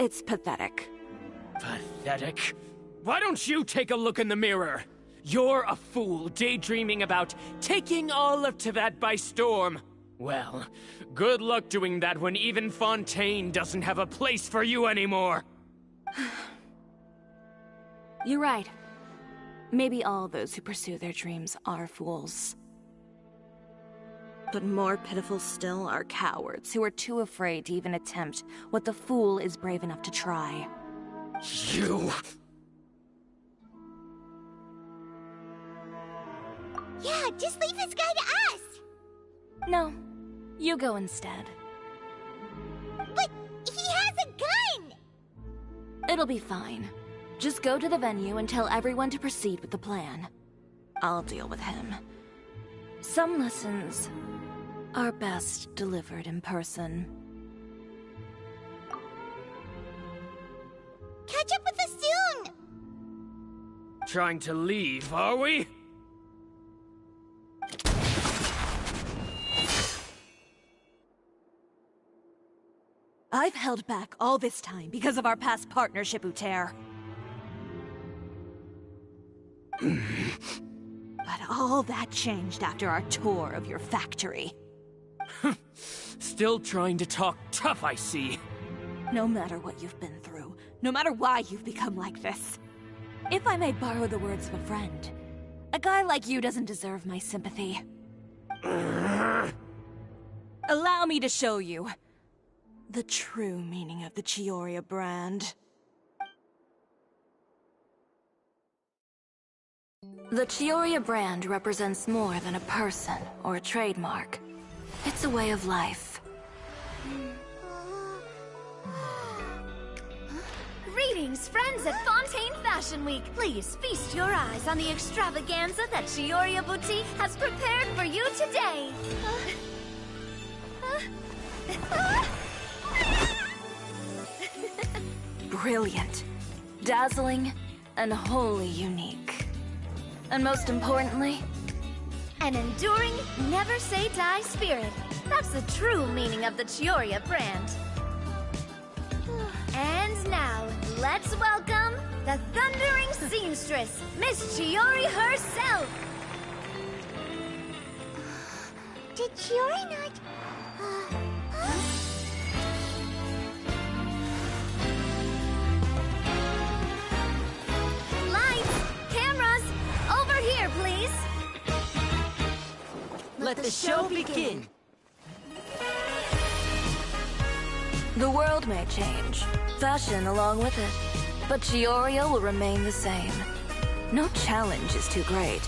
It's pathetic. Pathetic? Why don't you take a look in the mirror? You're a fool daydreaming about taking all of Tibet by storm. Well, good luck doing that when even Fontaine doesn't have a place for you anymore. You're right. Maybe all those who pursue their dreams are fools. But more pitiful still are cowards who are too afraid to even attempt what the fool is brave enough to try. You... Yeah, just leave this guy to us! No, you go instead. But he has a gun! It'll be fine. Just go to the venue and tell everyone to proceed with the plan. I'll deal with him. Some lessons are best delivered in person. Catch up with us soon! Trying to leave, are we? I've held back all this time because of our past partnership, Uter. But all that changed after our tour of your factory. Still trying to talk tough, I see. No matter what you've been through, no matter why you've become like this. If I may borrow the words of a friend, a guy like you doesn't deserve my sympathy. Allow me to show you the true meaning of the Chiori brand. The Chiori brand represents more than a person or a trademark. It's a way of life. Greetings, friends at Fontaine Fashion Week. Please feast your eyes on the extravaganza that Chiori Boutique has prepared for you today. Brilliant, dazzling, and wholly unique. And most importantly, an enduring, never-say-die spirit. That's the true meaning of the Chiori brand. And now, let's welcome the thundering seamstress, Miss Chiori herself! Did Chiori not... Lights! Cameras! Over here, please! Let the show begin! the world may change, fashion along with it, but Chiori will remain the same. No challenge is too great.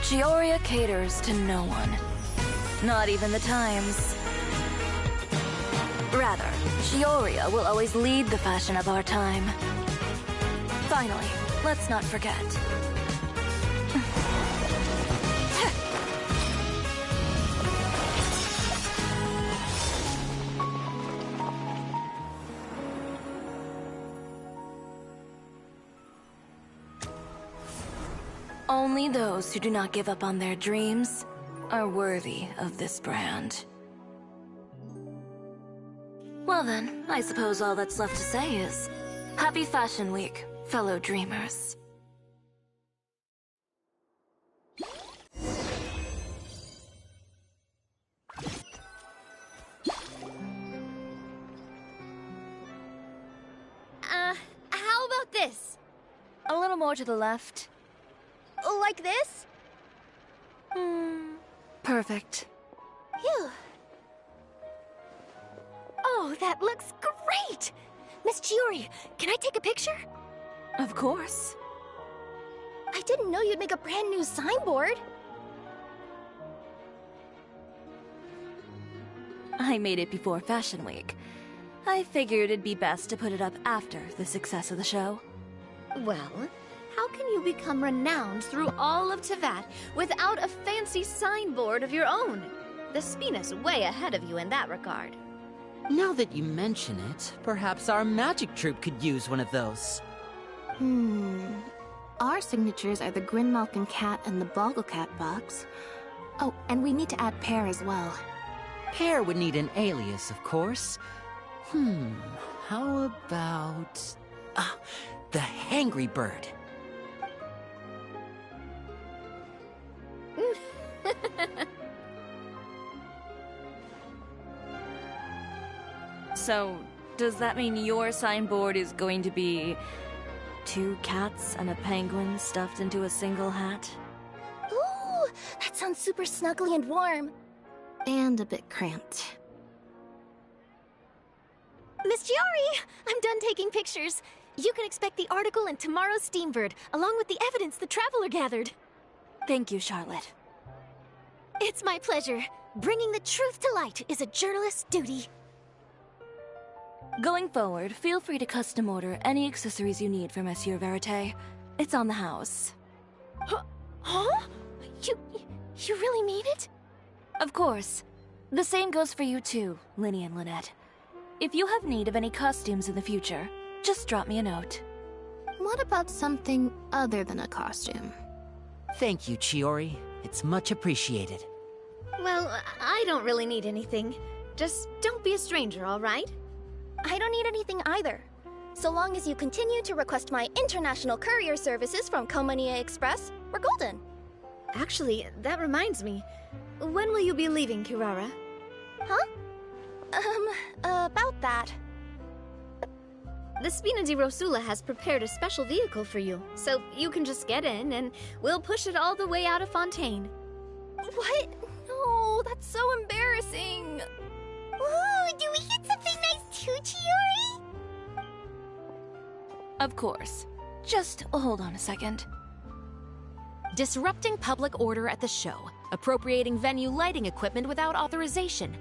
Chiori caters to no one. Not even the times. Rather, Chiori will always lead the fashion of our time. Finally, let's not forget. Only those who do not give up on their dreams are worthy of this brand. Well then, I suppose all that's left to say is, Happy Fashion Week, fellow dreamers. How about this? A little more to the left. Like this? Perfect. Phew. Oh, that looks great! Miss Chiori, can I take a picture? Of course. I didn't know you'd make a brand new signboard. I made it before Fashion Week. I figured it'd be best to put it up after the success of the show. Well, how can you become renowned through all of Teyvat without a fancy signboard of your own? The Spina's way ahead of you in that regard. Now that you mention it, perhaps our magic troupe could use one of those. Our signatures are the Grinmalkin Cat and the Bogglecat box. Oh, and we need to add Pear as well. Pear would need an alias, of course. How about... the Hangry Bird. So, does that mean your signboard is going to be 2 cats and a penguin stuffed into a single hat? Ooh, that sounds super snuggly and warm. And a bit cramped. Miss Chiori, I'm done taking pictures. You can expect the article in tomorrow's Steambird, along with the evidence the Traveler gathered. Thank you, Charlotte. It's my pleasure. Bringing the truth to light is a journalist's duty. Going forward, feel free to custom order any accessories you need for Monsieur Verite. It's on the house. Huh? You really mean it? Of course. The same goes for you too, Linny and Lynette. If you have need of any costumes in the future, just drop me a note. What about something other than a costume? Thank you, Chiori. It's much appreciated. Well, I don't really need anything. Just don't be a stranger, all right? I don't need anything either. So long as you continue to request my international courier services from Komania Express, we're golden. Actually, that reminds me. When will you be leaving, Kirara? Huh? About that. The Spina di Rosula has prepared a special vehicle for you, so you can just get in and we'll push it all the way out of Fontaine. What? No, that's so embarrassing. Ooh, do we get something nice too, Chiori? Of course. Just hold on a second. Disrupting public order at the show, appropriating venue lighting equipment without authorization,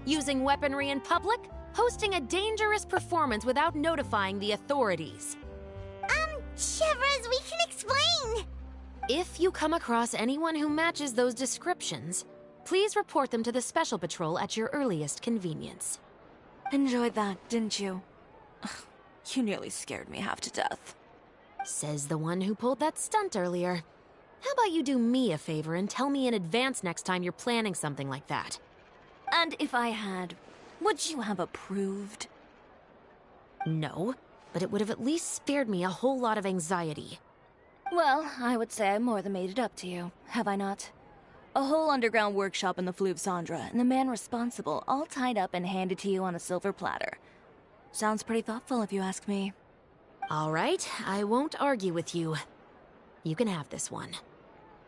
using weaponry in public, hosting a dangerous performance without notifying the authorities. Chevrolet, we can explain! If you come across anyone who matches those descriptions, please report them to the Special Patrol at your earliest convenience. Enjoyed that, didn't you? You nearly scared me half to death. Says the one who pulled that stunt earlier. How about you do me a favor and tell me in advance next time you're planning something like that? And if I had, would you have approved? No, but it would have at least spared me a whole lot of anxiety. Well, I would say I more than made it up to you, have I not? A whole underground workshop in the Fleuve Cendra, and the man responsible all tied up and handed to you on a silver platter. Sounds pretty thoughtful if you ask me. All right, I won't argue with you. You can have this one.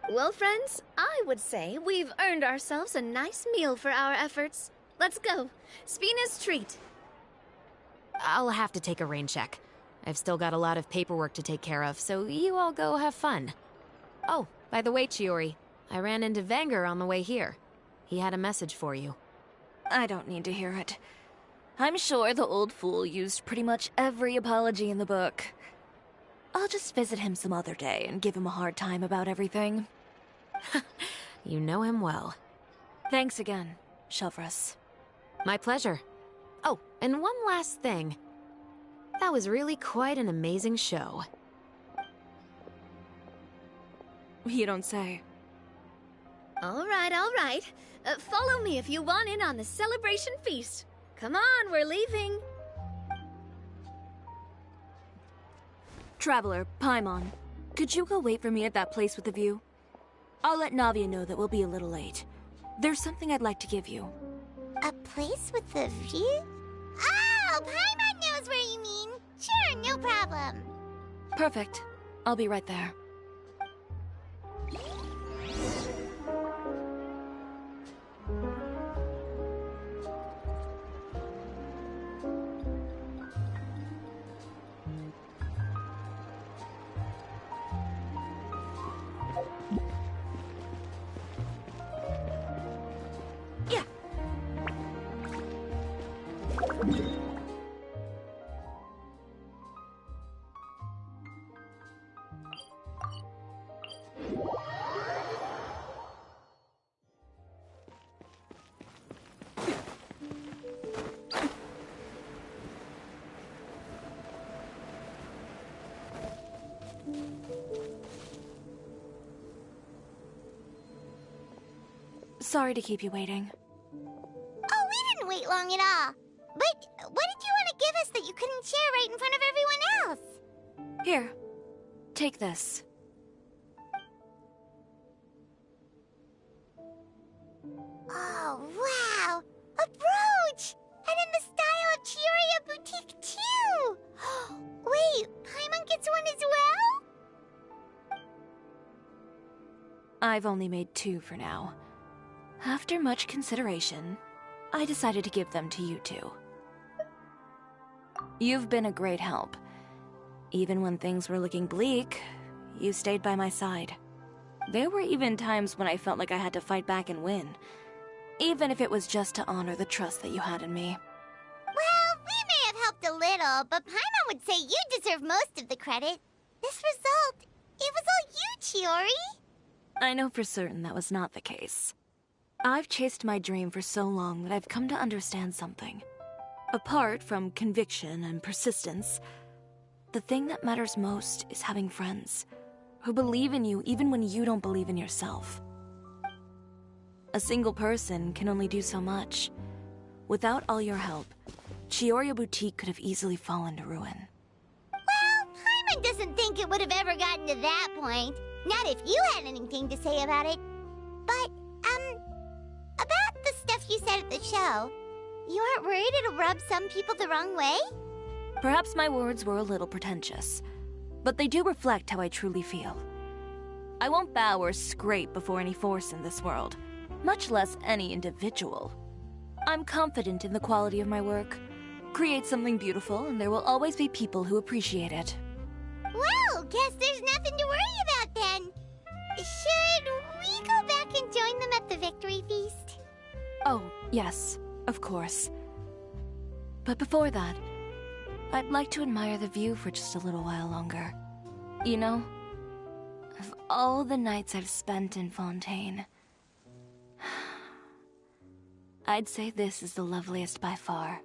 Well, friends, I would say we've earned ourselves a nice meal for our efforts. Let's go. Spina's treat. I'll have to take a rain check. I've still got a lot of paperwork to take care of, so you all go have fun. Oh, by the way, Chiori, I ran into Wenger on the way here. He had a message for you. I don't need to hear it. I'm sure the old fool used pretty much every apology in the book. I'll just visit him some other day and give him a hard time about everything. You know him well. Thanks again, Chevrolet. My pleasure. Oh, and one last thing. That was really quite an amazing show. You don't say. All right, all right. Follow me if you want in on the celebration feast. Come on, we're leaving. Traveler, Paimon, could you go wait for me at that place with the view? I'll let Navia know that we'll be a little late. There's something I'd like to give you. A place with a view? Oh, Paimon knows where you mean. Sure, no problem. Perfect. I'll be right there. Sorry to keep you waiting. Oh, we didn't wait long at all. But what did you want to give us that you couldn't share right in front of everyone else? Here, take this. Oh, wow! A brooch! And in the style of Chiori Boutique, too! Wait, Paimon gets one as well? I've only made 2 for now. After much consideration, I decided to give them to you two. You've been a great help. Even when things were looking bleak, you stayed by my side. There were even times when I felt like I had to fight back and win, even if it was just to honor the trust that you had in me. Well, we may have helped a little, but Paimon would say you deserve most of the credit. This result, it was all you, Chiori. I know for certain that was not the case. I've chased my dream for so long that I've come to understand something. Apart from conviction and persistence, the thing that matters most is having friends who believe in you even when you don't believe in yourself. A single person can only do so much. Without all your help, Chiori Boutique could have easily fallen to ruin. Well, Paimon doesn't think it would have ever gotten to that point. Not if you had anything to say about it. But, about the stuff you said at the show, you aren't worried it'll rub some people the wrong way? Perhaps my words were a little pretentious, but they do reflect how I truly feel. I won't bow or scrape before any force in this world, much less any individual. I'm confident in the quality of my work. Create something beautiful, and there will always be people who appreciate it. Well, guess there's nothing to worry about then. Should we go back and join them at the victory feast? Oh, yes, of course. But before that, I'd like to admire the view for just a little while longer. You know, of all the nights I've spent in Fontaine, I'd say this is the loveliest by far.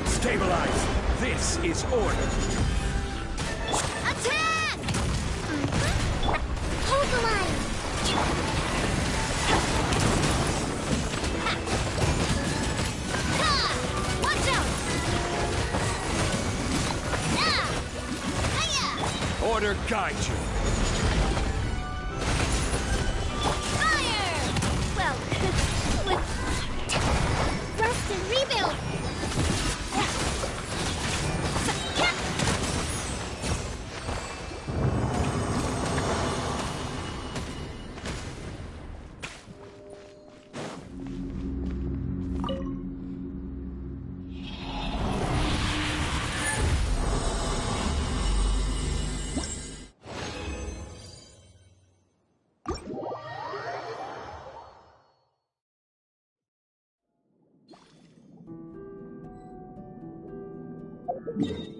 Stabilize! This is order! Attack! Hold the line! Watch out! Order guide you. Fire! Well, with rest and rebuild. Yeah.